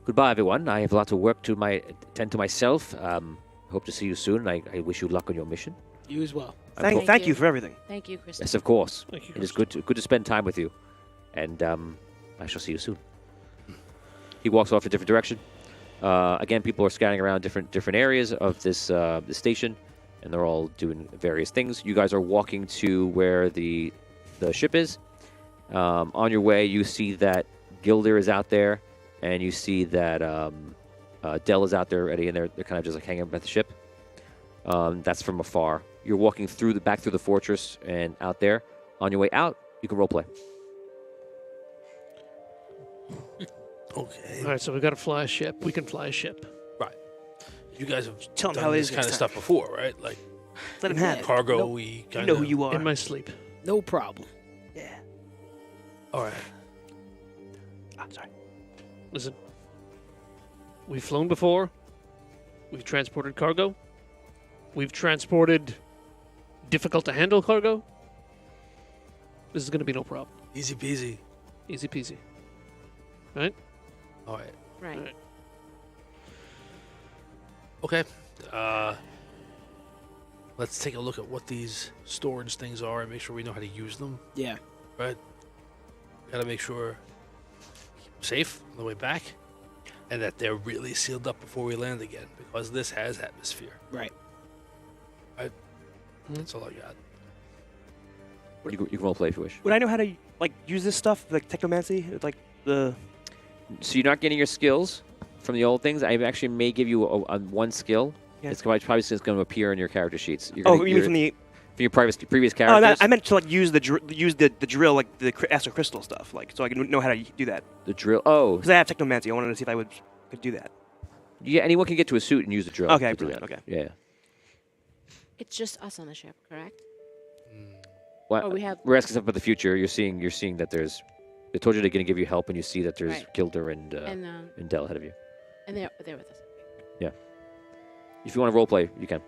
Goodbye, everyone. I have lots of work to attend to myself. Hope to see you soon. I wish you luck on your mission. You as well. Thank you for everything. Thank you, Chris. Yes, of course. Thank you, It is good to spend time with you. And I shall see you soon. He walks off a different direction. Again, people are scattering around different areas of this station, and they're all doing various things. You guys are walking to where the ship is. On your way, you see that Gilder is out there, and you see that Dell is out there already, and they're kind of just like hanging up at the ship. That's from afar. You're walking back through the fortress and out there. On your way out, you can roleplay. Okay. All right, so we got to fly a ship. We can fly a ship. Right. You guys have Tell 'em done how it this is kind of next stuff time. before, right? Like Let him have it. cargo. Nope. We You kind know of who you are. In my sleep. No problem. Yeah. All right. Sorry. Listen, we've flown before. We've transported cargo. We've transported difficult to handle cargo. This is going to be no problem. Easy peasy. Easy peasy. Right? All right. Right. All right. Okay. Let's take a look at what these storage things are and make sure we know how to use them. Yeah. Right. Got to make sure keep them safe on the way back, and that they're really sealed up before we land again, because this has atmosphere. Right. That's all I got. You can roleplay if you wish. Would I know how to use this stuff, like technomancy? Like, the? So you're not getting your skills from the old things. I actually may give you a one skill. Yeah. It's probably just going to appear in your character sheets. You're Oh, gonna, you mean from the? from your previous Oh, characters? I meant to like use the drill, like the Astro Crystal stuff, like so I can know how to do that. The drill. Oh, Because I have Technomancy, I wanted to see if I could do that. yeah. Anyone can get to a suit and use the drill. Okay, to do brilliant, that. okay. Yeah. It's just us on the ship, correct? Well, Or we have- we're asking something about the future. You're seeing that there's. They told you they're going to give you help, and you see that there's Right. Gilder and Dell ahead of you. And they're with us. If you want to role play, you can.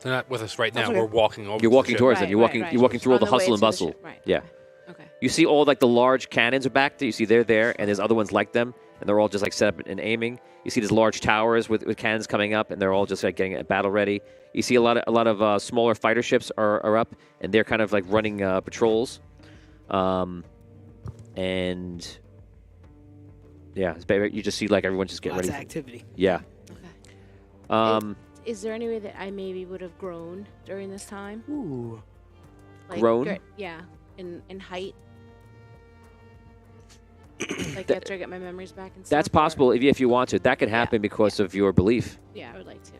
They're not with us right now. That's okay. We're walking over. You're to the walking ship. towards them. Right, You're walking. right. You're walking through all On the way hustle and to the bustle. ship, right. Yeah. Okay. You see all like the large cannons are back there. You see they're there, and there's other ones like them, and they're all just like set up and aiming. You see these large towers with cannons coming up, and they're all just like getting a battle ready. You see a lot of smaller fighter ships are up, and they're kind of like running patrols. And yeah, you just see like everyone just getting Lots ready. of activity. Yeah. Okay. Is there any way that I maybe would have grown during this time? Ooh. Like, Grown? Yeah, in height. Like That- after I get my memories back and stuff. That's possible if you want to. That could happen because of your belief. Yeah, I would like to.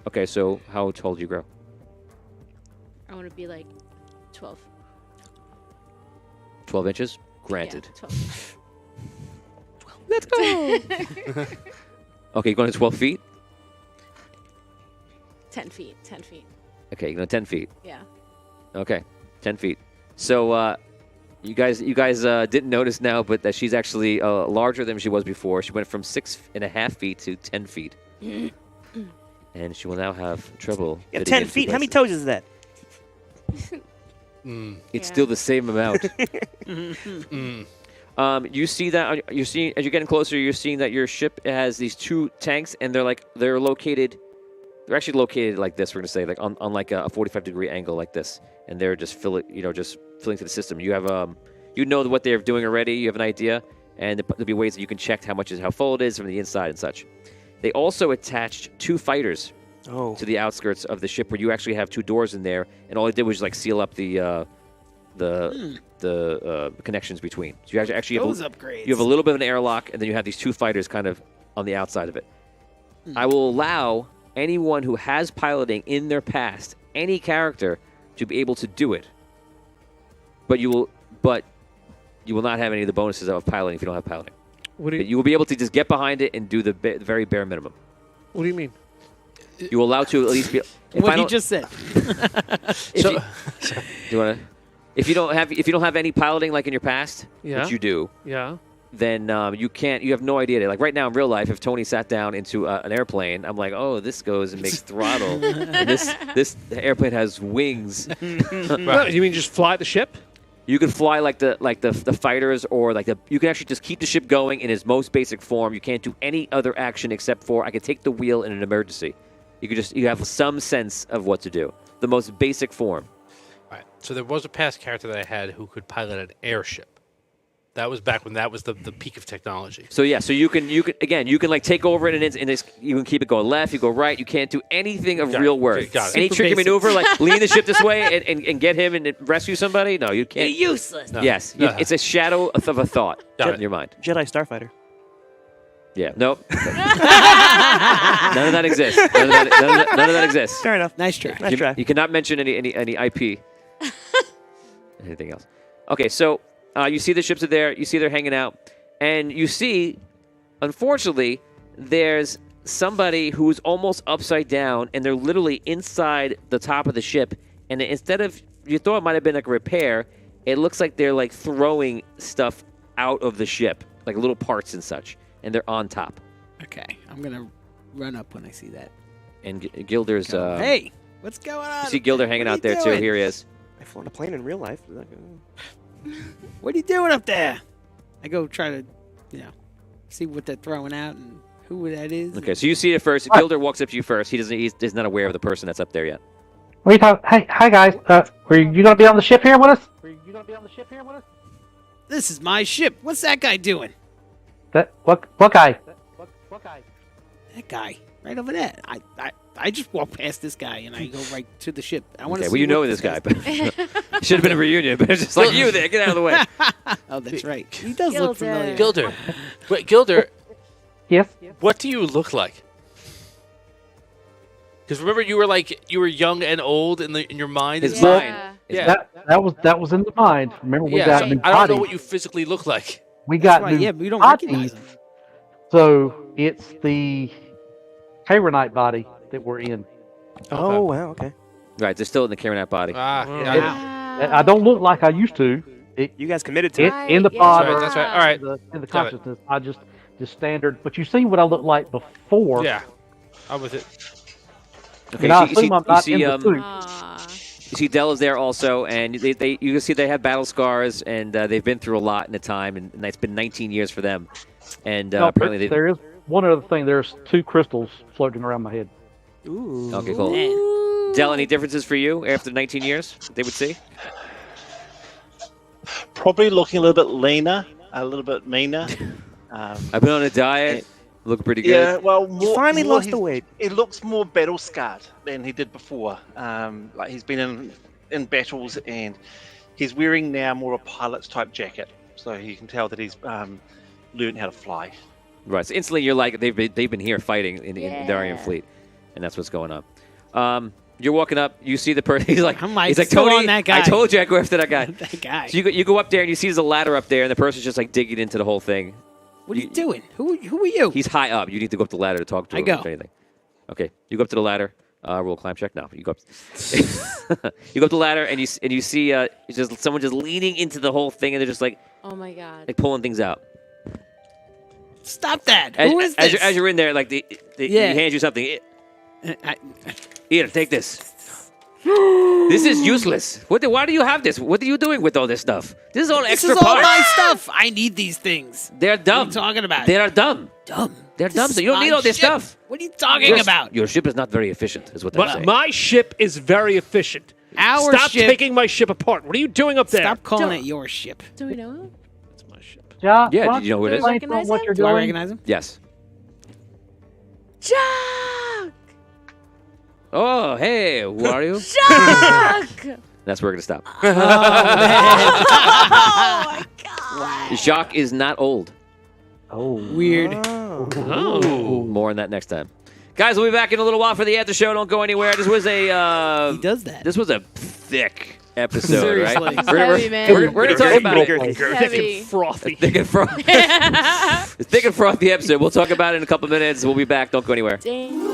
Okay, so how tall do you grow? I want to be like 12. 12 inches? Granted. Yeah, 12. Let's go. Okay, you're going to 12 feet? 10 feet. 10 feet. Okay, you're going to 10 feet. Yeah. Okay, 10 feet. So you guys didn't notice now, but that she's actually larger than she was before. She went from 6.5 feet to 10 feet. And she will now have trouble. Yeah, getting 10 into feet. How many places. toes is that? It's Yeah. still the same amount. You see that you're seeing as you're getting closer. You're seeing that your ship has these two tanks, and they're located. They're actually located like this. We're gonna say like on like a 45-degree angle like this, and they're just filling to the system. You have you know what they're doing already. You have an idea, and there'll be ways that you can check how full it is from the inside and such. They also attached two fighters Oh. to the outskirts of the ship, where you actually have two doors in there, and all it did was like seal up the connections between. So you actually have Those upgrades. you have a little bit of an airlock, and then you have these two fighters kind of on the outside of it. I will allow anyone who has piloting in their past, any character, to be able to do it. But you will not have any of the bonuses of piloting if you don't have piloting. What do But you, you will be able to just get behind it and do the very bare minimum. what do you mean? You will allow to at least be. What he just said. Do you want to? If you don't have any piloting like in your past, Yeah. which you do, Yeah. then you can't. You have no idea. Like right now in real life, if Tony sat down into an airplane, I'm like, oh, this goes and makes throttle, and this airplane has wings. Well, you mean just fly the ship? You can fly like the fighters, or you can actually just keep the ship going in its most basic form. You can't do any other action except for I can take the wheel in an emergency. You have some sense of what to do. The most basic form. Right. So there was a past character that I had who could pilot an airship. That was back when that was the peak of technology. So yeah, so you can like take over it and you can keep it going left, you go right. You can't do anything of Got real it. work. Okay, got it. Any Super tricky basic. maneuver, like lean the ship this way and get him and rescue somebody? No, you You're can't. useless. No. Yes, No. it's a shadow of a thought Got in it. your mind. Jedi Starfighter. Yeah, nope. None of that exists. None of that exists. Fair enough. Nice try. Nice try. You cannot mention any IP. Anything else? Okay, so you see the ships are there. You see they're hanging out, and you see, unfortunately, there's somebody who's almost upside down, and they're literally inside the top of the ship. And instead of you thought it might have been like a repair, it looks like they're like throwing stuff out of the ship, like little parts and such, and they're on top. Okay, I'm gonna run up when I see that. And Gilder's. Hey, what's going on? You see Gilder hanging What are out there you too. doing? Here he is. I flew on a plane in real life. What are you doing up there? I go try to, see what they're throwing out and who that is. Okay, so you see it first. Gilder walks up to you first. He's not aware of the person that's up there yet. What are you talking? Hey, hi guys. Were you gonna be on the ship here with us? This is my ship. What's that guy doing? What guy? That guy, right over there. I just walk past this guy and I go right to the ship. I want to Okay, see well, you know what this guy, guy's- but should have been a reunion. But it's just like you there. Get out of the way. Oh, that's right. He does look familiar. Gilder. Wait, Gilder, Yes. what do you look like? Because remember, you were young and old in your mind. His and Well, mind. Yeah. That was in the mind. Remember, we Yeah, got so new I don't know bodies. what you physically look like. We got That's right. new Yeah, but we don't bodies. recognize him. So it's the Kaironite body that we're in. Oh wow. Okay. Right, they're still in the Karenat body. Yeah. I don't look like I used to. You guys committed to It, it. in the yeah. pod, That's right. All right. in the Got it. consciousness, I just standard. But you see what I look like before. Yeah. I'm with it. Okay, And I so assume I'm not see, in the suit. Aw. you see Dell is there also, and they you can see they have battle scars, and they've been through a lot in the time, and it's been 19 years for them. And No, apparently they. there is one other thing. There's 2 crystals floating around my head. Ooh. Okay, cool. Man. Dell, any differences for you after 19 years? They would see. Probably looking a little bit leaner, a little bit meaner. I've been on a diet. Look pretty good. Yeah, well, more, Finally more lost the weight. He looks more battle scarred than he did before. Like he's been in battles, and he's wearing now more a pilot's type jacket, so you can tell that he's learned how to fly. Right. So instantly, you're like they've been here fighting in the Darian fleet, and that's what's going on. You're walking up. You see the person. He's like, I'm like, he's like, still Tony, on that guy. I told you I go after that guy. That guy. So you go up there and you see there's a ladder up there, and the person's just like digging into the whole thing. What are you doing? Who are you? He's high up. You need to go up the ladder to talk to I him. go. If anything. Okay. You go up to the ladder. Roll a climb check. No, you go up. You go up the ladder and you see just someone just leaning into the whole thing, and they're just like Oh my god. pulling things out. Stop that. As, Who is as this? You're, as you're in there, like he Yeah. hands you something. I- Here, take this. This is useless. Why do you have this? What are you doing with all this stuff? This is all This extra is all parts. my stuff. I need these things. They're dumb. What are you talking about? They are dumb. Dumb. They're This dumb, is so you don't my need all this ship. stuff. What are you talking Your- about? Your ship is not very efficient, is what they're saying. My ship is very efficient. Our Stop ship. taking my ship apart. What are you doing up there? Stop calling Don't- it your ship. Do we know him? That's my ship. Ja, Yeah, why did don't you know who it is? explain to Recognize them what him? you're Do I doing? recognize him? Yes. Jack! Oh, hey, who are you? Jack! That's where we're going to stop. Oh my god. Jacques is not old. Oh, Weird. Oh. More on that next time. Guys, we'll be back in a little while for the after show. Don't go anywhere. This was a He does that. this was a thick episode, Seriously. right? It's heavy, man. We're going to talk about it. It's Thick heavy. and frothy. Thick and frothy. Thick and frothy episode. We'll talk about it in a couple minutes. We'll be back. Don't go anywhere. Dang.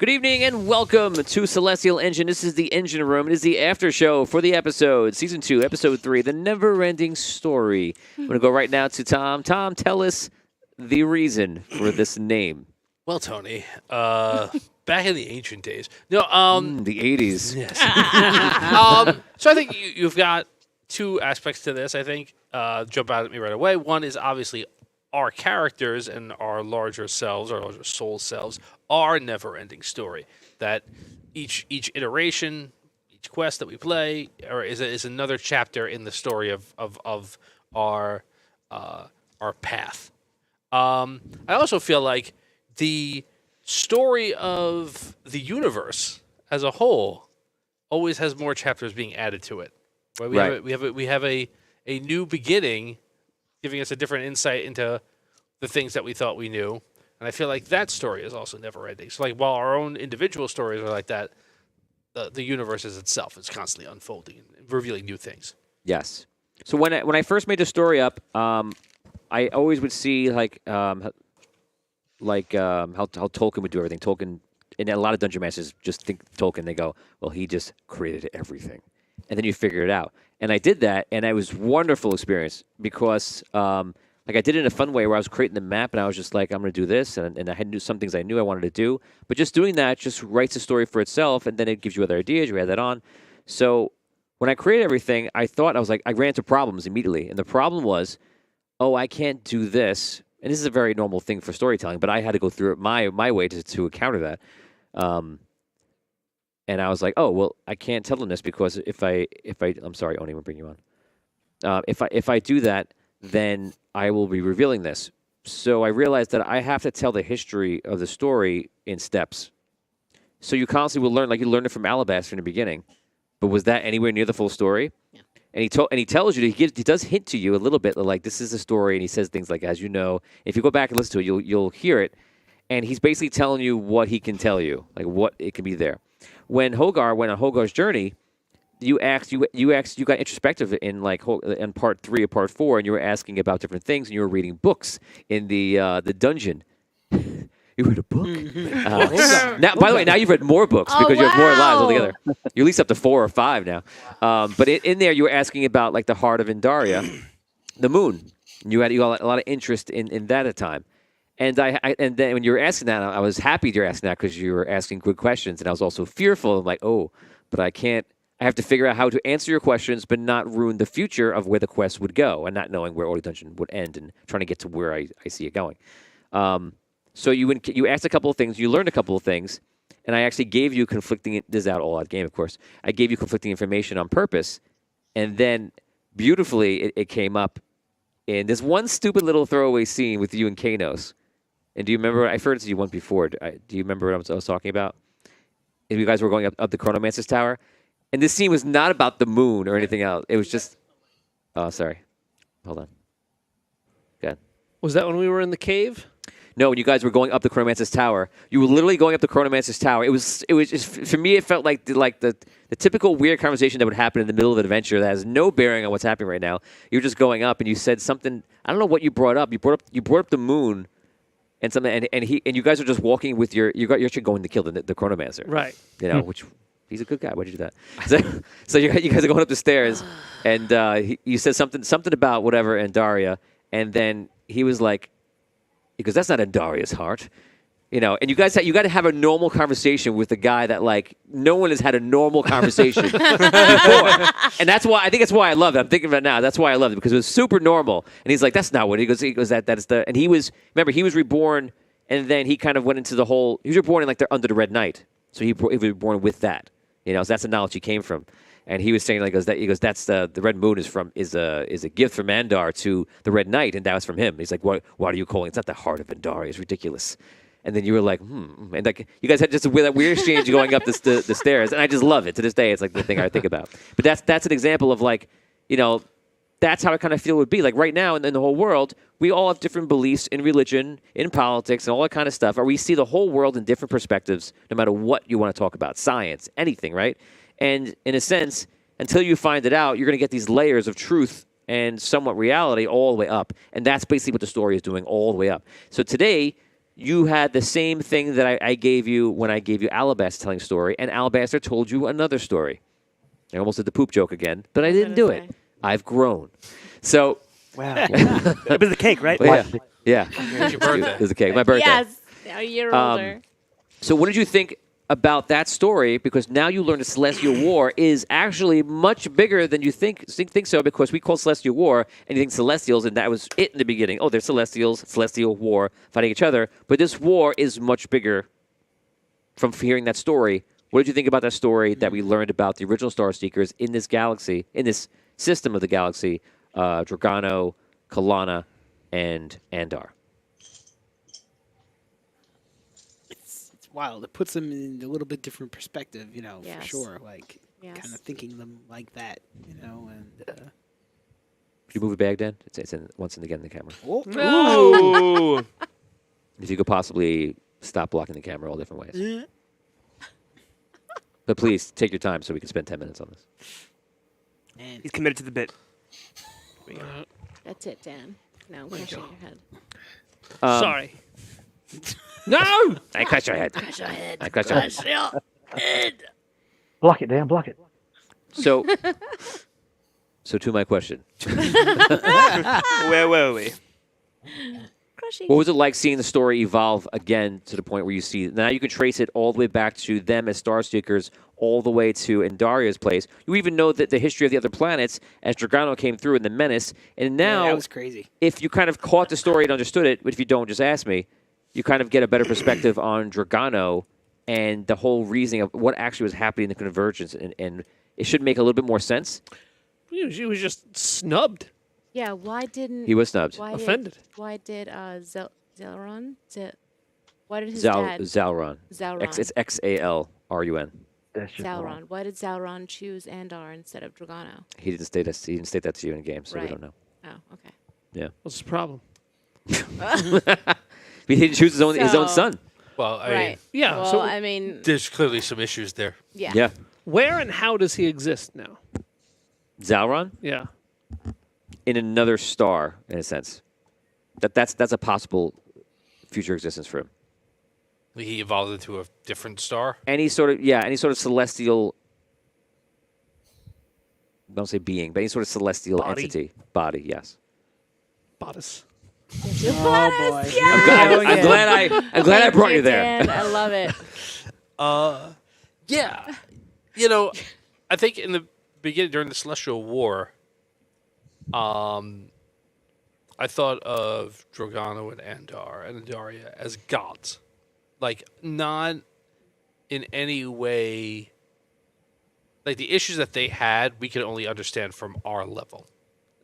Good evening and welcome to Celestial Engine. This is the Engine Room. It is the after show for the episode, Season 2, Episode 3, The Never-Ending Story. I'm going to go right now to Tom. Tom, tell us the reason for this name. Well, Tony, back in the ancient days. No, The 80s. Yes. So I think you've got two aspects to this, I think, jump out at me right away. One is obviously our characters and our larger selves, our larger soul selves, are a never-ending story. That each iteration, each quest that we play, is another chapter in the story of our path. I also feel like the story of the universe as a whole always has more chapters being added to it. Right? We have a new beginning, giving us a different insight into the things that we thought we knew. And I feel like that story is also never ending. So like while our own individual stories are like that, the universe as itself is constantly unfolding and revealing new things. Yes. So when I first made the story up, I always would see how Tolkien would do everything. Tolkien, and a lot of Dungeon Masters just think Tolkien. They go, well, he just created everything, and then you figure it out. And I did that, and it was a wonderful experience because I did it in a fun way where I was creating the map, and I was just like, I'm going to do this, and I had to do some things I knew I wanted to do. But just doing that just writes a story for itself, and then it gives you other ideas. You add that on. So when I created everything, I ran into problems immediately, and the problem was, I can't do this. And this is a very normal thing for storytelling, but I had to go through it my way to counter that. And I was like, I can't tell them this because if I'm sorry, Oni, we'll bring you on. If I do that, then I will be revealing this. So I realized that I have to tell the history of the story in steps. So you constantly will learn, like you learned it from Alabaster in the beginning, but was that anywhere near the full story? Yeah. And he tells you, he does hint to you a little bit, like this is the story, and he says things like, as you know, if you go back and listen to it, you'll hear it, and he's basically telling you what he can tell you, like what it can be there. When Hogar went on Hogar's journey, you got introspective in in part 3 or part 4, and you were asking about different things, and you were reading books in the dungeon. You read a book? Now, by the way, now you've read more books because you have more lives altogether. You're at least up to 4 or 5 now. But in there, you were asking about like the heart of Indaria, the moon. You got a lot of interest in that at the time. And and then when you were asking that, I was happy you're asking that because you were asking good questions, and I was also fearful. I'm like, but I can't. I have to figure out how to answer your questions, but not ruin the future of where the quest would go, and not knowing where Audio Dungeon would end, and trying to get to where I see it going. So you asked a couple of things, you learned a couple of things, and I actually gave you conflicting. This is out all out game, of course. I gave you conflicting information on purpose, and then beautifully it came up in this one stupid little throwaway scene with you and Kanos. And do you remember? I've heard it to you once before. Do you remember what I was talking about? If you guys were going up the Chronomancer's Tower. And this scene was not about the moon or anything else. It was just... Oh, sorry. Hold on. Good. Was that when we were in the cave? No, when you guys were going up the Chronomancer's Tower. You were literally going up the Chronomancer's Tower. It was just, for me, it felt like the typical weird conversation that would happen in the middle of an adventure that has no bearing on what's happening right now. You're just going up, and you said something... I don't know what you brought up. You brought up the moon... And something, and you guys are just walking with you're actually going to kill the Chronomancer, right? You know, which he's a good guy. Why'd you do that? So you guys are going up the stairs, and you said something about whatever Andaria, and then he was like, because that's not Andaria's heart, you know. And you got to have a normal conversation with a guy that like no one has had a normal conversation before, and that's why I love it. I'm thinking about it now. That's why I love it because it was super normal. And he's like, that's not what he goes. That is the. And he was reborn, and then he kind of went into the whole. He was reborn in like they're under the Red Knight, so he was reborn with that. You know, so that's the knowledge he came from. And he was saying like, that's the Red Moon is a gift from Andar to the Red Knight, and that was from him. He's like, why are you calling? It's not the heart of Andaria. It's ridiculous. And then you were like, and like you guys had just that weird exchange going up the stairs, and I just love it to this day. It's like the thing I think about. But that's an example of like, you know, that's how I kind of feel it would be like right now in the whole world. We all have different beliefs in religion, in politics, and all that kind of stuff. Or we see the whole world in different perspectives, no matter what you want to talk about, science, anything, right? And in a sense, until you find it out, you're going to get these layers of truth and somewhat reality all the way up, and that's basically what the story is doing all the way up. So today. you had the same thing that I gave you when I gave you Alabaster telling a story, and Alabaster told you another story. I almost did the poop joke again, but I didn't do it. I've grown. So, Wow. It was the cake, right? well, yeah. It's your birthday. It was the cake. My birthday. Yes, a year older. So what did you think about that story? Because now you learn the Celestial War is actually much bigger than you think so, because we call Celestial War anything Celestials, and that was it in the beginning. Oh, they're Celestials, Celestial War, fighting each other. But this war is much bigger from hearing that story. What did you think about that story that we learned about the original Star Seekers in this galaxy, in this system of the galaxy, Dragano, Kalana, and Andar? It's wild. It puts them in a little bit different perspective, for Yes. sure. Like, Yes. kind of thinking them like that, and. Could you move it back, Dan? It's once again in the camera. Oh, Ooh. If you could possibly stop blocking the camera all different ways. Mm. But please, take your time so we can spend 10 minutes on this. And He's committed to the bit. That's it, Dan. Now I'm crushing your head. Sorry. No! I crushed your head. Crush your head. I crushed your head. Crush your head. Block it, Dan. Block it. So to my question. Where were we? Crushing. What was it like seeing the story evolve again to the point where you see now you can trace it all the way back to them as Star Seekers, all the way to Endaria's place. You even know that the history of the other planets as Dragano came through in the Menace, and now that was crazy. if you kind of caught the story and understood it, but if you don't, just ask me, you kind of get a better perspective on Dragano and the whole reasoning of what actually was happening in the Convergence, and it should make a little bit more sense. He was just snubbed. Yeah, why didn't He was snubbed. Offended. Why did Zelron? Why did his Zalron. dad Zalron. Zelron? It's Xalrun. That's just Zelron. wrong. Why did Zelron choose Andar instead of Dragano? He didn't state that. He didn't state that to you in game, so we Right. don't know. Oh, okay. Yeah, What's the problem? he didn't choose his own So- son. Well, I Right. Yeah, Well, so- I mean, there's clearly some issues there. yeah. Yeah, Where and how does he exist now? Zalron Yeah. in another star, in a sense. That's a possible future existence for him. He evolved into a different star. Any sort of celestial. I don't say being, but any sort of celestial Body. entity. Body, yes. Bodice. Oh boy. I'm glad I brought you there. Dan. I love it. Yeah. I think in the beginning, during the Celestial War, I thought of Dragano and Andar and Andaria as gods. Like, not in any way. Like, the issues that they had, we could only understand from our level.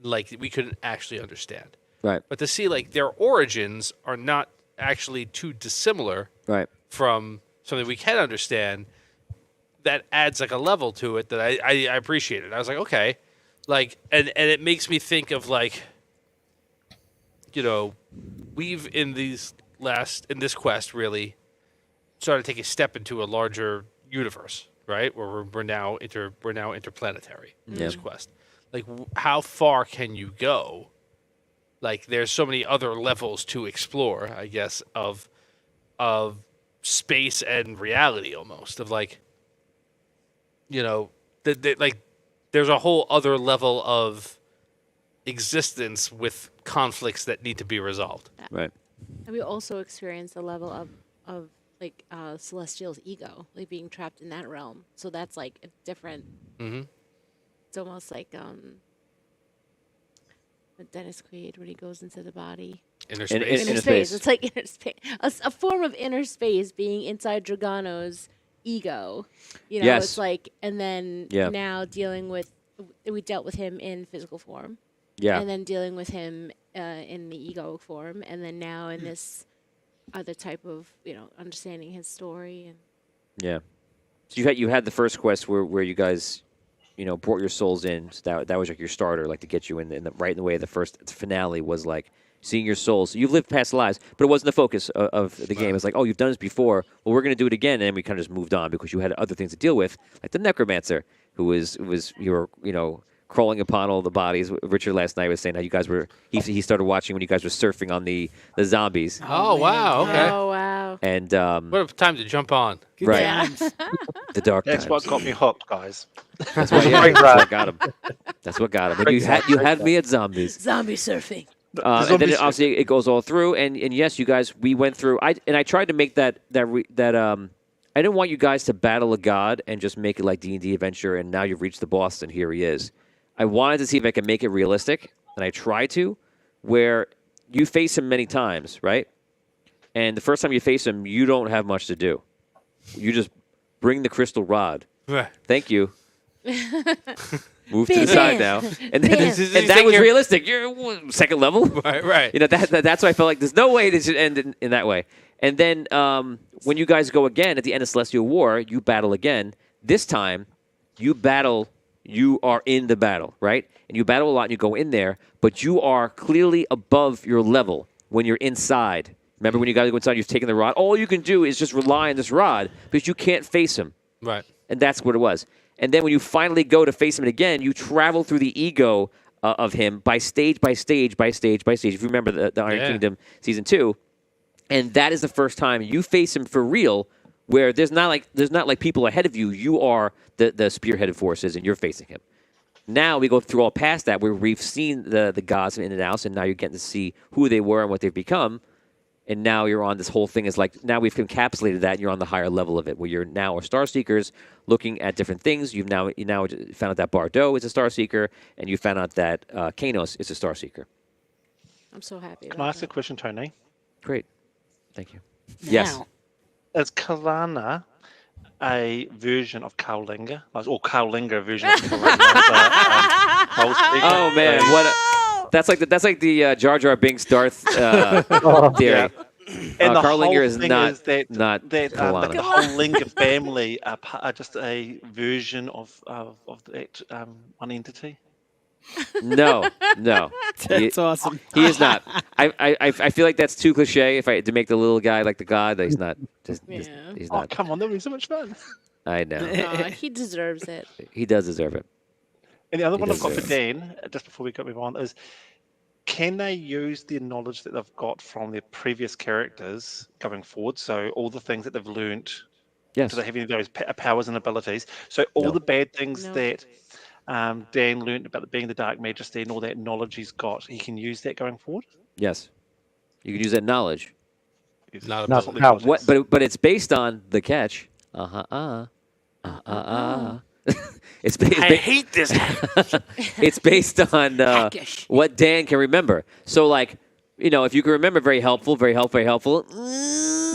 Like, we couldn't actually understand. Right, But to see, like, their origins are not actually too dissimilar right. from something we can understand, that adds like a level to it that I appreciate it. I was like, okay, like, and it makes me think of like, we've in this quest really started to take a step into a larger universe, right? Where we're now interplanetary in this quest. Like, how far can you go? Like, there's so many other levels to explore, I guess, of space and reality almost, of like, like there's a whole other level of existence with conflicts that need to be resolved. Right. And we also experience a level of like Celestial's ego, like being trapped in that realm. So that's like a different. Mm-hmm. It's almost like with Dennis Quaid when he goes into the body. Inner In- space. in- Inner space. space. It's like inner space. A form of inner space being inside Dragano's ego. Yes. It's like, and then Yeah. now we dealt with him in physical form. Yeah. And then dealing with him in the ego form. And then now in this other type of, understanding his story. And Yeah. So you had the first quest where you guys, brought your souls in. So that was like your starter, like to get you in the way. The first finale was like seeing your souls. So you've lived past lives, but it wasn't the focus of the game. It's like, oh, you've done this before. Well, we're going to do it again, and then we kind of just moved on because you had other things to deal with, like the necromancer, who was you were crawling upon all the bodies. Richard last night was saying how you guys were. He started watching when you guys were surfing on the zombies. Oh, wow. Okay. Oh wow. And What a time to jump on. right, times. the dark That's times. what got me hooked, guys. That's what, yeah, that's what got him. That's what got him. And you had me at zombies. Zombie surfing. And then obviously it goes all through. And yes, you guys, we went through. I tried to make that I didn't want you guys to battle a god and just make it like D&D adventure. And now you've reached the boss, and here he is. I wanted to see if I could make it realistic, and I tried to, where you face him many times, right? And the first time you face him, you don't have much to do. You just bring the crystal rod. Right. Thank you. Move to the side now. And then Bam. that was realistic. You're second level. Right. You know, that's why I felt like there's no way this should end in that way. And then when you guys go again at the end of Celestial War, you battle again. This time, you are in the battle, right? And you battle a lot and you go in there, but you are clearly above your level when you're inside. Remember when you guys go inside, you've taken the rod? All you can do is just rely on this rod because you can't face him. Right. And that's what it was. And then when you finally go to face him again, you travel through the ego of him by stage by stage by stage by stage. If you remember the Iron Kingdom Season 2. And that is the first time you face him for real, where there's not like people ahead of you. You are the spearheaded forces, and you're facing him. Now we go through all past that, where we've seen the gods in and outs, and now you're getting to see who they were and what they've become. And now you're on this whole thing is like, now we've encapsulated that, and you're on the higher level of it, where you're now a Star Seekers looking at different things. You now found out that Bardo is a Star Seeker, and you found out that Kanos is a Star Seeker. I'm so happy. Can I ask a question, Tony? Great. Thank you. Yes. Now, Is Kalana a version of Kaulinga? Or Kaulinga a version of Kalana? Oh man, that's like the Jar Jar Binks Darth theory. Yeah. And the Carlinger whole is thing not is that Kalana. the whole Linga family are just a version of that one entity. No. that's awesome. He is not. I feel like that's too cliche. To make the little guy like the god, that he's not. He's Oh, not. come on, that would be so much fun. I know. He deserves it. He does deserve it. And the other He one I've got does for Dan, just before we move on, is can they use the knowledge that they've got from their previous characters going forward? So all the things that they've learned, Yes. do they have any of those powers and abilities? So all No. the bad things No. that Dan learned about being the Dark Majesty and all that knowledge he's got, he can use that going forward? Yes. You can use that knowledge. Not Not ability. how. What? But it's based on the catch. I hate this. It's based on Hackish. what Dan can remember. So, like, if you can remember, very helpful, very helpful, very helpful.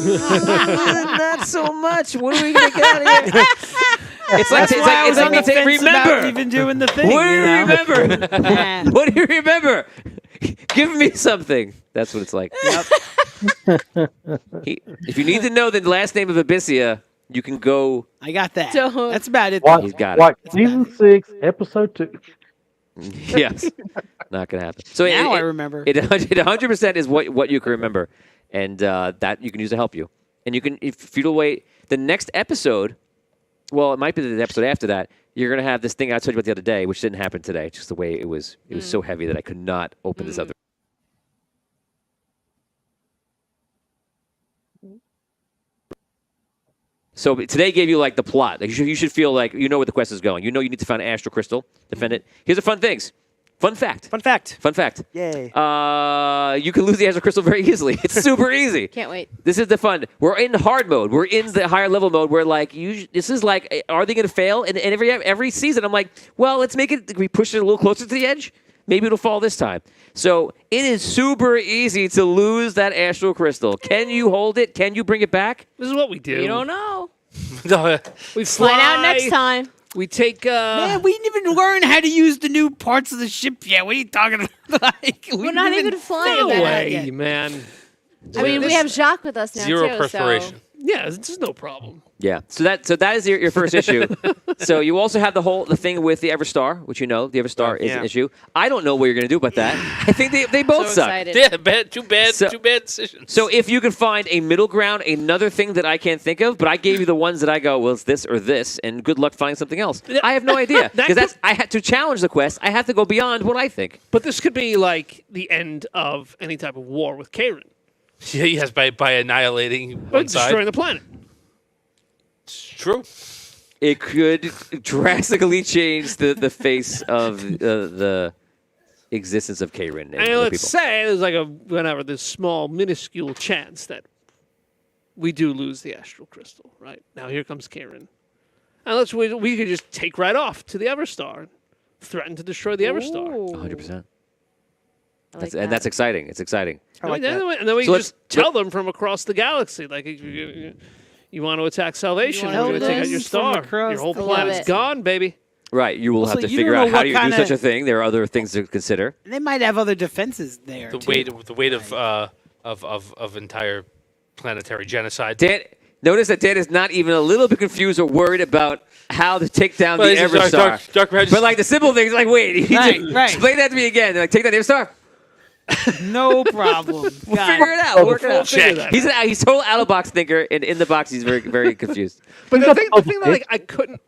Not so much. What are we gonna get out of here? It's like me saying, remember. Even doing the thing. What do you know? remember? What do you remember? Give me something. That's what it's like. If you need to know the last name of Abyssia, you can go. I got that. Don't. That's about it. Watch, He's got it. watch season 6, episode 2. Yes, not gonna happen. So Now I remember. It 100% is what you can remember, and that you can use to help you. And you can, if you don't wait, the next episode. Well, it might be the episode after that. You're gonna have this thing I told you about the other day, which didn't happen today. Just the way it was. It was so heavy that I could not open this other. So today gave you like the plot. Like you should feel like you know where the quest is going. You know you need to find an astral crystal, defend it. Here's the fun things. Fun fact. Fun fact. Fun fact. Yay. You can lose the astral crystal very easily. It's super easy. Can't wait. This is the fun. We're in hard mode. We're in the higher level mode where like this is like, are they going to fail? And every season I'm like, well, let's make it. We push it a little closer to the edge. Maybe it'll fall this time. So it is super easy to lose that astral crystal. Can you hold it? Can you bring it back? This is what we do. You don't know. We fly Find out next time. We take. Man, we didn't even learn how to use the new parts of the ship yet. What are you talking about? Like, We're not even flying No that way, yet. man. I mean, we have Jacques with us now Zero too. perspiration. Yeah, it's no problem. Yeah. So that is your first issue. So you also have the thing with the Everstar, which the Everstar is an Yeah. issue. I don't know what you're going to do about that. I think they both So suck. excited. Yeah, two bad So- decisions. So if you can find a middle ground, another thing that I can't think of, but I gave you the ones that I go, well, it's this or this, and good luck finding something else. I have no idea because I had to challenge the quest. I have to go beyond what I think. But this could be like the end of any type of war with Karen. yeah, yes, by annihilating one Destroying side. the planet. It's true. It could drastically change the face of the existence of Karen and And the let's people. say there's like this small, minuscule chance that we do lose the astral crystal, right? Now here comes Karen. And we could just take right off to the Everstar and threaten to destroy the Everstar. 100%. I like And that's exciting. It's exciting. I like that. And then we So can let's- just tell them from across the galaxy, like, you want to attack Salvation, You we're want going to take out this your from star. across Your whole the- I love planet's it. gone, baby. Right. You will Also, have to you figure don't out know how what do you do kinda- such a thing. There are other things to consider. They might have other defenses there. The too. weight of entire planetary genocide. Dan, notice that Dan is not even a little bit confused or worried about how to take down Well, the this is Everstar. Dark Majesty. But like the simple things, like wait, you need to Right. explain that to me again. Like take that Everstar. No problem. We'll God. figure it out. We'll work it out. Check. He's total out of box thinker, and in the box he's very very confused. But You the got thing, the the thing that puzzle like, I couldn't...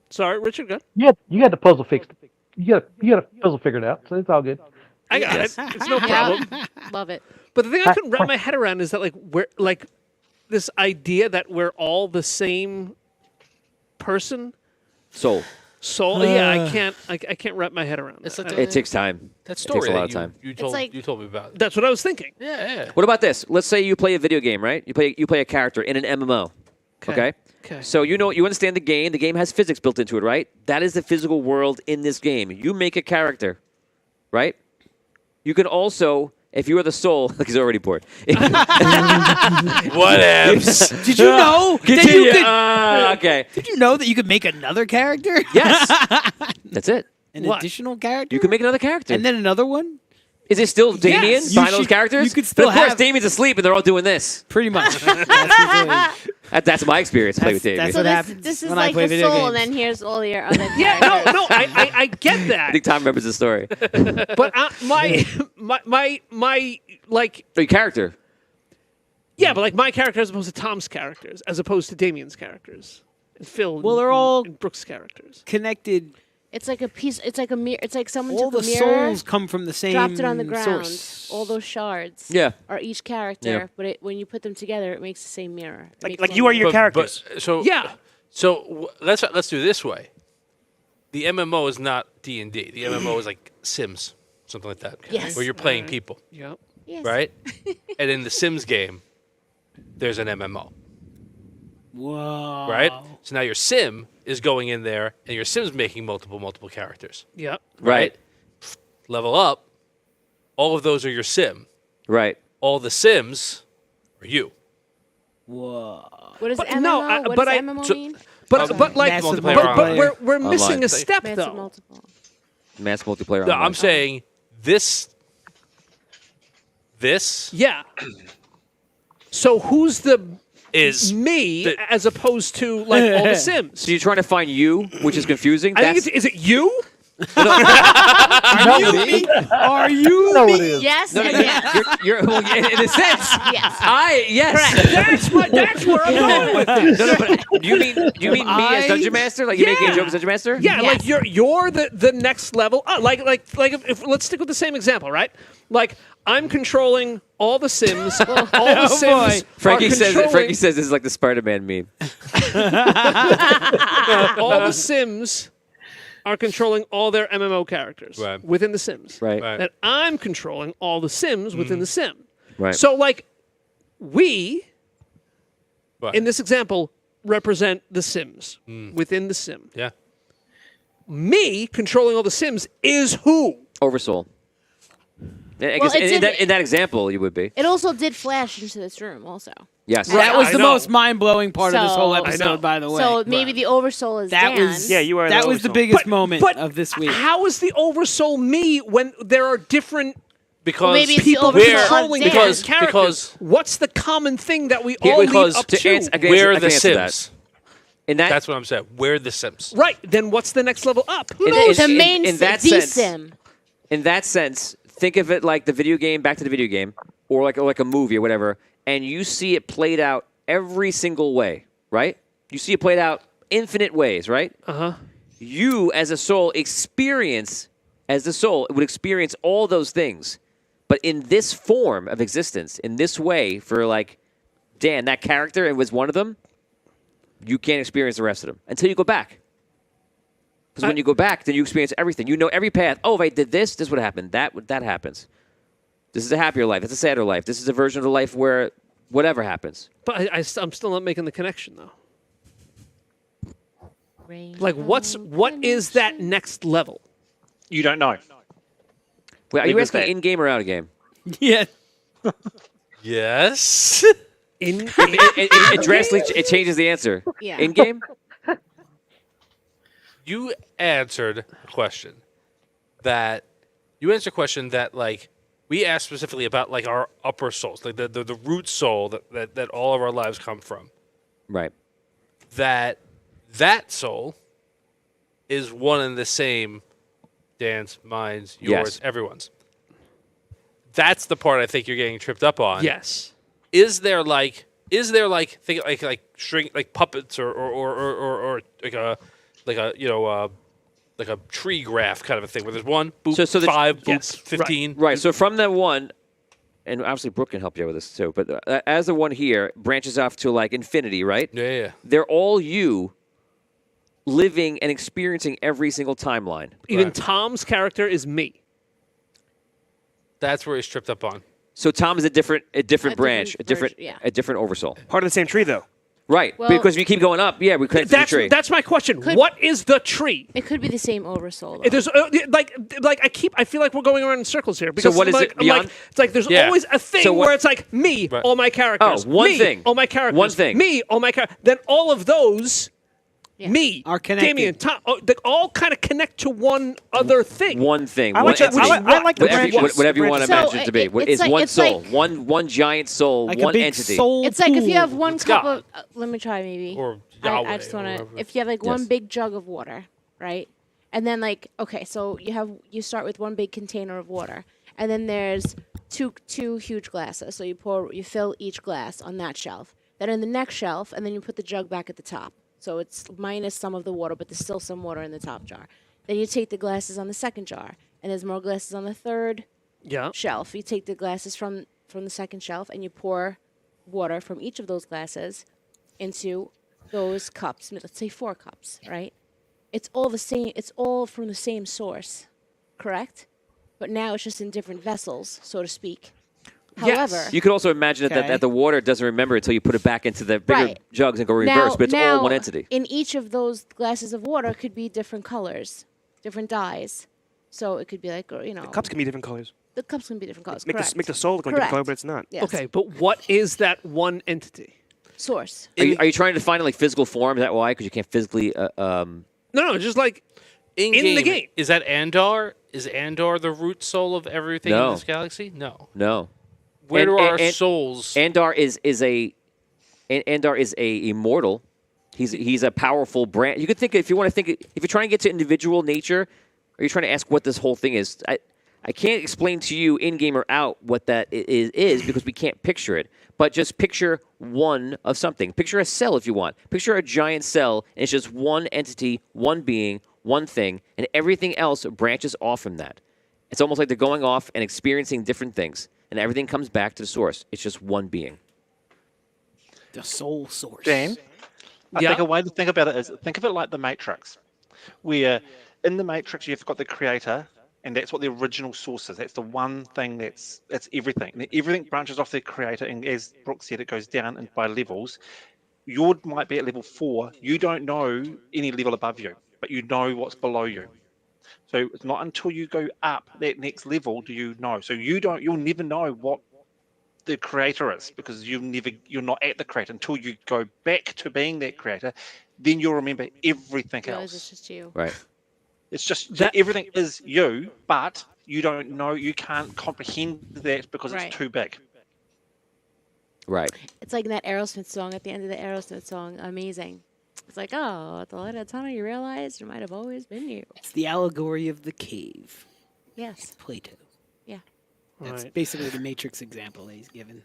Sorry, Richard, go. You got the puzzle fixed. You got a puzzle figured out, so it's all good. I got it. It's no problem. Love it. But the thing I couldn't wrap my head around is that we're this idea that we're all the same person. Soul. Soul. Yeah, I can't wrap my head around It's that. like It takes time. that It story takes a lot of that time. you told like- you told me about. That's what I was thinking. Yeah. What about this? Let's say you play a video game, right? You play a character in an MMO. Okay. Okay. So you understand the game. The game has physics built into it, right? That is the physical world in this game. You make a character, right? You can also, if you are the soul, like he's already bored. Whatevs. Did you know that you Continue. could? Okay. Did you know that you could make another character? Yes. That's it. An What? additional character. You can make another character. and then another one. Is it still Damien Yes. behind You those should- characters? you could But still of course, have- Damien's asleep and they're all doing this. Pretty much. That's That's my experience playing with That's- Damien. that's So what this, happens this is when I like play the video soul, and games. then here's all your other Yeah, characters. no, I get I that. think Tom remembers the story. But my like, Your character. yeah, but like my character as opposed to Tom's characters, as opposed to Damien's characters, and Phil. Well, they're and- all- and Brooks' characters. connected. It's like a piece. It's like a mirror. It's like someone All took the a mirror, souls come from the same dropped it on the ground. source. All those shards. Yeah. Are each character, Yeah. but when you put them together, it makes the same mirror. It makes Like one you are your mirror. characters. So Yeah. So let's do it this way. The MMO is not D&D. The MMO is like Sims, something like that. Yes. Where you're playing people, Yep. Yes. right? And in the Sims game, there's an MMO, Whoa. right? So now your Sim is going in there, and your Sim's making multiple characters. Yep. Right. Level up. All of those are your Sim. Right. All the Sims are you. Whoa. What does But MMO? no, what but does I- MMO so- mean? But like, Massive but multiplayer. we're missing Online. a step Massive though. multiple. Mass multiplayer. No, online. I'm saying this. Yeah. So who's the Is me the- as opposed to like all the Sims? So you're trying to find you, which is confusing. I think That's- is it you? Are you me? Are you No, me? it is. Yes. No, and no, yes. you're well, in a sense. Yes. Yes. That's where I'm going with this. No, but you mean me as Dungeon Master? Like you making a Yeah. joke as Dungeon Master? Yeah, Yes. like you're the next level. Like if let's stick with the same example, right? Like I'm controlling all the Sims. All the Sims. Frankie are says controlling- Frankie says this is like the Spider-Man meme. all the Sims are controlling all their MMO characters Right. within the Sims. Right. Right. And I'm controlling all the Sims within the Sim. Right. So like we What? in this example represent the Sims within the Sim. yeah. Me controlling all the Sims is who? Oversoul. I Well, guess it's in that example, you would be. It also did flash into this room, also. Yes. That was I the know. most mind-blowing part of this whole So- episode, by the way. So maybe the oversoul is that Dan. was Yeah, you are That the was the oversoul. biggest moment of this week. How is the oversoul me when there are different Because maybe it's the People oversoul controlling of those Dan. characters. because- What's the common thing that we Here, all lead because up to to? answer- I can we're answer- I the can answer that. Sims. In that, That's what I'm saying. We're the Sims. Right. Then what's the next level up? Who In- knows? The main in that the sense- sim. in that sense, think of it like the video game, back to the video game, or like a movie or whatever, and you see it played out every single way, right? You see it played out infinite ways, right? You, as a soul, as the soul, would experience all those things. But in this form of existence, in this way, for like Dan, that character, it was one of them, you can't experience the rest of them until you go back. Because when you go back, then you experience everything. You know every path. Oh, if I did this, this would happen. That happens. This is a happier life. It's a sadder life. This is a version of the life where whatever happens. But I'm still not making the connection though. Like, Rainbow what is that next level? You don't know. Wait, are Leave you it asking at that. in game or out of game? Yeah. Yes. It drastically it changes the answer. Yeah. In game? You answered a question that like we asked specifically about like our upper souls, like the root soul that all of our lives come from. Right. That soul is one and the same. Dan's, mine's, yours, Yes. everyone's. That's the part I think you're getting tripped up on. Yes. Is there like think like shrink like puppets or like a like a tree graph kind of a thing where there's one boop So the- 5 boop Yes, 15 Right. So from that one, and obviously Brooke can help you out with this too, but as the one here branches off to like infinity, right? yeah. They're all you living and experiencing every single timeline. Even Right. Tom's character is me. That's where he's tripped up on. So Tom is a different branch, a different version, yeah. a different oversoul. Part of the same tree, though. Right. Well- because if you keep going up, yeah, we connect to the tree. That's my question. Could- What is the tree? It could be the same oversoul. Though. There's I feel like we're going around in circles here because what is like, it beyond? it's like there's Yeah. always a thing So what- where it's like me, Right. all my characters. Oh, one me, thing. all my characters. One thing. Me, all my characters. Then all of those, Yeah. me, Are connected. Damien, Tom, they all kind of connect to one other thing. One thing. I one like to- entity. I like the whatever, branches. whatever you want to So, imagine it to be. it's It's like- one it's soul, like- one giant soul, Like one a big entity. soul It's like if you pool. have one It's cup God. of. Let me try maybe. Or I Yahweh just or want to. whatever. If you have like Yes. one big jug of water, right? And then like okay, so you start with one big container of water, and then there's two huge glasses. So you fill each glass on that shelf. Then in the next shelf, and then you put the jug back at the top. So it's minus some of the water, but there's still some water in the top jar. Then you take the glasses on the second jar, and there's more glasses on the third Yeah. shelf. You take the glasses from the second shelf, and you pour water from each of those glasses into those cups. Let's say 4 cups, right? It's all the same. It's all from the same source, correct? But now it's just in different vessels, so to speak. Yes. However, You could also imagine Okay. that the water doesn't remember until you put it back into the bigger Right. jugs and go reverse, now, but it's now all one entity. in each of those glasses of water could be different colors, different dyes. So it could be like, Cups can be different colors. the cups can be different colors. Make correct. the soul look like a different color, Correct. but it's not. Yes. Okay, but what is that one entity? Source. Are you trying to find it like physical form? Is that why? Because you can't physically. No, just like in the game. Is that Andar? Is Andar the root soul of everything No. in this galaxy? No. No. Where do our and- souls? Andar is a immortal. He's a powerful brand. You could think if you want to think if you're trying to get to individual nature, or you're trying to ask what this whole thing is. I can't explain to you in game or out what that is because we can't picture it. But just picture one of something. Picture a cell if you want. Picture a giant cell, and it's just one entity, one being, one thing, and everything else branches off from that. It's almost like they're going off and experiencing different things, and everything comes back to the source. It's just one being. The soul source. Dan, I Yeah. think a way to think about it is think of it like the Matrix, where in the Matrix you've got the creator, and that's what the original source is. That's the one thing that's everything. And everything branches off the creator, and as Brooke said, it goes down and by levels. Yours might be at level 4. You don't know any level above you, but you know what's below you. So it's not until you go up that next level do you know. So you'll never know what the creator is because you're not at the creator until you go back to being that creator. Then you'll remember everything Realize it's else. just you. Right. It's just That- everything is you, but you don't know, you can't comprehend that because Right. it's too big. Right. It's like that Aerosmith song at the end of the Aerosmith song. Amazing. It's like, oh, at the light of the tunnel, you realize there might have always been you. It's the allegory of the cave. Yes. Plato. Yeah. That's Right. basically the Matrix example that he's given.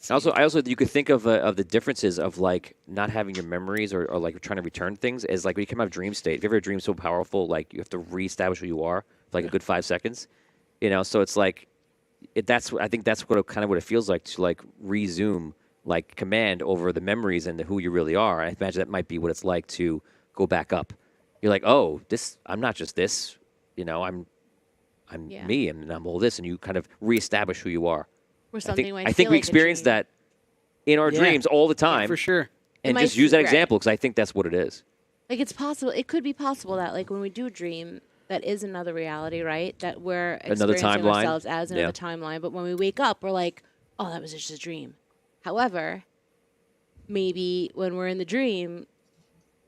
I also, you could think of the differences of like not having your memories or like trying to return things as like when you come out of dream state. If you ever a dream so powerful, like you have to reestablish who you are for like a good 5 seconds, So it's like, I think that's kind of what it feels like to like resume like command over the memories and who you really are. I imagine that might be what it's like to go back up. You're like, oh, I'm not just this, I'm Yeah. me and I'm all this, and you kind of reestablish who you are. Or something might I think feel we like a experience dream. that in our Yeah. dreams all the Yeah, time, for sure. and might just use that right. example because I think that's what it is. Like it's possible. It could be possible that like when we do dream, that is another reality, right? That we're Another experiencing timeline. ourselves as another Yeah. timeline. But when we wake up, we're like, oh, that was just a dream. However, maybe when we're in the dream,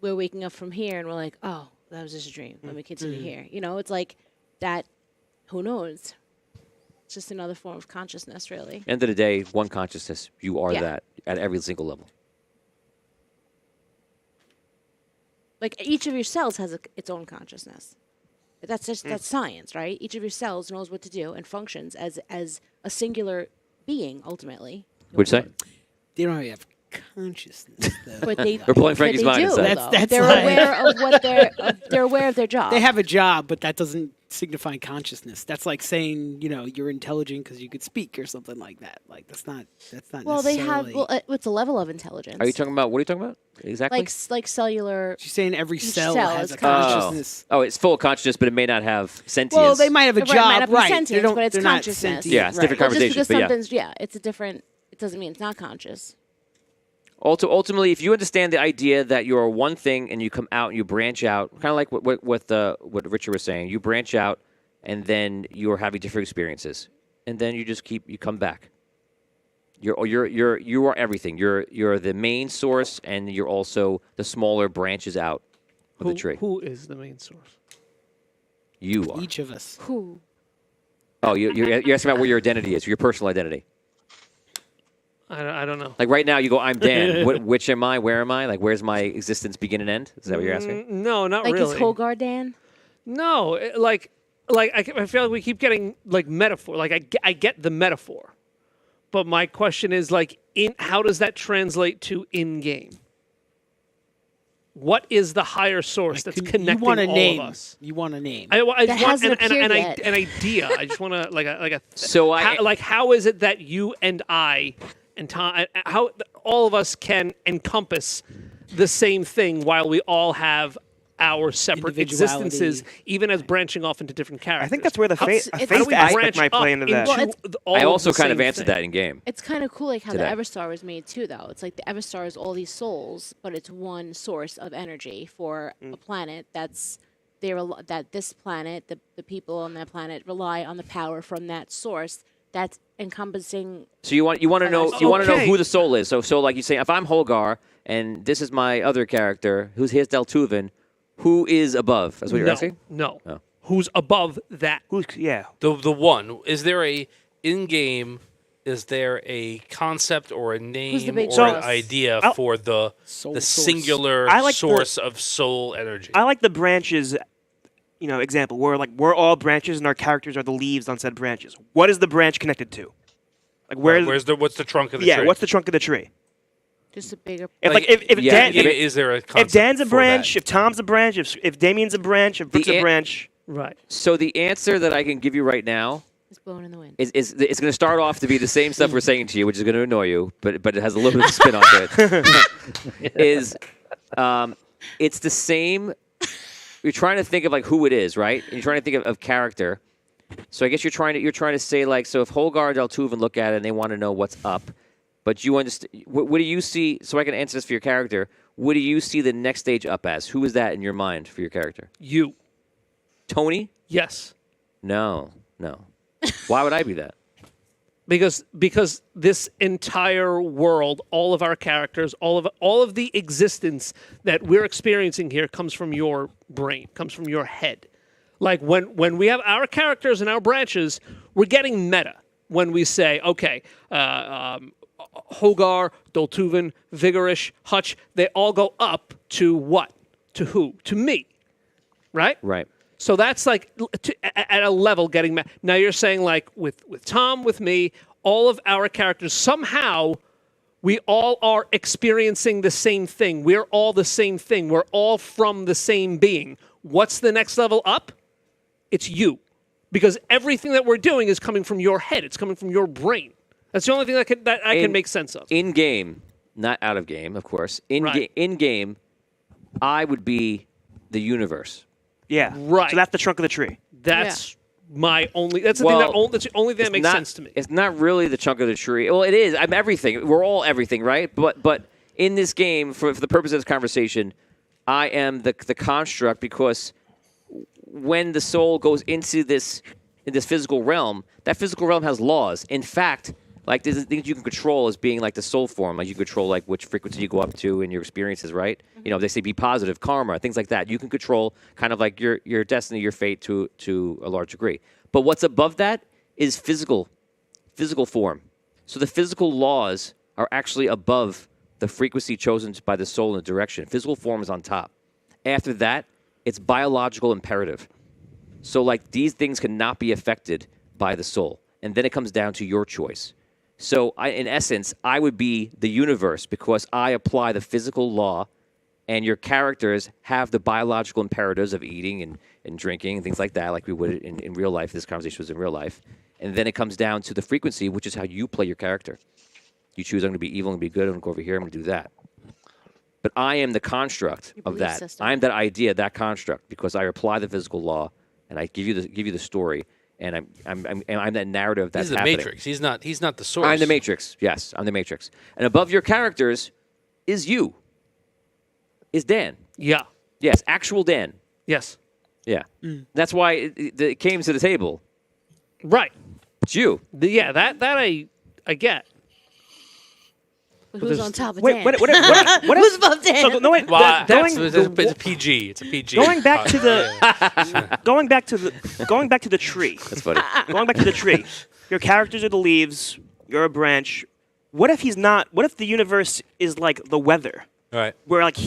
we're waking up from here and we're like, oh, that was just a dream. Let me continue here. It's like that. Who knows? It's just another form of consciousness, really. End of the day, one consciousness. You are Yeah. that at every single level. Like each of your cells has its own consciousness. That's science, right? Each of your cells knows what to do and functions as a singular being ultimately. What'd you say? They don't really have consciousness, though. But they We're blowing but Frankie's they mind do, inside. though. That's they're like- aware of what they're aware of their job. They have a job, but that doesn't signify consciousness. That's like saying, you're intelligent because you could speak or something like that. Like that's not well, they have necessarily- it's a level of intelligence. Are you talking about? What are you talking about exactly? like cellular? She's saying every Each cell cell has is a conscious. consciousness. Oh, it's full of consciousness, but it may not have sentience. Well, they might have a Right, it might job, not be right? sentience, They don't, but it's they're not consciousness. sentient, Yeah, it's different right. Well, just conversations, because but yeah. something's it's a different. It doesn't mean it's not conscious. Ultimately, if you understand the idea that you are one thing and you come out and you branch out, kind of like what Richard was saying, you branch out and then you are having different experiences, and then you come back. You are everything. You're the main source, and you're also the smaller branches out of the tree. Who is the main source? You are. Each of us. Who? Oh, you're asking about where your identity is, your personal identity. I don't know. Like right now, you go, I'm Dan. Which am I? Where am I? Like, where's my existence begin and end? Is that what you're asking? No, not Like really. is Hogar Dan? No, I feel like we keep getting like metaphor. Like I get the metaphor, but my question is like, how does that translate to in game? What is the higher source that's connecting you want a all name. of us? You want a name. I That just want hasn't appeared yet. an idea. I just want to like a. So how is it that you and I and Tom, how all of us can encompass the same thing while we all have our separate Individuality. existences, even as branching off into different characters? I think that's where the How- faith how do faith we aspect branch might play up into that. Well, all I of also the kind of same answered thing? that in game. It's kind of cool, like how Today. the Everstar was made too, though. It's like the Everstar is all these souls, but it's one source of energy for a planet that this planet, the people on that planet rely on the power from that source. That's encompassing. So you want to know Okay. who the soul is. So like you say, if I'm Holgar and this is my other character, here's Deltuven, who is above? That's what you're asking. No. Oh. Who's above that? Yeah. The one, is there a in game? Is there a concept or a name big or an boss? idea I'll- for the Soul the source. singular I like the- source of soul energy? I like the branches, example where like we're all branches and our characters are the leaves on said branches. What is the branch connected to? Like What's the trunk of the yeah, tree? what's the trunk of the tree? Just a bigger. If yeah, Dan, is there a concept if Dan's a for branch, that? if Tom's a branch, if Damien's a branch, if Brooke's The a an- branch, Right. So the answer that I can give you right now It's blowing in the wind. is it's going to start off to be the same stuff we're saying to you, which is going to annoy you, but it has a little bit of spin onto it. It's the same. You're trying to think of like who it is, right? And you're trying to think of character. So I guess you're trying to say like, so if Holgar and Deltuven look at it and they want to know what's up, but you understand, what do you see? So I can answer this for your character. What do you see the next stage up as? Who is that in your mind for your character? You. Tony? Yes. No. Why would I be that? Because this entire world, all of our characters, all of the existence that we're experiencing here comes from your brain, comes from your head. Like when we have our characters and our branches, we're getting meta when we say, okay, Hogar, Doltuven, Vigorish, Hutch, they all go up to what? To who? To me, right? Right. So that's like at a level getting meta. Now you're saying like with Tom, with me, all of our characters, somehow we all are experiencing the same thing. We're all the same thing. We're all from the same being. What's the next level up? It's you. Because everything that we're doing is coming from your head. It's coming from your brain. That's the only thing that I can make sense of. In game, not out of game, of course. In game, I would be the universe. Yeah. Right. So that's the trunk of the tree. That's my only. That's the that's the only thing that makes sense to me. It's not really the chunk of the tree. Well, it is. I'm everything. We're all everything, right? But in this game, for the purpose of this conversation, I am the construct because when the soul goes into this physical realm, that physical realm has laws. In fact, like there's things you can control as being like the soul form. Like you control like which frequency you go up to in your experiences, right? Mm-hmm. You know, they say be positive, karma, things like that. You can control kind of like your destiny, your fate to a large degree. But what's above that is physical form. So the physical laws are actually above the frequency chosen by the soul and the direction. Physical form is on top. After that, it's biological imperative. So like these things cannot be affected by the soul. And then it comes down to your choice. So in essence, I would be the universe because I apply the physical law and your characters have the biological imperatives of eating and drinking and things like that, like we would in real life. This conversation was in real life. And then it comes down to the frequency, which is how you play your character. You choose, I'm going to be evil, I'm going to be good, I'm going to go over here, I'm going to do that. But I am the construct of that. System. I am that idea, that construct, because I apply the physical law and I give you the story. And I'm that narrative that's happening. He's the Matrix. He's not the source. I'm the Matrix. Yes, I'm the Matrix. And above your characters is you. Is Dan. Yeah. Yes, actual Dan. Yes. Yeah. That's why it came to the table. Right. It's you. That I get. But who's on top of Wait, Dan? what Who's above Dan? So, no, wait. Well, Going it's a PG. It's a PG. going back to the going back to the tree. That's funny. Going back to the tree. Your characters are the leaves. You're a branch. What if he's not? What if the universe is like the weather? Right. Where like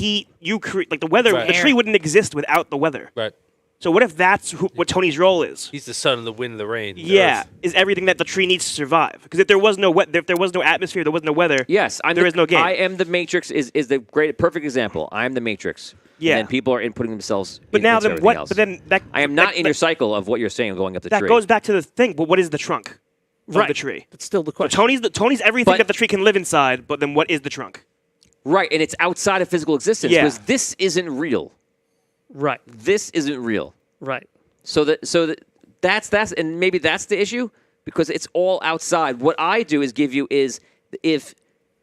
you create like the weather. Right. The tree wouldn't exist without the weather. Right. So what if that's what Tony's role is? He's the sun and the wind and the rain. Yeah, Earth. is everything that the tree needs to survive. Because if there was no atmosphere, there was no weather. Yes, there is no game. I am the Matrix. Is the perfect example. I am the Matrix. Yeah. And people are inputting themselves. But now into then everything what? else. But then that I am not in your cycle of what you're saying going up the that tree. goes back to the thing. But what is the trunk of Right. the tree? That's still the So question. Tony's everything But- that the tree can live inside. But then what is the trunk? Right, and it's outside of physical existence Yeah. because this isn't real. Right. This isn't real. Right. So that's and maybe that's the issue because it's all outside. What I do is give you is if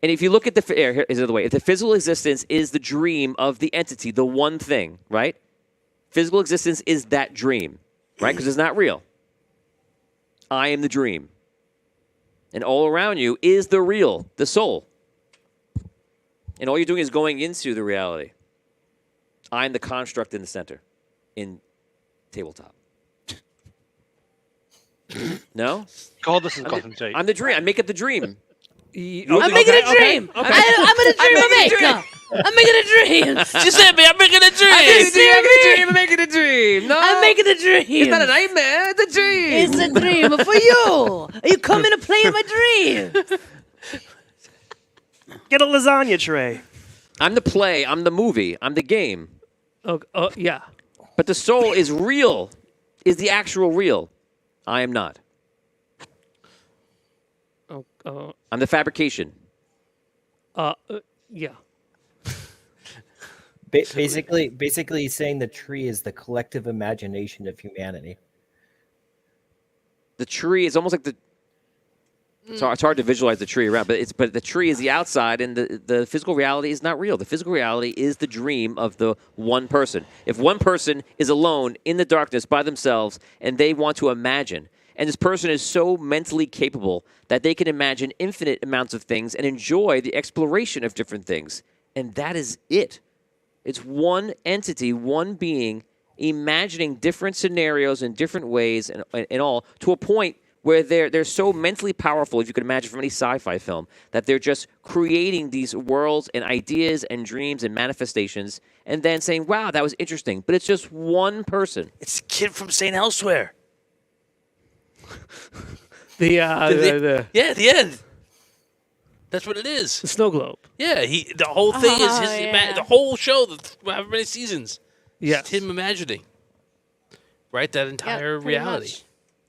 you look at here's the other way. If the physical existence is the dream of the entity, the one thing, right? Physical existence is that dream, right? Because it's not real. I am the dream. And all around you is the real, the soul. And all you're doing is going into the reality. I'm the construct in the center, in tabletop. No? God, this has gotten deep. I'm the dream. I make up the dream. I'm making a dream. I'm in a dream. I'm making a dream. She said, "Me, I'm making a dream." I'm making a dream. No. I'm making a dream. It's not a nightmare. It's a dream. It's a dream for you. Are you coming to play in my dream? Get a lasagna tray. I'm the play. I'm the movie. I'm the game. Yeah. But the soul is real, is the actual real. I am not. I'm the fabrication. Yeah. Basically, he's saying the tree is the collective imagination of humanity. The tree is almost like the. It's hard to visualize the tree around, but the tree is the outside, and the physical reality is not real. The physical reality is the dream of the one person. If one person is alone in the darkness by themselves, and they want to imagine, and this person is so mentally capable that they can imagine infinite amounts of things and enjoy the exploration of different things, and that is it. It's one entity, one being imagining different scenarios in different ways and all to a point where they're so mentally powerful, if you could imagine from any sci-fi film, that they're just creating these worlds and ideas and dreams and manifestations and then saying, wow, that was interesting. But it's just one person. It's a kid from St. Elsewhere. Yeah, the end. That's what it is. The snow globe. Yeah, the whole thing is his the whole show, however many seasons. Yes. It's him imagining. Right? That entire pretty reality. much.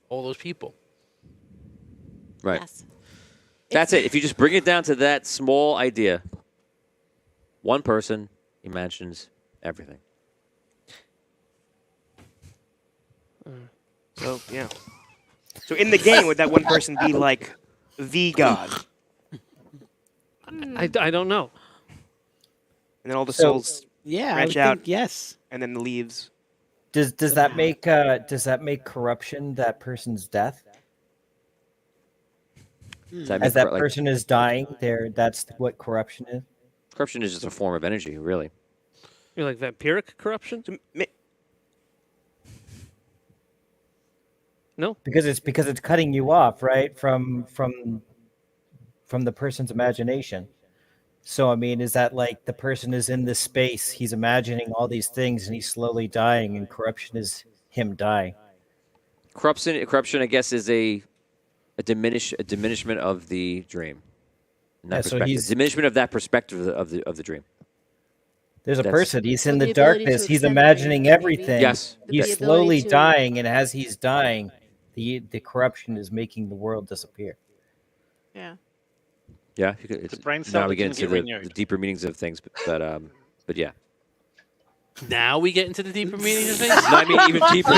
All those people. Right. Yes. That's it. If you just bring it down to that small idea, one person imagines everything. So yeah. So in the game, would that one person be like the god, I don't know. and then all the So- souls Yeah, I branch would out, think yes. and then the leaves? Does that make corruption that person's death? Does that As mean that like, person is dying, that's what corruption is. corruption is just a form of energy, really. You're like vampiric corruption? So, No. Because it's cutting you off, right, from the person's imagination. So I mean, is that like the person is in this space, he's imagining all these things, and he's slowly dying, and corruption is him dying? Corruption, I guess, is a diminishment of the dream. In that Yeah, so perspective. he's- Diminishment of that perspective of the dream. There's a That's- person, he's So in the the ability to darkness, he's extend the imagining range, maybe? everything. Yes. The He's ability slowly to- dying, and as he's dying, the corruption is making the world disappear. Yeah. Yeah, you could, The brain now cell we get doesn't into get the renewed. deeper meanings of things, but yeah. Now we get into the deeper meaning of things? No, I mean even deeper.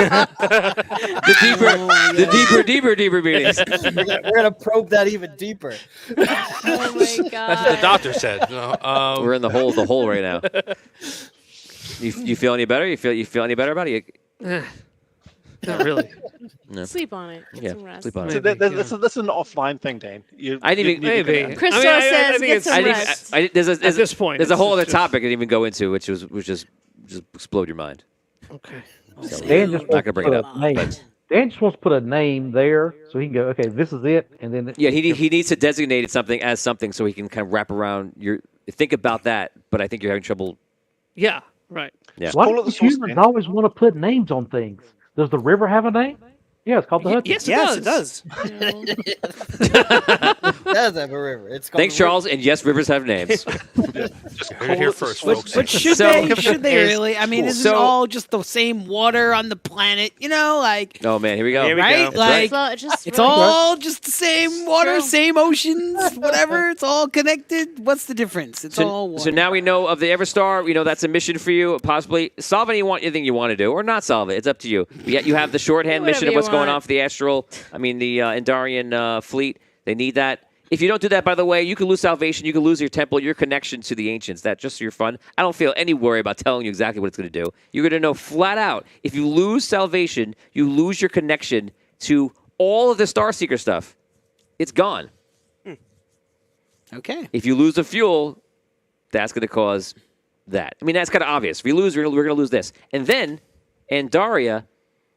the deeper meanings. We're gonna probe that even deeper. Oh my That's what the god. doctor said. No, We're in the hole right now. You feel any better? You feel any better about it? Not really. Sleep on it. Get Yeah, some rest. sleep on So it. this is an offline thing, Dan. I didn't even- Maybe. Chris I says think get it's some I didn't, rest. there's at this point. there's a it's whole other just- topic I didn't even go into, which was just explode your mind. Okay. So, Dan just not wants gonna to bring it put up. a name. Dan just wants to put a name there so he can go, okay, this is it, and then Yeah, he needs to designate something as something so he can kind of wrap around think about that. But I think you're having trouble. Yeah, right. Yeah. Why Call it do the source, humans man. always want to put names on things? Does the river have a name? Yeah, it's called the Hudson. Yes, Yes, it it does. does. You know? Does have a river. It's called Thanks, the river. Charles. And yes, rivers have names. Just Heard it here first, folks. But should So- they? Should they really? I mean, isn't So- all just the same water on the planet? You know, like Oh man, here we go. Here we right? go. Like So it just it's really- all just the same water, True. same oceans, whatever. It's all connected. What's the difference? It's all water. So now we know of the Everstar. We know that's a mission for you. Possibly solve anything you want to do, or not solve it. It's up to you. Yet you have the shorthand Whatever mission of you what's going want. on for the Astral. I mean the Endarian fleet. They need that. If you don't do that, by the way, you can lose salvation. You can lose your temple, your connection to the ancients. That just for your fun. I don't feel any worry about telling you exactly what it's going to do. You're going to know flat out. If you lose salvation, you lose your connection to all of the Starseeker stuff. It's gone. okay. If you lose the fuel, that's going to cause that. I mean, that's kind of obvious. If we lose, we're going to lose this. And then Andaria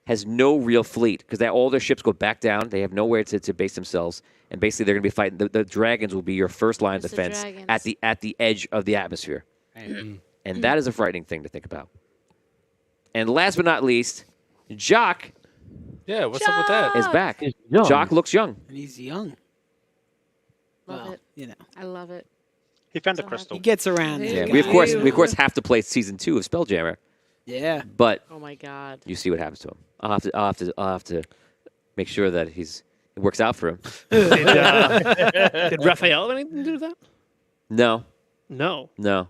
has no real fleet because all their ships go back down. They have nowhere to base themselves. And basically, they're going to be fighting. The dragons will be your first line of It's the defense dragons. at the edge of the atmosphere. And that is a frightening thing to think about. And last but not least, Jock Yeah, what's up with that? is back. He's young. Jock looks young. And he's young. Love Well, it. you know, I love it. He found a So crystal. he gets around. Yeah, Yeah, that we guy. of course have to play season 2 of Spelljammer, Yeah. but Oh my god. you see what happens to him. I'll have to make sure that it works out for him. Did Raphael have anything to do with that? No, No. no.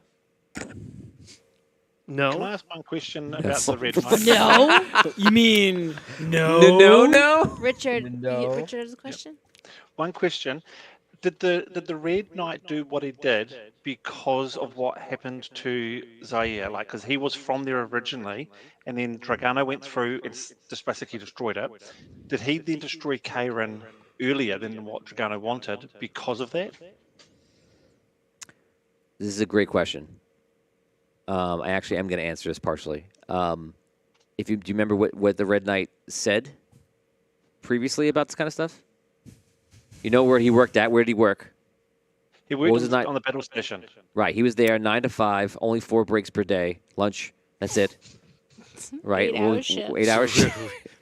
Can No. I ask one question about Yes. the Red Knight? No. You mean no? No. Richard, No. Richard has a question? One question: Did the Red Knight do what he did because of what happened to Zaire? Like, because he was from there originally, and then Dragano went through and just basically destroyed it. Did he then destroy Kairin earlier than what Dragano wanted because of that? This is a great question. I actually am going to answer this partially. If you do you remember what the Red Knight said previously about this kind of stuff? You know where he worked at? Where did he work? He What was worked his night? on the battle station. Right. He was there 9 to 5, only 4 breaks per day, lunch. That's it. Right. 8-hour shift. 8 hour shift.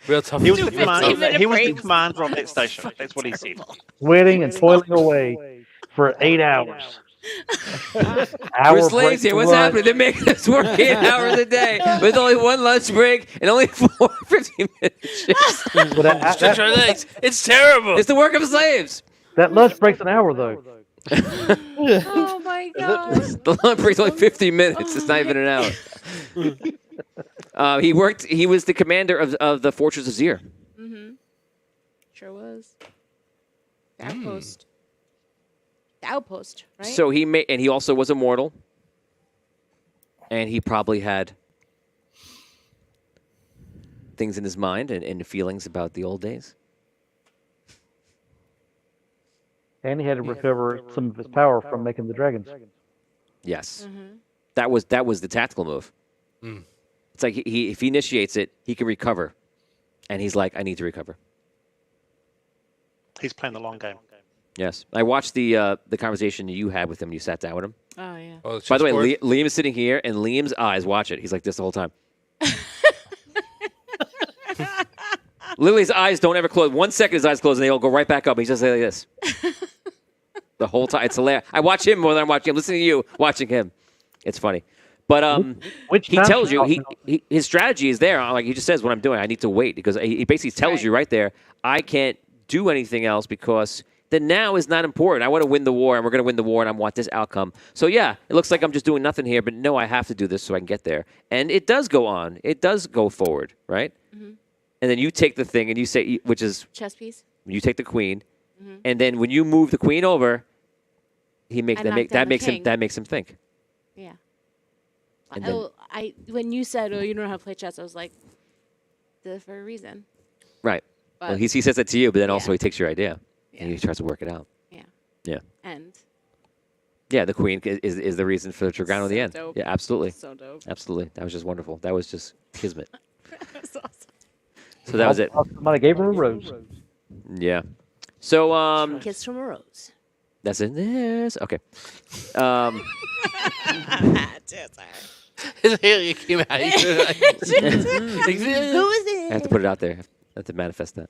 Real tough. He was the 15-minute commander. Commander of that station. That's what he said. Sweating and toiling away for 8 hours. We're slaves here. What's happening? They're making us work 8 hours a day with only 1 lunch break and only 4 15-minute shifts. Stretch our legs. It's terrible. It's the work of slaves. That lunch break's an hour, though. Oh my god. The lunch break's only 50 minutes. It's not even an hour. He was the commander of the Fortress of Zir. Mm-hmm. Sure was. Outpost. The outpost, right? So he also was immortal. And he probably had things in his mind and feelings about the old days. And he had to recover some of his power from making the dragons. Yes. Mm-hmm. That was the tactical move. It's like if he initiates it, he can recover. And he's like, I need to recover. He's playing the long game. Yes. I watched the conversation you had with him when you sat down with him. Oh yeah. Oh, By the way, Liam is sitting here, and Liam's eyes, watch it. He's like this the whole time. Lily's eyes don't ever close. 1 second his eyes close, and they all go right back up. He's just like this. The whole time. It's hilarious. I watch him more than I'm watching him. Listening to you, watching him. It's funny. But he tells you, his strategy is there. Like he just says what I'm doing. I need to wait because he basically tells you right there, I can't do anything else because the now is not important. I want to win the war, and we're going to win the war, and I want this outcome. So, yeah, it looks like I'm just doing nothing here, but no, I have to do this so I can get there. And it does go on. It does go forward, right? Mm-hmm. And then you take the thing, and you say, which is... Chess piece. You take the queen, and then when you move the queen over, that makes him think. Yeah. And then, When you said, "Oh, you don't know how to play chess," I was like, "Did it for a reason." right. But, Well, he says that to you, but then also yeah. he takes your idea, Yeah. and he tries to work it out. Yeah. Yeah. And Yeah, the queen is the reason for the Dragano in the end. dope. Yeah, absolutely. so dope. Absolutely. That was just wonderful. That was just kismet. That's awesome. So that was it. Somebody gave her a rose. Yeah. So Kiss from a rose. that's it. Yes. Okay. His alien came out. Who is I have it? to put it out there. I have to manifest that.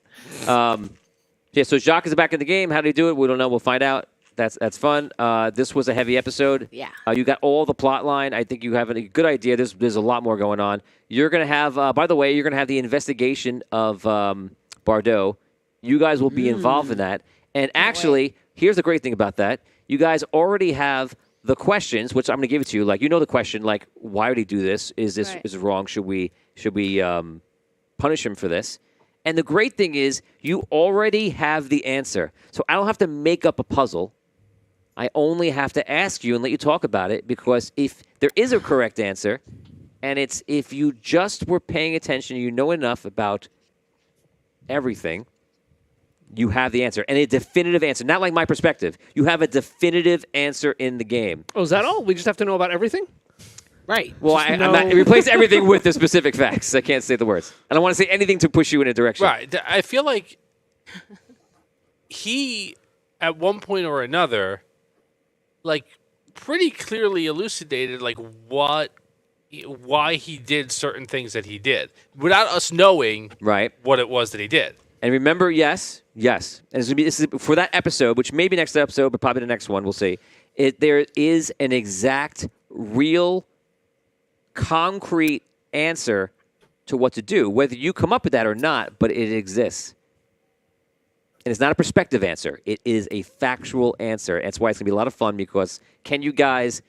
Yeah, so Jacques is back in the game. How did he do it? We don't know. We'll find out. That's fun. This was a heavy episode. Yeah. You got all the plot line. I think you have a good idea. There's a lot more going on. You're going to have, by the way, you're going to have the investigation of Bardot. You guys will be involved in that. And actually, here's the great thing about that. You guys already have the questions, which I'm going to give it to you. Like, you know the question, like, why would he do this? Is it wrong? Should we punish him for this? And the great thing is you already have the answer. So I don't have to make up a puzzle. I only have to ask you and let you talk about it because if there is a correct answer, and it's if you just were paying attention, you know enough about everything, you have the answer. And a definitive answer. Not like my perspective. You have a definitive answer in the game. Oh, is that all? We just have to know about everything? Right. Well, I'm not replace everything with the specific facts. I can't say the words. I don't want to say anything to push you in a direction. Right. I feel like he, at one point or another, like pretty clearly elucidated like why he did certain things that he did without us knowing what it was that he did. And remember, yes. And this is for that episode, which may be next episode, but probably the next one. We'll see. There is an exact, real, concrete answer to what to do, whether you come up with that or not, but it exists. And it's not a perspective answer. It is a factual answer. That's why it's going to be a lot of fun because can you guys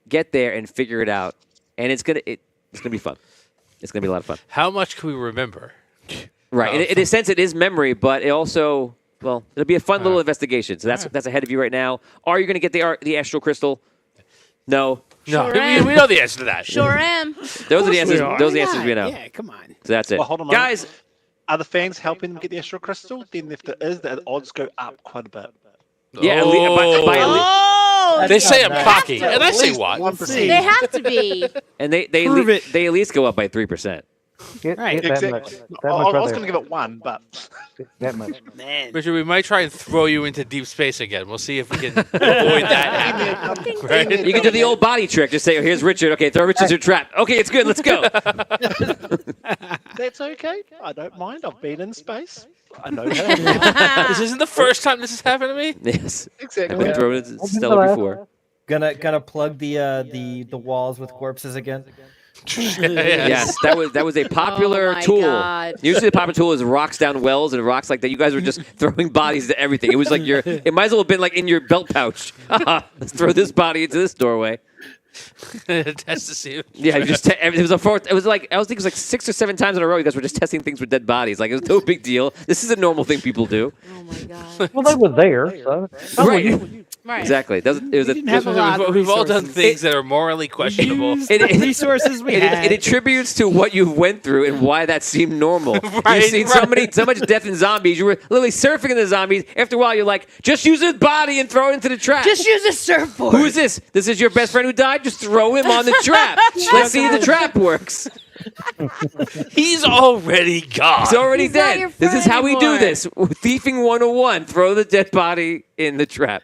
get there and figure it out? And it's going to be fun. It's going to be a lot of fun. How much can we remember? Right. In a sense, it is memory, but it also, well, it'll be a fun little investigation. So that's ahead of you right now. Are you going to get the astral crystal? No. No. Sure am. We know the answer to that. Sure am. Those are the answers. Those are the answers we know. Yeah, come on. So that's it. Well, hold on, guys. Are the fans helping them get the astral crystal? Then if there is, the odds go up quite a bit. Yeah, they say I'm They cocky, have to. and I say what? They have to be. And they at least go up by 3%. Right. That Exactly. much. That I much was right going to give it 1, but that much. Man. Richard, we might try and throw you into deep space again. We'll see if we can avoid that happening. Right? You can do the old body trick. Just say, oh, here's Richard. Okay, throw Richard into a trap. Okay, it's good. Let's go. that's okay. I don't mind. I've been in space. I know how. This isn't the first time this has happened to me. Yes. I've Exactly. been thrown into Stellar before. Gonna plug the walls with corpses again. Yes, that was a popular Oh my tool. God. Usually, the popular tool is rocks down wells and rocks like that. You guys were just throwing bodies to everything. It was like it might as well have been like in your belt pouch. Let's throw this body into this doorway. Test to see. Yeah, you just it was a fourth. It was like I was thinking it was like 6 or 7 times in a row. You guys were just testing things with dead bodies. Like it was no big deal. This is a normal thing people do. Oh my god. Well, they were there. So. Right. Exactly. It was didn't have a lot of We've all done resources. things that are morally questionable. Use the resources we had. It attributes to what you went through and why that seemed normal. Right, You've seen so much death in zombies. You were literally surfing in the zombies. After a while, you're like, just use his body and throw it into the trap. Just use a surfboard. Who is this? This is your best friend who died? Just throw him on the trap. Let's see if the trap works. He's already gone. He's already He's not dead. your This is friend how we do anymore. this. Thiefing 101. Throw the dead body in the trap.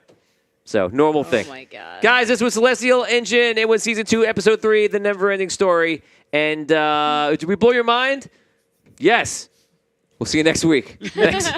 So, normal thing. Oh my god. Guys, this was Celestial Engine. It was Season 2, Episode 3, The Never-Ending Story. And did we blow your mind? Yes. We'll see you next week. Thanks.